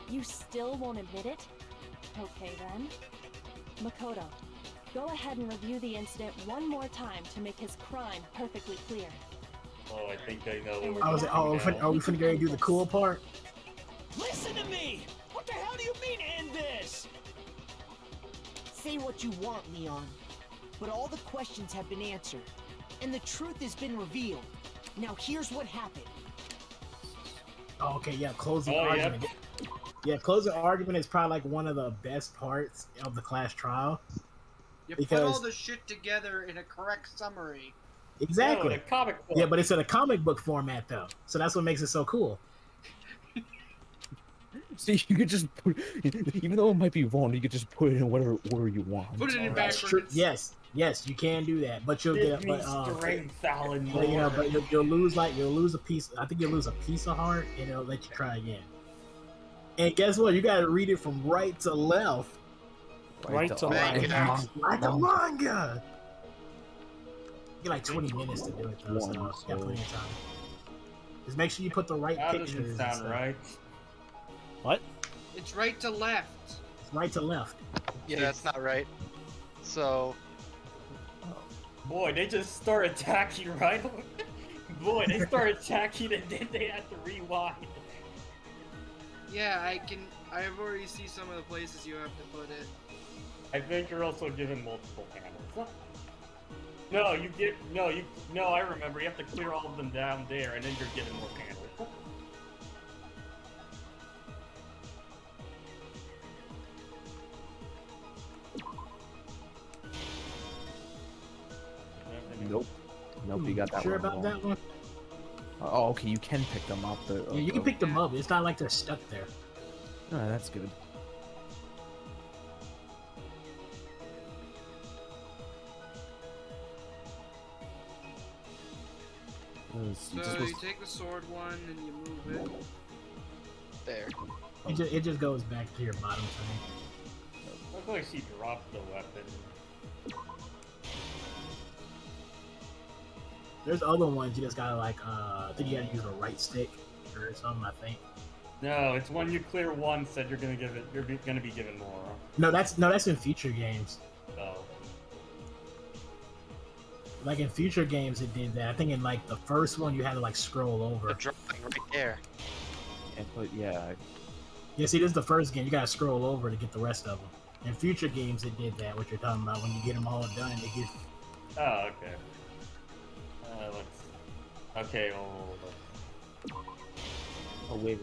You still won't admit it? Okay then. Makoto, go ahead and review the incident one more time to make his crime perfectly clear. Oh, I think I know. I was like, oh, are we finna go and do the cool part? Listen to me. What the hell do you mean end this? Say what you want, Leon. But all the questions have been answered. And the truth has been revealed. Now here's what happened. Oh, okay, yeah, closing Oh, argument. Yeah, closing argument is probably like one of the best parts of the class trial. You Because- put all the shit together in a correct summary. Exactly. No, in a comic book. Yeah, but it's in a comic book format though, so that's what makes it so cool. See, you could just put, even though it might be wrong, you could just put it in whatever order you want. Put it in That's backwards. true. Yes, you can do that, but you'll Give get. me But, strength, Alan but, you know, Moore. but you'll lose a piece. I think you'll lose a piece of heart, and it'll let you try again. And guess what? You got to read it from right to left. Right to left. Like a manga. You get like 20 minutes to do it though, so you got plenty of time. Just make sure you put the right That pictures. doesn't and sound stuff. right. What? It's right to left. It's right to left. Yeah, that's not right. So, Boy, they just start attacking right away. Boy, they start attacking and then they have to rewind. Yeah, I've already seen some of the places you have to put it. I think you're also given multiple panels. No, I remember, you have to clear all of them down there and then you're given more panels. Nope. Nope, you got that Sure one about wrong. that one? Oh, okay, you can pick them up. Yeah, you can pick them up. It's not like they're stuck there. Oh, that's good. So you take the sword one and you move it. there. It just goes back to your bottom thing. Looks like she dropped the weapon. There's other ones you just gotta like I think you gotta use a right stick or something, I think. No, it's when you clear once that you're gonna be given more. No, that's in future games. Oh. Like in future games it did that. I think in like the first one you had to like scroll over. The drawing right there. Yeah, but yeah. Yeah, see this is the first game, you gotta scroll over to get the rest of them. In future games it did that, what you're talking about, when you get them all done, it gives. Oh, okay. Let's... Okay, hold on. Oh, wait.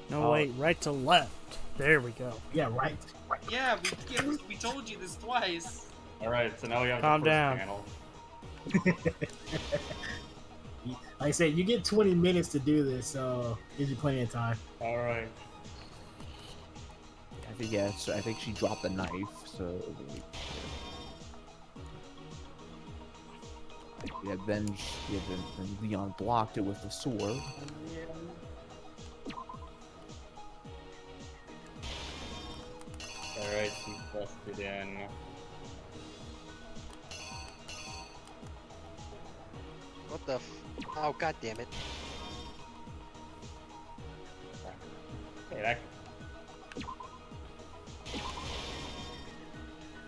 No, wait, right to left. There we go. Yeah, right. Yeah, we told you this twice. Alright, so now we have Calm the first down. panel. Like I said, you get 20 minutes to do this, so gives you plenty of time. Alright. I think, yeah, so I think she dropped the knife, so... Yeah, then Leon blocked it with the sword. Alright, she busted in. What the oh, god damn it. Hey, that...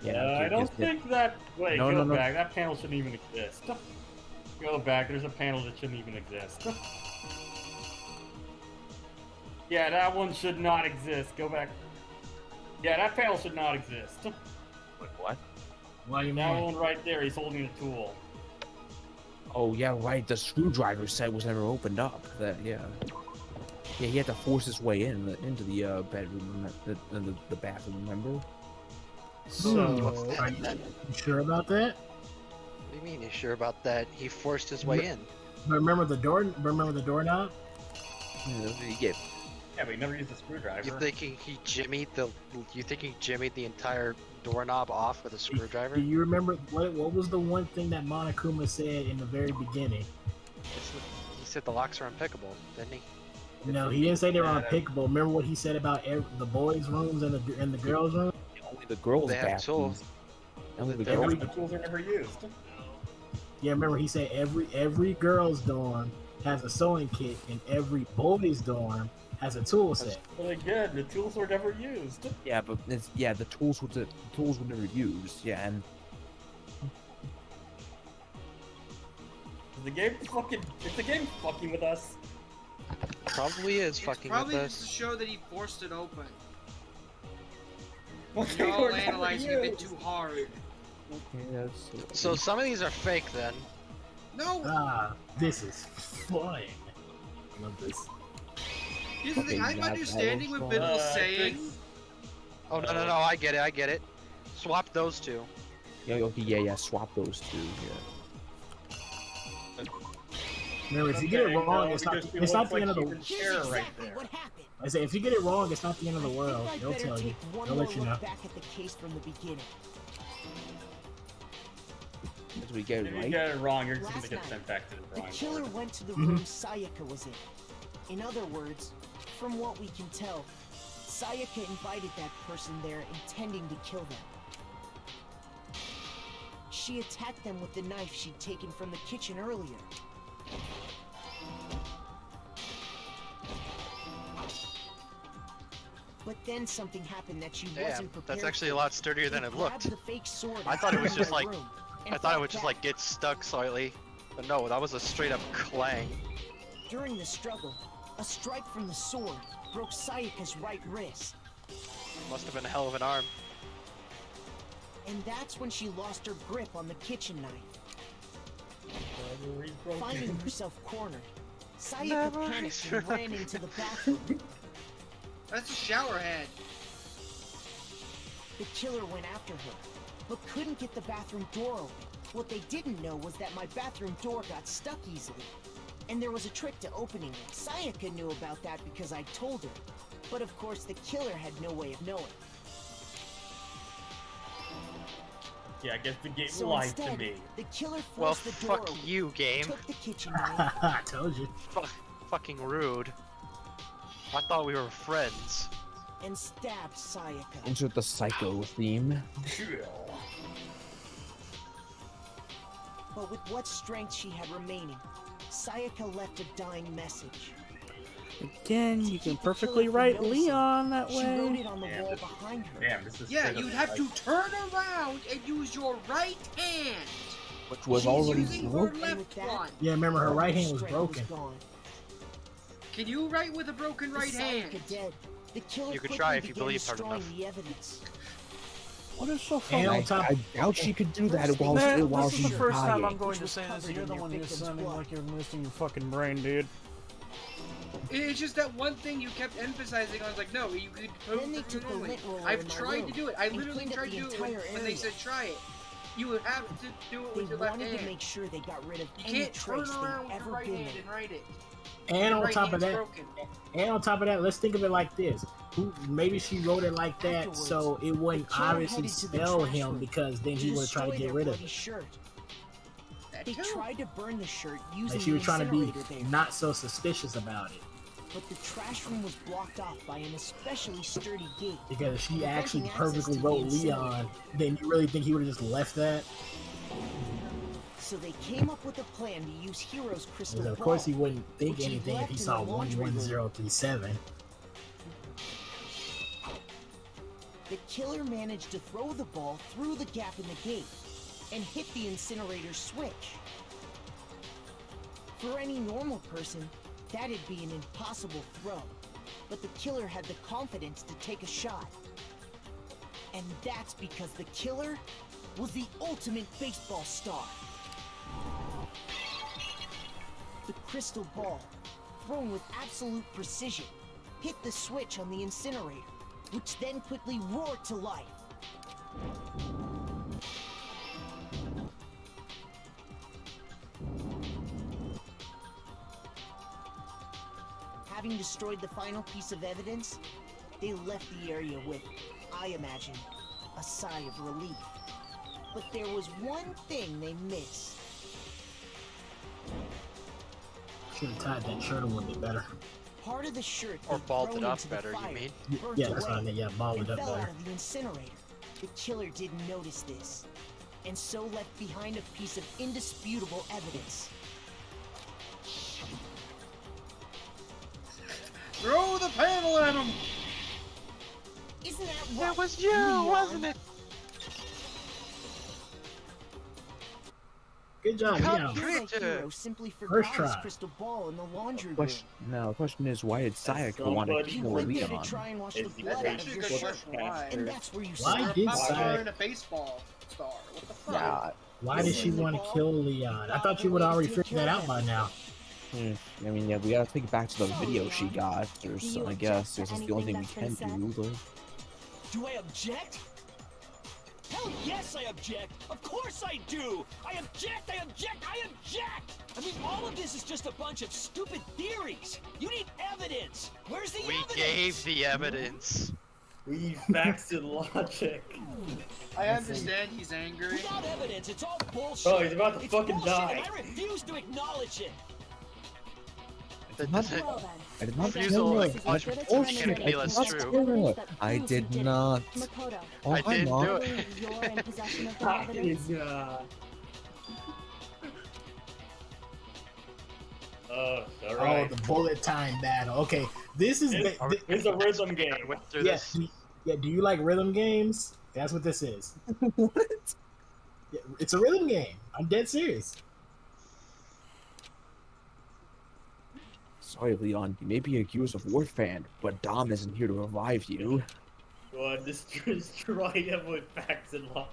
Yeah, I don't think that... Wait, no, go no, back. That panel shouldn't even exist. Go back, there's a panel that shouldn't even exist. Yeah, that one should not exist. Go back. Yeah, that panel should not exist. Wait, what? Why you That one right there, he's holding a tool. Oh yeah, right. The screwdriver set was never opened up. Yeah, he had to force his way into the bedroom, the bathroom. Remember? So, are you sure about that? What do you mean? You sure about that? He forced his way in. Remember the door? Remember the doorknob? Yeah. Yeah, but he never used a screwdriver. You thinking he jimmied the entire doorknob off with a screwdriver? Do you remember what was the one thing that Monokuma said in the very beginning? He said the locks are unpickable, didn't he? No, he didn't say they were unpickable. Remember what he said about the boys' rooms and the girls' rooms? Only the girls' They have bathrooms. tools. Only the The girls' tools are never used. Yeah, remember he said every girls' dorm has a sewing kit and every boys' dorm has a tool set. But again, the tools were never used. Yeah, but the tools were never used. Yeah, and Is the game fucking with us? Probably is fucking with Probably us. just to show that he forced it open. Well, You're all analyzing a bit too hard. So some of these are fake then. No! Ah, this is fun. I love this. Here's the thing, I'm understanding what Biddle's saying. Oh, no, I get it. Swap those two. yeah, okay, yeah, swap those two. Yeah. Remember, if you get it wrong, it's not the end of the world. Right there. I say, if you get it wrong, it's not the end of the world. They'll tell you. They'll let you know. Back at the case from the beginning. As we get it If you right. get it wrong, you're just gonna Last get night, sent back to the The drawing killer board. went to the room Sayaka was in. In other words, from what we can tell, Sayaka invited that person there intending to kill them. She attacked them with the knife she'd taken from the kitchen earlier. But then something happened that she wasn't prepared That's actually for. a lot sturdier than She it looked. grabbed the fake sword I and thought it threw was in just the like, room and I thought it fought would just back. like get stuck slightly, but no, that was a straight up clang. During the struggle, a strike from the sword broke Sayaka's right wrist. Must have been a hell of an arm. And that's when she lost her grip on the kitchen knife. Finding herself cornered, Sayaka panicked and ran into the bathroom. That's a shower head. The killer went after her, but couldn't get the bathroom door open. What they didn't know was that my bathroom door got stuck easily. And there was a trick to opening it. Sayaka knew about that because I told her. But of course, the killer had no way of knowing. Yeah, I guess the game So lied to instead, me. the killer Well, forced the door fuck open, you, game. took the kitchen knife, I told you. Fucking rude. I thought we were friends. and stabbed Sayaka. Insert the psycho theme. But with what strength she had remaining, Sayaka left a dying message. Again, you can perfectly write Leon that She wrote way. it on the wall behind her. Damn, this is Yeah, straight up you'd have to like- turn around and use your right hand. Which was She's already using her broken. left one. Yeah, remember her right hand was Strength broken. gone. Can you write with a broken right With hand? Sayaka dead, the killer You could quickly try if you began believe hard destroying enough. the evidence. What is so And funny? on top, I doubt she could do that while This is she's the first time I'm dying. going Which to was say this. covered You're in the their one who's victim's sounding blood. like you're missing your fucking brain, dude. It's just that one thing you kept emphasizing. I was like, no, you could. Then they took a lint roller in I've my tried to room do it. I and literally cleaned up tried to the do it entire when they area. said try it. You have to do it They with your left wanted to hand. make sure they got rid of You any can't turn trace around they'd with your ever right been hand there. and write it. and Your on right top of hand's that, broken. let's think of it like this: maybe she wrote it like that Afterwards, so it wouldn't the killer obviously headed to the spell trash him room because then he would try to destroy get their rid of bloody it. shirt. They tried to burn the shirt using Like she was trying to be incinerator there. not so suspicious about it. But the trash room was blocked off by an especially sturdy gate. Because if she preventing actually access perfectly to the wrote incinerator. Leon, then you really think he would have just left that? So they came up with a plan to use Hero's crystal Because ball. of course he wouldn't think which he anything if left he in saw the laundry room. 11037. The killer managed to throw the ball through the gap in the gate and hit the incinerator switch. For any normal person, that'd be an impossible throw. But the killer had the confidence to take a shot. And that's because the killer was the ultimate baseball star. The crystal ball, thrown with absolute precision, hit the switch on the incinerator, which then quickly roared to life. Having destroyed the final piece of evidence, they left the area with, I imagine, a sigh of relief. But there was one thing they missed. Should have tied that shirt a little bit better. Part of the shirt Or they'd balled thrown it up into the better, you fire mean? burnt Yeah, that's what I away mean. Yeah, ball it and up fell better. out of the incinerator. The killer didn't notice this, and so left behind a piece of indisputable evidence. Throw the panel at him! Isn't that right? That was you, Leon? wasn't it? Good job, Leon. Feels like Hero simply First forgot his try. crystal ball in the laundry room. The question is, why did Sayaka want to somebody He kill went there to Leon? try and wash the Is he blood out That's of actually a your good shirt. question. Why? And that's where you Why start. did Pop Sayaka- wearing a baseball star. What the fuck? Yeah, Why did she want to kill Leon? I thought you would already figured that out by now. I mean, yeah, we gotta think back to the video she got. There's, Do you I object guess, to this is the only thing we anything can that's do. been Like, Do I object? Hell yes, I object! Of course I do! I object! I object! I object! I mean, all of this is just a bunch of stupid theories! You need evidence! Where's the We evidence? gave the evidence. We use facts and logic. I understand he's angry. Without evidence, it's all bullshit! Oh, he's about to It's fucking bullshit, die. And I refuse to acknowledge it! Well then, I did not Refusal kill her. of this is That's as good a time bullshit. as I any feel did it's not true. kill her. that I proves you did did it. not. Makoto, Oh, I hi, didn't Mom. do it. knowing you're in possession of the I evidence. did not. Oh, Oh, alright. the bullet time battle. Okay, this is It's a rhythm game. Went through yeah, this. yeah. Do you like rhythm games? That's what this is. What? Yeah, it's a rhythm game. I'm dead serious. Sorry, Leon. You may be a Gears of War fan, but Dom isn't here to revive you. Go on, destroy him with facts and logic.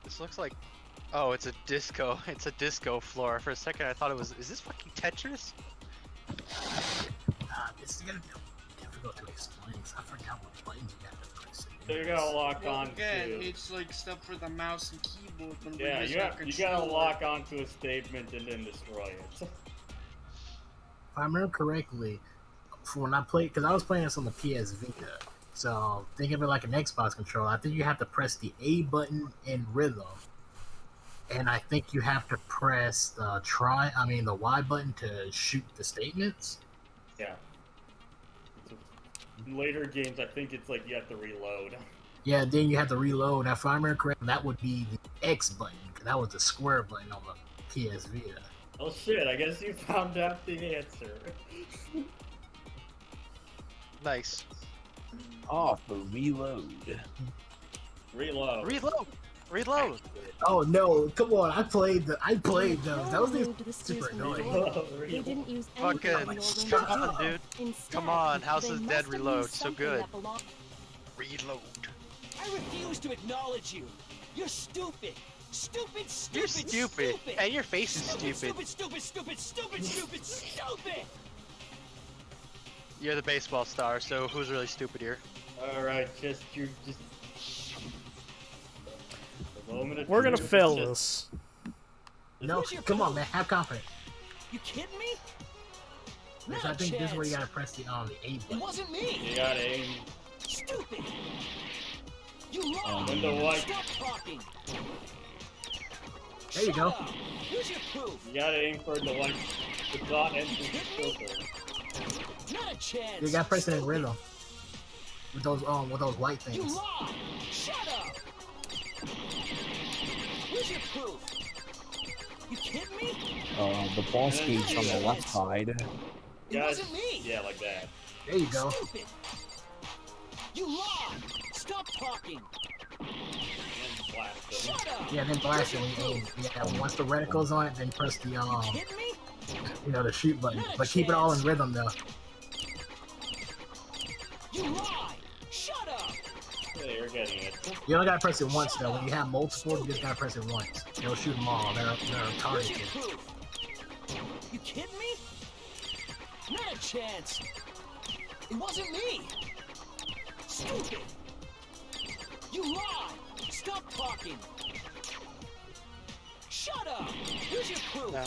This looks like. Oh, it's a disco. It's a disco floor. For a second, I thought it was. Is this fucking Tetris? This is gonna be difficult to explain because I forgot what buttons you have to press. So you gotta lock Well, on again, to. it's like stuff for the mouse and keyboard. But Yeah, we you gotta lock onto a statement and then destroy it. If I remember correctly, for when I played, because I was playing this on the PS Vita, so think of it like an Xbox controller. I think you have to press the A button in rhythm, and I think you have to press the the Y button to shoot the statements. Yeah. In later games, I think it's like you have to reload. Yeah, then you have to reload. Now, if I remember correctly, that would be the X button, because that was the square button on the PS Vita. Oh shit, I guess you found out the answer. Nice. Off the reload. Reload. Reload. Reload. Oh no! Come on! I played those. That was Moved the super stairs from the annoying. doorway. They didn't use anything Fucking in your room come to do on, it. dude. Instead, Come on, House they is must Dead have Reload. used So something good. that belonged- Reload. I refuse to acknowledge you! You're stupid! Stupid, stupid, You're stupid. And your face is Stupid, stupid. stupid, stupid, stupid, stupid, stupid! You're the baseball star, so who's really stupid here? Alright, you're just... The moment of We're gonna truth fail is this. No, come on, man. Have confidence. You kidding me? Which I think this is where you gotta press the A button. It wasn't me. You gotta aim. Stupid. You lied. Window white. Stop talking. There you go. Here's your proof. You gotta aim for the one. The dot entrance filter. Not a chance. You gotta press it in rhythm. With those white things. You lied. Shut up. Here's your proof. You kidding me? The boss gate's on the left side. It wasn't me. Yeah, like that. There you go. Stupid. You lied. Stop talking. Shut up. Yeah, then blast it when you aim. Yeah, once the reticle's on it, then press the the shoot button. But keep it all in rhythm though. You lied. Shut up. Yeah, you're getting it. You only gotta press it once though. When you have multiple, you just gotta press it once. They'll shoot them all. They're targeted. You kidding me? Not a chance. It wasn't me. Stupid. You lied. Stop talking. Shut up. Here's your proof. No.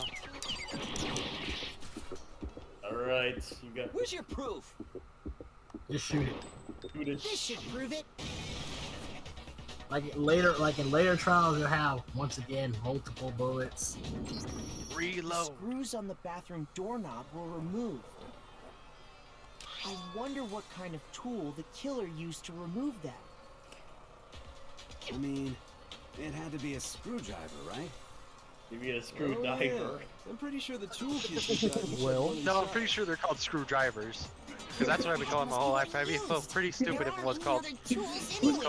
Alright, you got. Where's your proof? Just shoot it. Shoot it. This should prove it. Like in later trials, you'll have once again multiple bullets. Reload. The screws on the bathroom doorknob were removed. I wonder what kind of tool the killer used to remove that. I mean, it had to be a screwdriver, right? Maybe a screwdriver. Oh, yeah. I'm pretty sure the toolkit. Well, no, I'm pretty sure they're called screwdrivers. Because that's what I've been calling my whole life. I'd be pretty stupid if it was called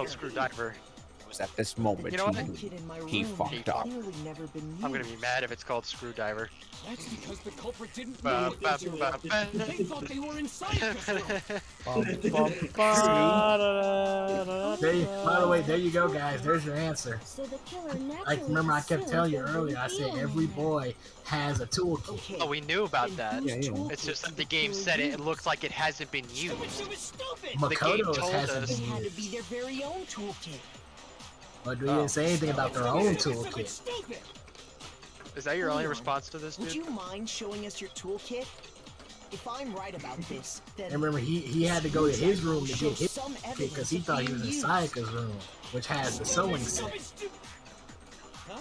screwdriver. It was at this moment You know what? he fucked up. I'm gonna be mad if it's called screwdriver. That's because the culprit didn't Ba, know ba, they were ba, ba. They thought they were inside the By the way, there you go, guys. There's your answer. So the killer I remember I kept telling you earlier. I said every boy has a toolkit. Oh, we knew about that. Yeah. It's just that the game said it. It looks like it hasn't been used. The game Makoto's told hasn't us. been Had to used. be their very own toolkit. But we didn't say anything about their own toolkit. Is that your only response to this, Would dude? you mind showing us your toolkit? If I'm right about this, then And remember, he had to go to his room to show get his some kit evidence because he of thought he being was in used. Sayaka's room, which has the sewing set.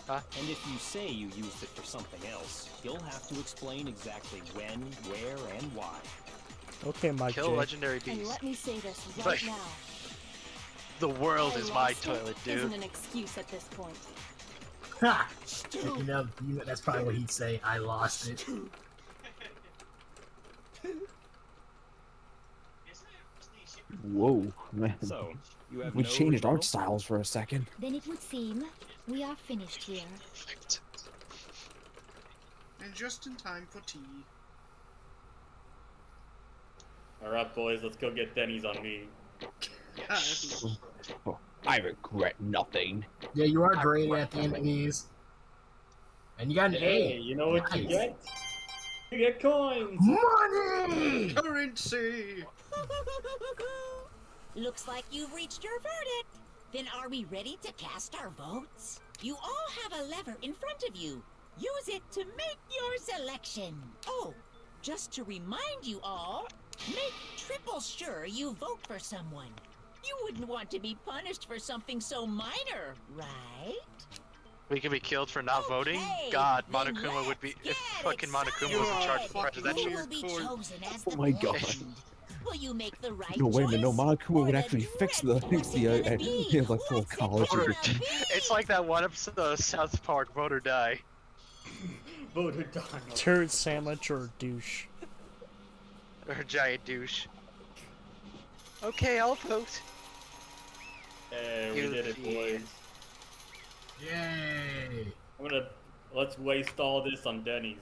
And if you say you used it for something else, you'll have to explain exactly when, where, and why. Okay, Mike Kill J. legendary And beast. let me say this But- right now. The world I is my lost it toilet, Isn't dude. an excuse at this point. Ha! You know, that's probably what he'd say. I lost it. Whoa, man. So, you have We no changed art rebuttal? styles for a second. Then it would seem we are finished here. And just in time for tea. Alright, boys, let's go get Denny's on me. Oh, I regret nothing. Yeah, you are great at the end of these. And you got an Hey, A. you know what you Nice. get? You get coins! Money! Currency! Looks like you've reached your verdict. Then are we ready to cast our votes? You all have a lever in front of you. Use it to make your selection. Oh, just to remind you all, make triple sure you vote for someone. You wouldn't want to be punished for something so minor, right? We could be killed for not voting? Okay, God, then Monokuma would be. If get fucking Monokuma was in charge of the Who presidential. will be chosen as Oh the my god. blackened? Will you make the right No, wait a minute. No, choice? Monokuma would actually fix the electoral college. It's like that one episode of South Park, Vote or Die. Vote or die. Turd sandwich or douche. Or giant douche. Okay, I'll vote. Hey, we did it, boys. Yay! Let's waste all this on Denny's.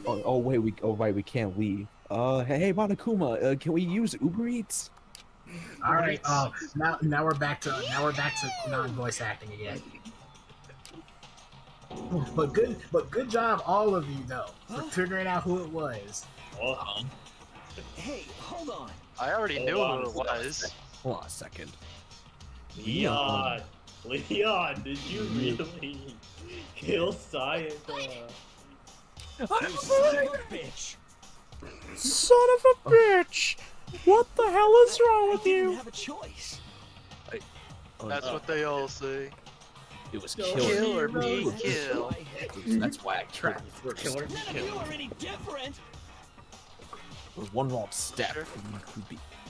Oh wait, we can't leave. Hey Monokuma, can we use Uber Eats? All right. Now we're back to non-voice acting again. But good job, all of you though, for figuring out who it was. Hey, hold on. I already knew who it was. Hold on a second. Leon, did you really kill Sayaka? You son of a bitch! Son of a bitch! What the hell is wrong with I didn't you? have a choice. That's what they all say. It was Kill or be killed. That's why I tried first. Kill or None of you are any different. With one wrong step,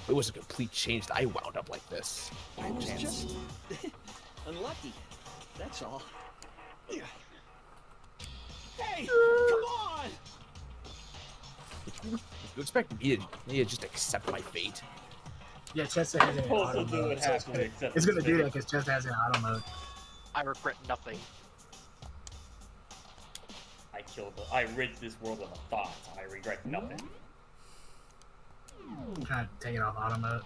it was a complete change that I wound up like this. I was just unlucky. That's all. Hey, come on! You expect me to just accept my fate? Yeah, Chester has it in Also auto do mode. it So halfway, except it's gonna it's do that bigger. because Chester has it in auto mode. I regret nothing. I rid this world of a thought. I regret nothing. I'm trying to take it off auto mode.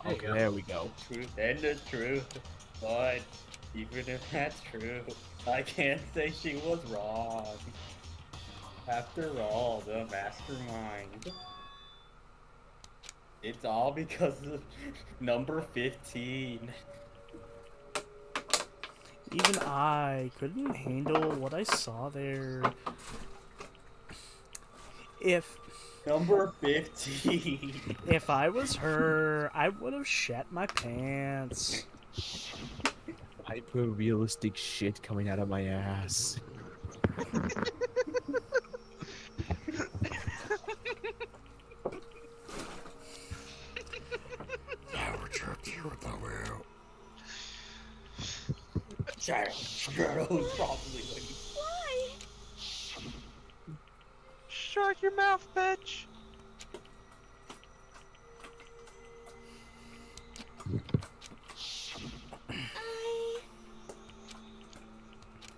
Oh, there we go. Truth and the truth, but even if that's true, I can't say she was wrong. After all, the mastermind. It's all because of number 15. Even I couldn't handle what I saw there. If number 15. If I was her, I would have shat my pants. Hyper-realistic shit coming out of my ass. I will trapped you with the will. Shadows probably would. Why? Shut your mouth, bitch!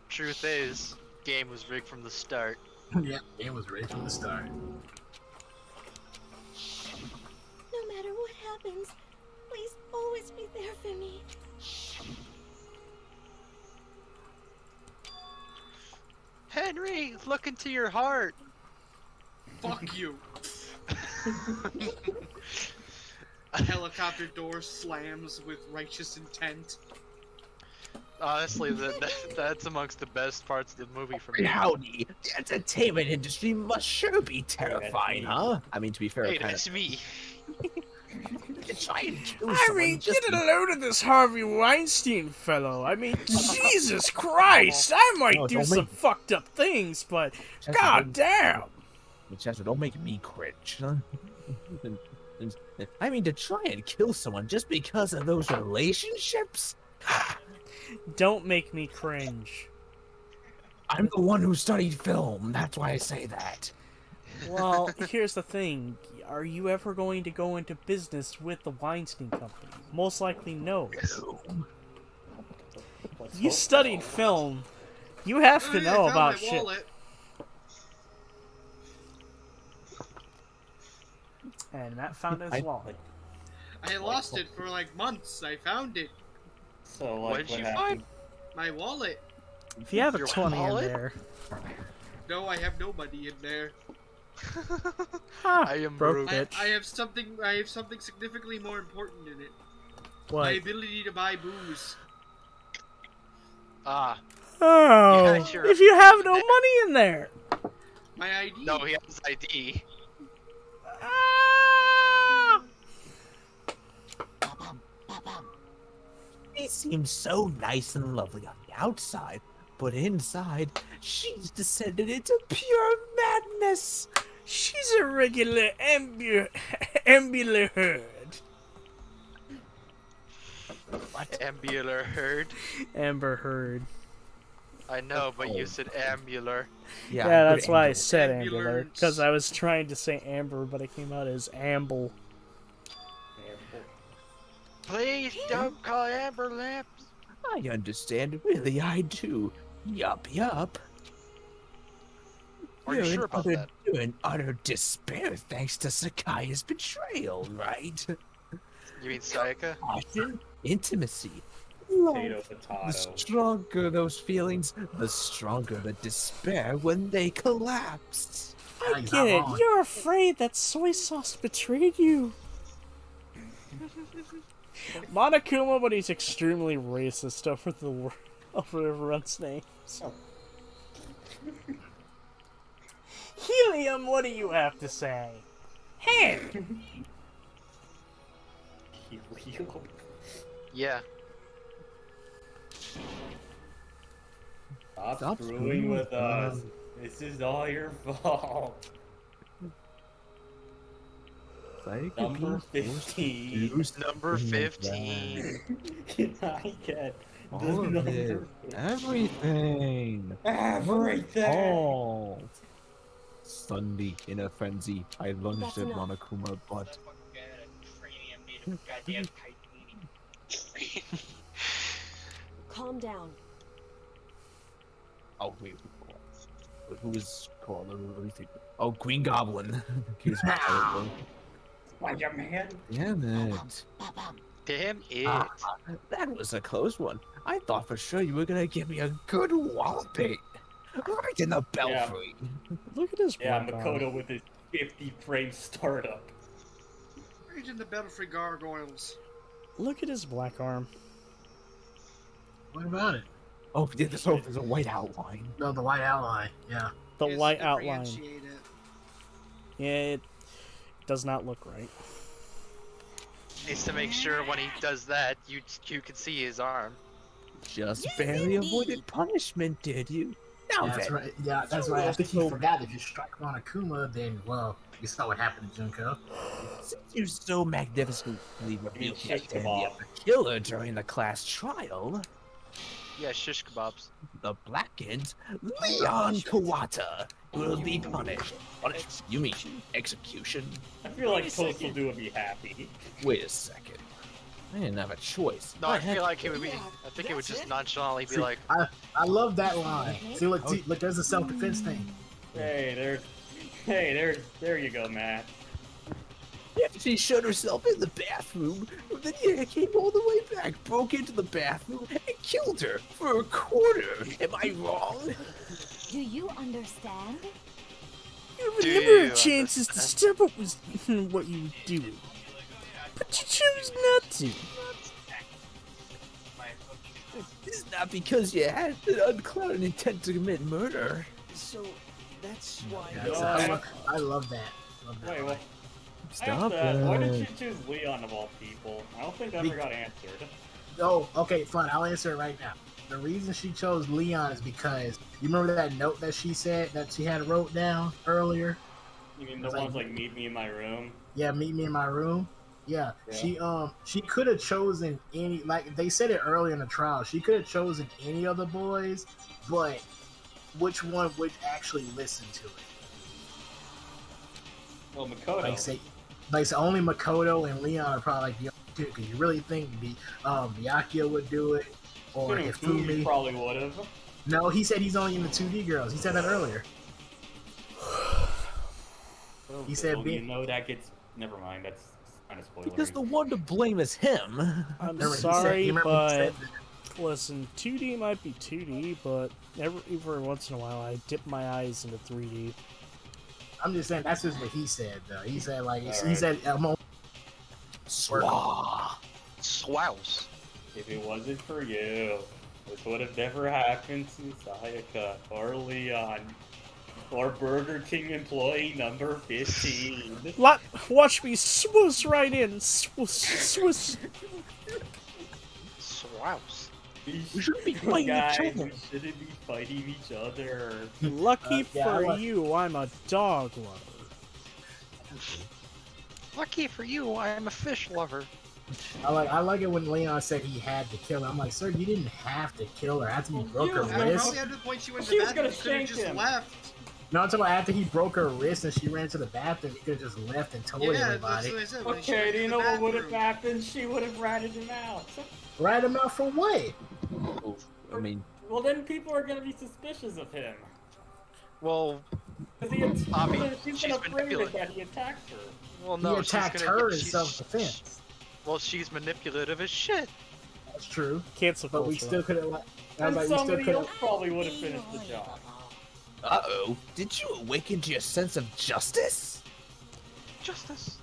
Truth is, game was rigged from the start. Yeah, it was rigged from the start. No matter what happens, please always be there for me. Henry, look into your heart. Fuck you. A helicopter door slams with righteous intent. Honestly, that's amongst the best parts of the movie for me. Howdy, the entertainment industry must sure be terrifying, huh? I mean, to be fair, Hey, kind that's me. Try and kill I someone mean, just get a load of this Harvey Weinstein fellow. I mean, Jesus Christ, I might No, do don't some make- fucked up things, but Chester, god don't- damn. Chester, don't make me cringe. Huh? I mean, to try and kill someone just because of those relationships? Don't make me cringe. I'm the one who studied film. That's why I say that. Well, here's the thing. Are you ever going to go into business with the Weinstein Company? Most likely no. You studied film. You have to know about shit. Wallet. And Matt found his wallet. I lost it for like months. I found it. So, like, What did you find? My wallet. If you have a Your 20 wallet? in there. No, I have no money in there. I am broke broke. bitch. I have something. I have something significantly more important in it. What? My ability to buy booze. Ah. Oh, Yeah, sure. if you have no money in there. My ID. No, he has ID. Ah! She seems so nice and lovely on the outside, but inside, she's descended into pure madness. She's a regular ambular herd. What? Ambular herd. Amber Heard. I know, but you said ambular. Yeah, that's why I said ambular. Because I was trying to say amber, but it came out as amble. Please don't call amber lamps. I understand, really, I do. Yup, yup. Are you You're sure in about utter, that? You're in utter despair thanks to Sakaya's betrayal, right? You mean Sayaka? Passion, intimacy, Potato, love. potato. The stronger those feelings, the stronger the despair when they collapse. I get it. You're afraid that soy sauce betrayed you. Monokuma, but he's extremely racist over everyone's names. Helium, what do you have to say? Hey! Helium? Yeah. Stop screwing with us. This is all your fault. Number 15. Number 15. Can I get the All of number? it. Everything. Everything. All. Suddenly, in a frenzy, I lunged at Monokuma, but... Calm down. Oh, wait. Who is called? Let me think. Oh, Green Goblin. He's Spider-Man? Damn it. Damn it. That was a close one. I thought for sure you were gonna give me a good walloping. Right in the belfry. Yeah. Look at his Makoto with his 50-frame startup. Right in the belfry gargoyles. Look at his black arm. What about it? Oh, yeah, there's a white outline. No, the white outline. Yeah. The white outline. Yeah, it does not look right. Needs to make sure when he does that, you can see his arm. Just barely avoided punishment, did you? Now That's right. Yeah, that's right. I think you forgot. If you strike Monokuma, then well, you saw what happened to Junko. Since you so magnificently revealed the identity of the killer during the class trial. Yeah, shish kebabs. The blackened Leon Kawata will be punished. Punished? You mean execution? I feel like Postal Do would be happy. Wait a second. I didn't have a choice. No, I feel like it would be. I think it would just nonchalantly be like. I love that line. See, look, there's a self-defense thing. There you go, Matt. Yeah, she shut herself in the bathroom, then yeah, came all the way back, broke into the bathroom, and killed her for a quarter. Am I wrong? Do you understand? You have a number of chances to step up with what you do, but you choose not to. It's not because you had an unclouded intent to commit murder. So, that's why... I love that. Wait, what? Stop Why did you choose Leon of all people? I don't think that ever got answered. Oh, okay, fine. I'll answer it right now. The reason she chose Leon is because you remember that note that she said that she had wrote down earlier. You mean the ones like meet me in my room? Yeah, meet me in my room. Yeah. She could have chosen any, like they said it earlier in the trial. She could have chosen any of the boys, but which one would actually listen to it? Well, Makoto. Like only Makoto and Leon are probably like the only two. Because you really think Byakuya would do it, or Hifumi probably would have. No, he said he's only in the 2D girls. He said that earlier. He said, you know that gets. Never mind. That's kind of spoilery. Because the one to blame is him. I'm sorry, but listen, 2D might be 2D, but every once in a while I dip my eyes into 3D. I'm just saying that's just what he said, though. He said said I'm on. Swouse. If it wasn't for you, this would have never happened to Sayaka or Leon or Burger King employee number 15. Watch me swoosh right in. Swoosh. Swouse. We shouldn't be fighting each other. We shouldn't be fighting each other. Lucky for you, I'm a dog lover. Lucky for you, I'm a fish lover. I like it when Leon said he had to kill her. I'm like, sir, you didn't have to kill her. After he broke her wrist. Probably after the point she went to the bathroom, she could have just left. No, I'm talking about after he broke her wrist and she ran to the bathroom, he could have just left and told everybody. That's what I said. Okay, do you know what would have happened? She would have ratted him out. Rat him out for what? I mean... Well, then people are going to be suspicious of him. Well, she's she's afraid that he attacked her. Well, no, he attacked her in self-defense. Well, she's manipulative as shit. That's true. Cancel but we still could have. Somebody else probably would have finished the job. Uh-oh. Did you awaken to your sense of justice? Justice?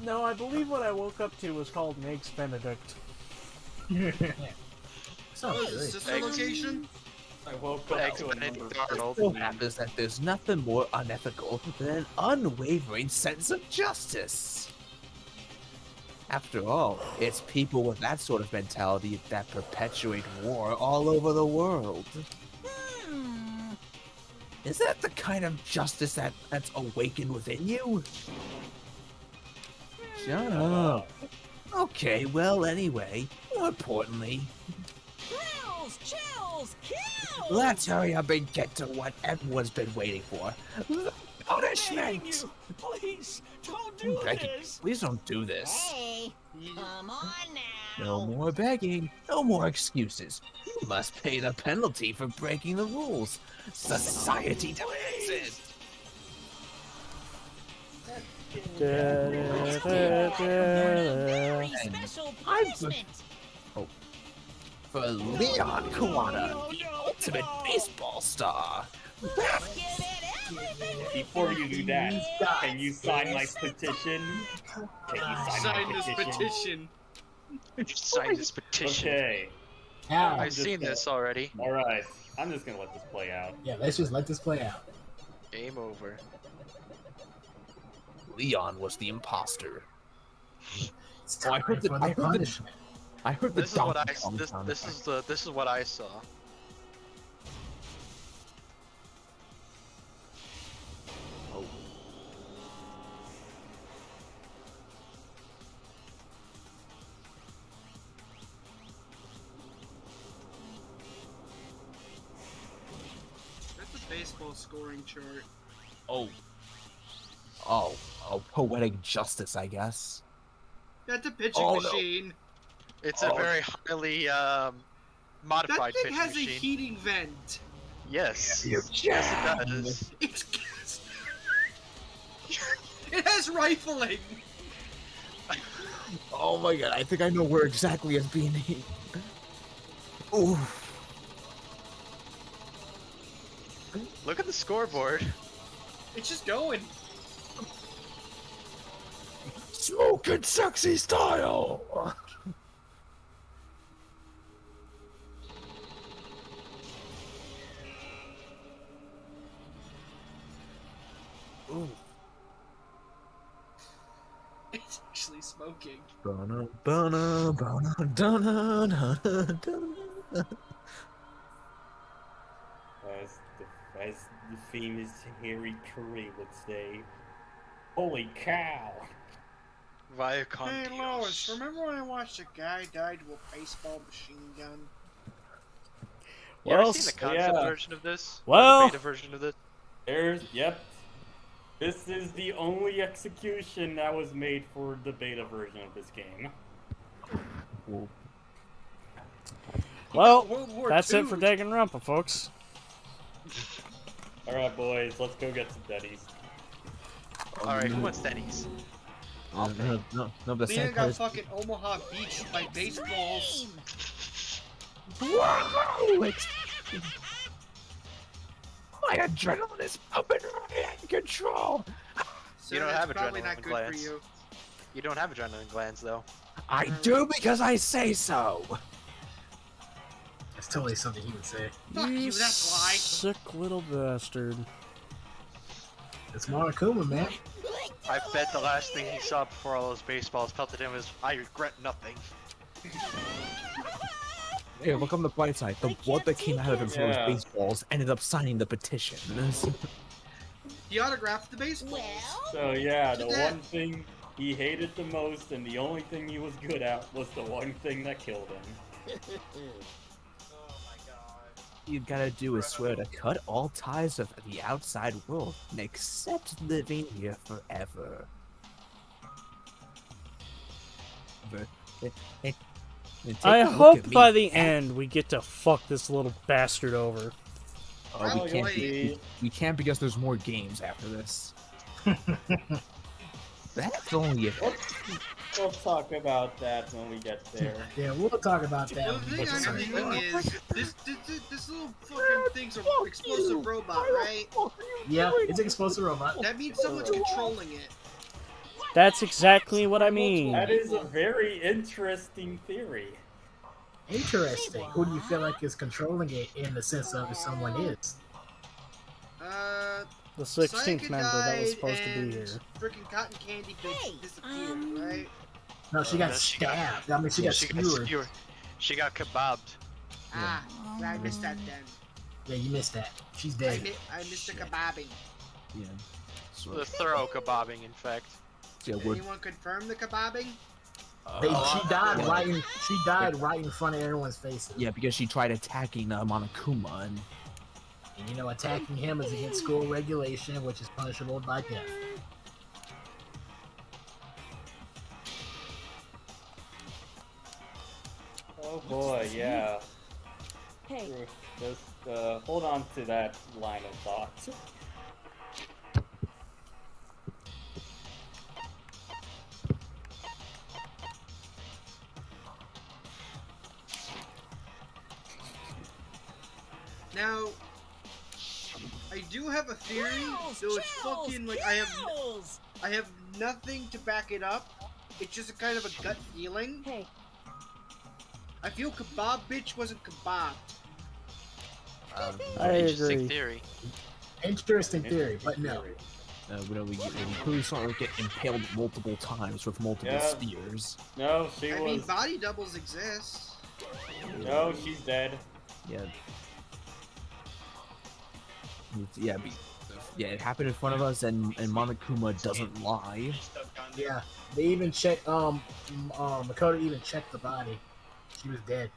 No, I believe what I woke up to was called an Eggs Benedict. Is this the location? I woke up to a number It so happens that there's nothing more unethical than an unwavering sense of justice. After all, it's people with that sort of mentality that perpetuate war all over the world. Is that the kind of justice that's awakened within you? Shut up. Okay, well, anyway, more importantly, Chills! Kills! let's hurry up and get to what everyone's been waiting for. The punishment! Please, don't do this! Please don't do this. Hey, come on now. No more begging, no more excuses. You must pay the penalty for breaking the rules. Society demands it. For Leon Kuwana, the ultimate baseball star. Before you do that, can you sign my petition? Can you sign this petition? Sign this petition. Okay. I've seen this already. Alright, I'm just gonna let this play out. Yeah, let's just let this play out. Game over. Leon was the imposter. It's time for the punishment. I heard the This is what I this is what I saw. Oh. That's the baseball scoring chart. Oh, poetic justice, I guess. That's a pitching machine. It's a very highly modified That thing pitching has machine. a heating vent. Yes. Yes, Yes, it does. It has rifling. Oh my god, I think I know where exactly it's being aimed. Ooh. Look at the scoreboard. It's just going. Smoking sexy style. Ooh. It's actually smoking. As the famous Harry Curry would say, "Holy cow!" Via Hey Lois, remember when I watched a guy died with a baseball machine gun? You ever seen the concept version of this? Well, or the beta version of this? Yep. This is the only execution that was made for the beta version of this game. Well, that's it for Danganronpa, folks. Alright, boys, let's go get some Denny's. Alright, who wants Denny's? No, the Leon got fucking Omaha Beach by baseballs. Wow! My adrenaline is up and in control. You don't have probably not adrenaline good glands. for you. You don't have adrenaline glands, though. I do because I say so. That's totally something he would say. Fuck you, that's why. Sick little bastard. It's Monokuma, man. I bet the last thing he saw before all those baseballs pelted him was, I regret nothing. Hey, look on the bright side. The blood that came out of him from those baseballs ended up signing the petition. He autographed the baseball. So yeah, the one thing he hated the most and the only thing he was good at was the one thing that killed him. You gotta do is swear to cut all ties with the outside world and accept living here forever. I hope by the end we get to fuck this little bastard over. Oh, we can't because there's more games after this. That's only it. We'll talk about that when we get there. Yeah, we'll talk about that. Well, the thing I'm thinking is, this little fucking thing's an explosive robot, right? Yeah, it's an explosive robot. That means someone's controlling it. That's exactly what I mean. That is a very interesting theory. Interesting. Who do you feel like is controlling it in the sense of if someone is? The 16th member that was supposed to be here. Freaking cotton candy bitch disappeared, right? No, she got stabbed. I mean, she got skewered. She got kebabbed. Ah, I missed that then. Yeah, you missed that. She's dead. I missed the kebabbing. Yeah. The thorough kebabbing, in fact. Yeah, Did anyone confirm the kebabbing? She died right in front of everyone's faces. Yeah, because she tried attacking Monokuma, and you know, attacking him is against school regulation, which is punishable by death. Oh boy, yeah. Hey. Just hold on to that line of thought. Now, I do have a theory, so it's fucking like I have nothing to back it up. It's just a kind of a gut feeling. Hey. I feel kebab bitch wasn't kebabbed. I Interesting agree. theory. Interesting theory, but no. We clearly saw her get impaled multiple times with multiple spears. No, I mean, body doubles exist. No, she's dead. Yeah. Yeah, it happened in front of us, and Monokuma doesn't lie. Yeah, they even checked. Makoto even checked the body. She was dead.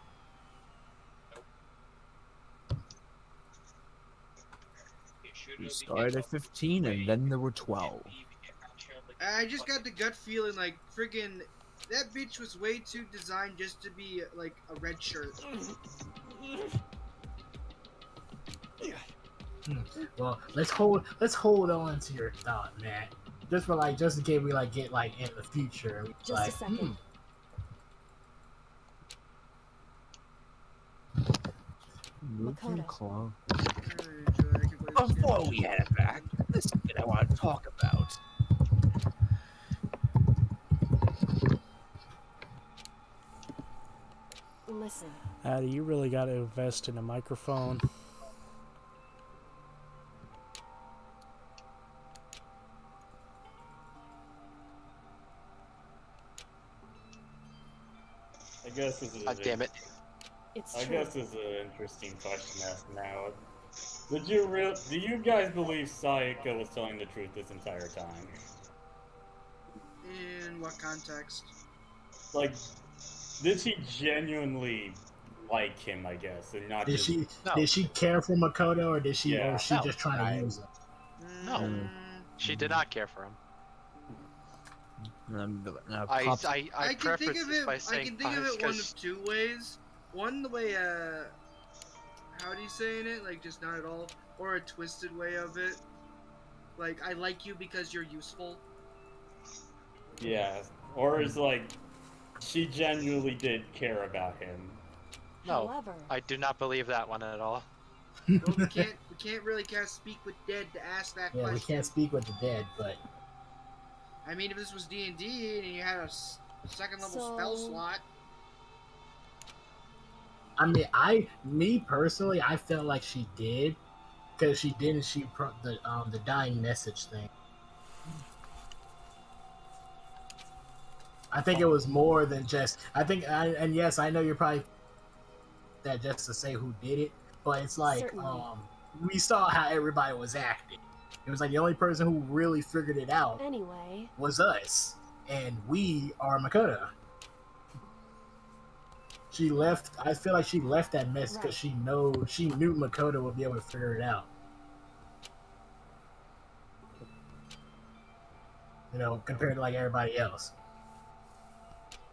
We started at 15, and then there were 12. I just got the gut feeling like friggin' that bitch was way too designed just to be like a red shirt. Well, let's hold on to your thought, man. Just in case we get in the future. Just a second. Makoto. Before we head back, there's something I want to talk about. Listen. Addy, you really got to invest in a microphone. I guess this is. God damn it! It's true. Guess this is an interesting question to ask now. Do you guys believe Sayaka was telling the truth this entire time? In what context? Like, did she genuinely like him? I guess, and not. Did she care for Makoto, or did she? Yeah. Or was she just trying to use him? No, she did not care for him. I can think of it. I can think of it one of two ways. One, the way how do you say it? Like just not at all, or a twisted way of it. Like I like you because you're useful. Yeah, or it's like she genuinely did care about him. No, However, I do not believe that one at all. Well, we can't really speak with dead to ask that question. Yeah, we can't speak with the dead, but I mean, if this was D&D and you had a second level spell slot. I mean, me personally, I felt like she did, because she didn't shoot the dying message thing. I think it was more than just. And yes, I know you're probably that just to say who did it, but it's like Certainly. We saw how everybody was acting. It was like the only person who really figured it out anyway was us, and we are Makoto. She left. I feel like she left that mess because she knew Makoto would be able to figure it out. You know, compared to everybody else.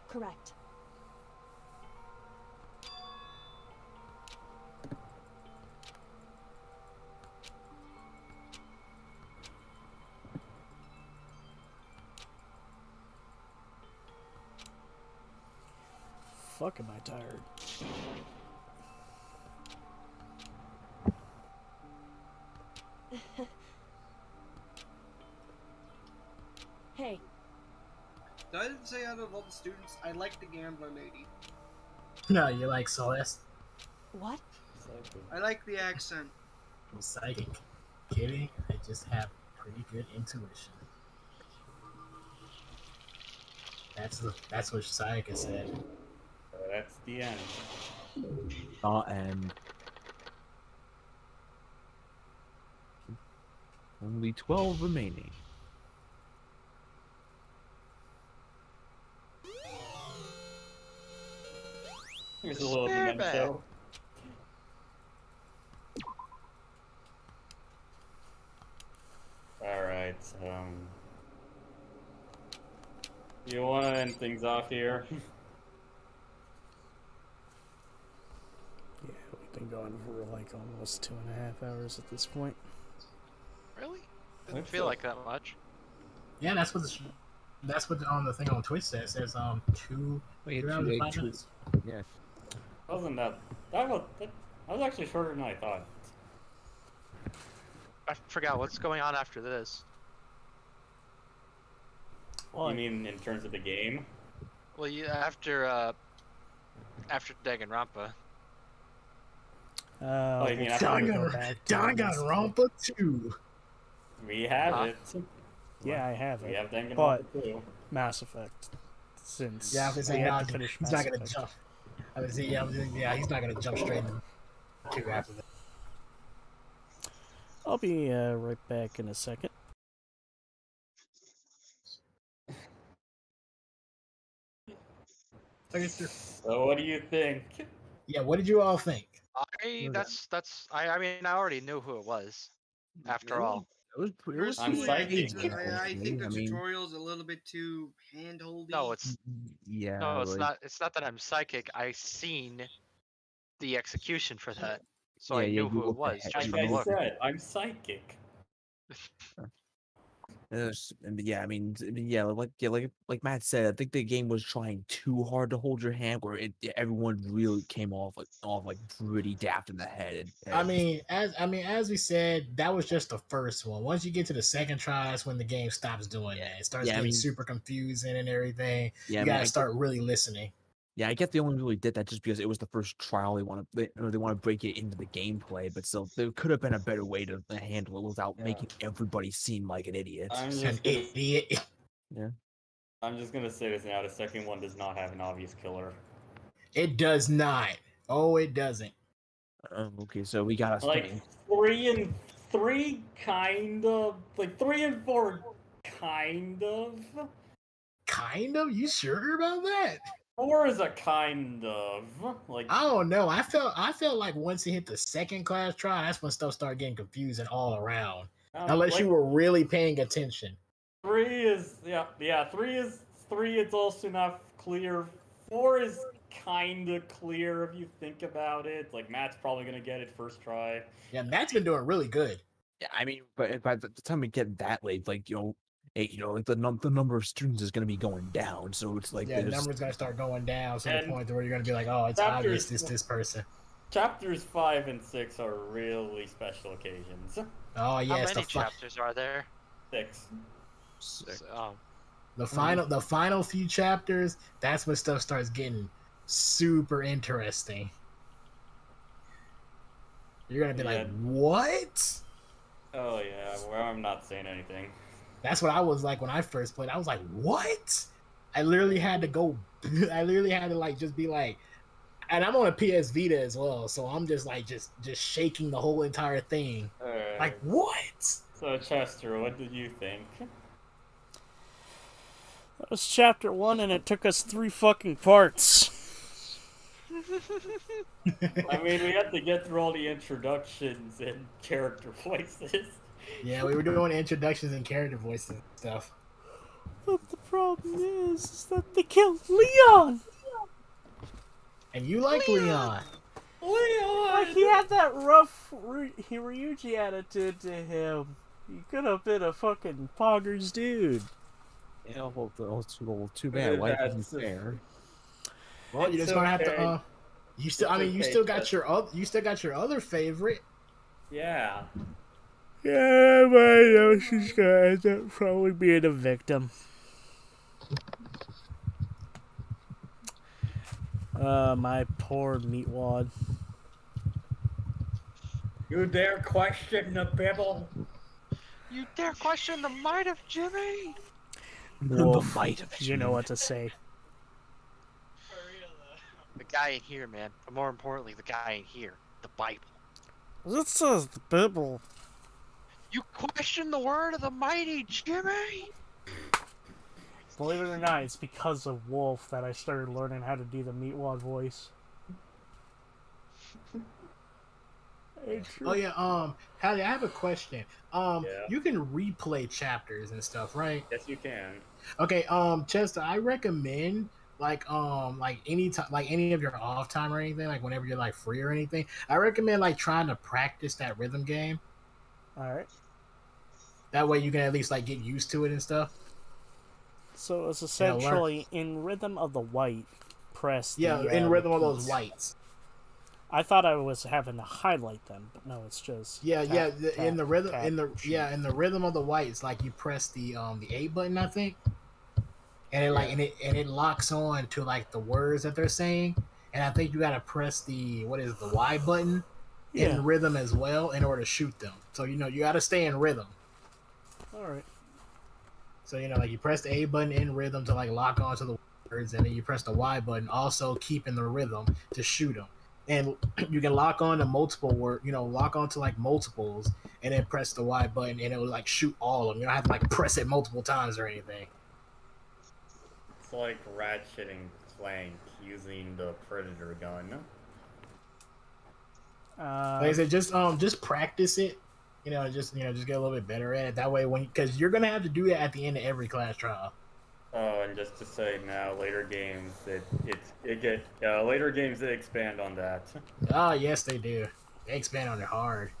Correct. Fuck, am I tired? Hey. I didn't say out of all the students, I like the gambler lady. No, you like Celeste? What? I like the accent. I'm psychic. Kidding. I just have pretty good intuition. That's what Sayaka said. That's the end. And only 12 remaining. Here's a little memento. Alright, you want to end things off here? Yeah, we've been going for like almost 2.5 hours at this point. Really? Didn't feel like that much. Yeah, that's what on the thing on Twitch says. It says 2 hours and 5 minutes. Yeah. Wasn't that was actually shorter than I thought. I forgot what's going on after this. You mean in terms of the game? Well, after Danganronpa. You mean after Danganronpa 2. We have it. Yeah, I have it. We have Danganronpa but 2. Mass Effect. Since Yeah, we had to finish he's Mass not gonna Effect. jump. He's not gonna jump straight into 2 after that. I'll be right back in a second. So what do you think? Yeah, what did you all think? I mean, I already knew who it was. After all, Personally, I think the tutorial's a little bit too hand-holdy. No, it's no, it's not. It's not that I'm psychic. I seen the execution for that, so I knew who it was just from the look. I'm psychic. Yeah, I mean, like Matt said, I think the game was trying too hard to hold your hand, where everyone really came off pretty daft in the head. I mean, as we said, that was just the first one. Once you get to the second try, that's when the game stops doing that. It starts getting super confusing and everything. Yeah, you gotta start really listening. Yeah, I guess they only really did that just because it was the first trial. They want to break it into the gameplay, but still, there could have been a better way to handle it without making everybody seem like an idiot. Yeah. I'm just gonna say this now: the second one does not have an obvious killer. It does not. Oh, it doesn't. Okay, so we got like 3 and 3, kind of. Like 3 and 4, kind of. Kind of? You sure about that? 4 is a kind of like. I don't know. I felt like once it hit the second class try, that's when stuff started getting confusing all around. Unless you were really paying attention. 3 is 3 is 3. It's also not clear. 4 is kind of clear if you think about it. Like Matt's probably gonna get it first try. Yeah, Matt's been doing really good. Yeah, I mean, but by the time we get that late, like like the number of students is going to be going down, so it's like the number's going to start going down to the point where you're going to be like, oh, it's obvious this person. Chapters 5 and 6 are really special occasions. Oh yes, how many chapters are there? 6. The final few chapters, that's when stuff starts getting super interesting. You're gonna be like, what? Oh yeah, well, I'm not saying anything. That's what I was like when I first played. I was like, what? I literally had to just be like, and I'm on a PS Vita as well, so I'm just like just shaking the whole entire thing. Like, what? So Chester, what did you think? That was chapter 1, and it took us 3 fucking parts. I mean, we had to get through all the introductions and character voices. Yeah, we were doing introductions and character voices and stuff. But the problem is that they killed Leon! And you like Leon. Like, he had that rough Ryuji attitude to him. He could have been a fucking poggers dude. Yeah, well, too bad. Life isn't fair. Well, you're just gonna have to. You still got your other favorite. Yeah. Yeah, but I know she's gonna end up probably being a victim. My poor meatwad. You dare question the Bible? You dare question the might of Jimmy? Wolf, The might of you know what to say. The guy in here, man. But more importantly, the guy in here. The Bible. This says the Bible. You question the word of the mighty Jimmy? Believe it or not, it's because of Wolf that I started learning how to do the meatwad voice. Oh yeah, Hallie, I have a question. You can replay chapters and stuff, right? Yes, you can. Okay, Chester, I recommend like any time, like any of your off time or anything, like whenever you're like free or anything. I recommend like trying to practice that rhythm game. All right. That way you can at least like get used to it and stuff. So it's essentially in Rhythm of the White. Press. Yeah, the, in Rhythm of repeats. those whites. I thought I was having to highlight them, but no, it's just Yeah, tap, in the rhythm, tap, in the rhythm of the whites, like you press the A button, I think, and it like and it locks on to like the words that they're saying, and I think you gotta press the the Y button in rhythm as well in order to shoot them. So you gotta stay in rhythm. All right. So like you press the A button in rhythm to like lock onto the words, and then you press the Y button also keeping the rhythm to shoot them. And you can lock on to multiple lock onto like multiples, and then press the Y button, and it will like shoot all of them. You don't have to like press it multiple times or anything. It's like ratcheting Clank using the Predator gun. Like I said, just practice it. Just get a little bit better at it. That way, because you're gonna have to do that at the end of every class trial. Oh, and just to say now, later games later games they expand on that. Oh yes, they do. They expand on it hard.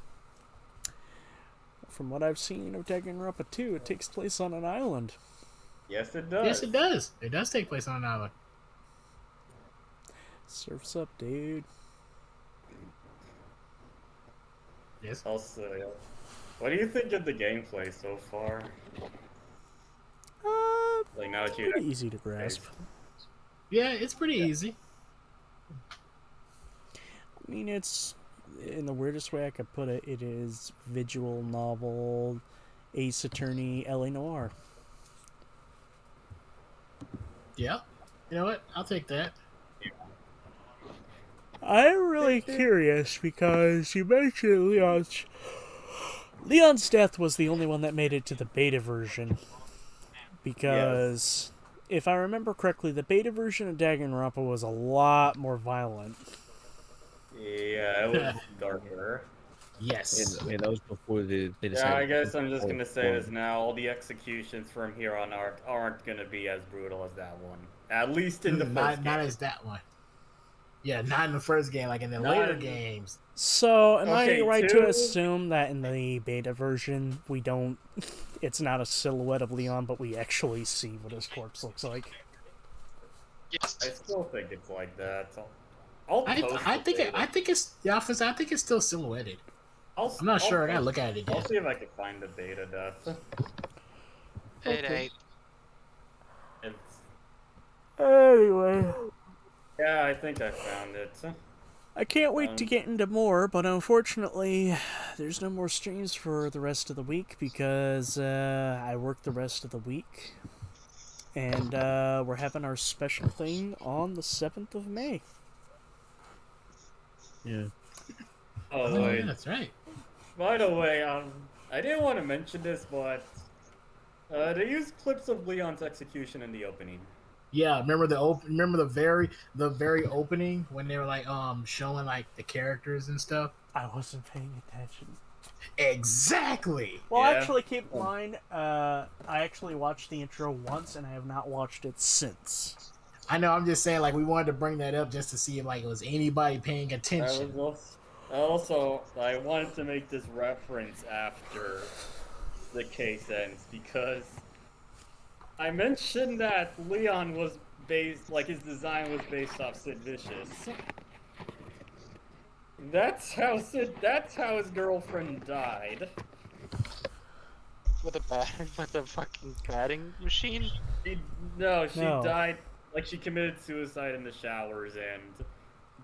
From what I've seen of Danganronpa 2, it takes place on an island. Yes, it does. Yes, it does. It does take place on an island. Surf's up, dude. Yes. Also, what do you think of the gameplay so far? Like now that you pretty easy to grasp. Yeah, it's pretty easy. I mean, it's in the weirdest way I could put it. It is visual novel, Ace Attorney, LA Noire. Yeah. You know what? I'll take that. I'm really curious because you mentioned Leon's death was the only one that made it to the beta version. Because if I remember correctly, the beta version of Danganronpa was a lot more violent. Yeah, it was darker. Yes. And that was before they decided. Yeah, I guess I'm just gonna say this now. All the executions from here on aren't gonna be as brutal as that one. At least in the first game. Not as that one. Yeah, not in the first game, like in the later games. So, am I right to assume that in the beta version, we don't... It's not a silhouette of Leon, but we actually see what his corpse looks like? Yes. I still think it's like that. I think it's still silhouetted. I'm not sure. I gotta look at it again. I'll see if I can find the beta death. It ain't. Anyway. Yeah, I think I found it. I can't wait to get into more, but unfortunately, there's no more streams for the rest of the week because I work the rest of the week. And we're having our special thing on the 7th of May. Yeah. Oh, yeah, that's right. By the way, I didn't want to mention this, but they used clips of Leon's execution in the opening. Yeah, remember the very opening when they were like showing like the characters and stuff. I wasn't paying attention. Exactly. Well, actually, keep in mind, I actually watched the intro once, and I have not watched it since. I know. I'm just saying, like, we wanted to bring that up just to see if like was anybody paying attention. Also, I wanted to make this reference after the case ends because I mentioned that Leon was based, like his design was based off Sid Vicious. That's how his girlfriend died. With a fucking batting machine? She died. Like she committed suicide in the showers, and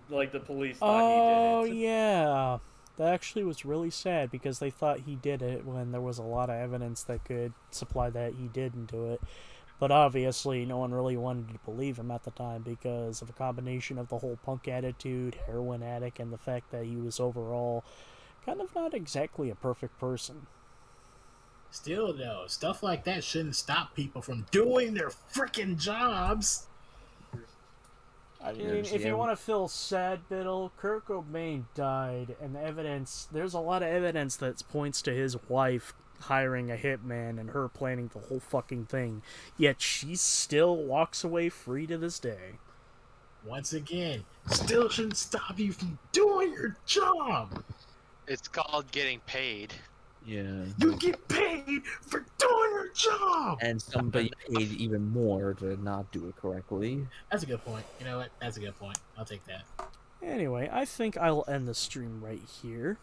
like the police thought he did it. Yeah. That actually was really sad because they thought he did it when there was a lot of evidence that could supply that he didn't do it. But obviously, no one really wanted to believe him at the time because of a combination of the whole punk attitude, heroin addict, and the fact that he was overall kind of not exactly a perfect person. Still, though, stuff like that shouldn't stop people from doing their freaking jobs. I mean, if you want to feel sad, Biddle, Kurt Cobain died, and the evidence, there's a lot of evidence that points to his wife hiring a hitman and her planning the whole fucking thing, yet she still walks away free to this day. Once again, still shouldn't stop you from doing your job. It's called getting paid. Yeah. You get paid for doing your job! And somebody paid even more to not do it correctly. That's a good point. You know what? That's a good point. I'll take that. Anyway, I think I'll end the stream right here.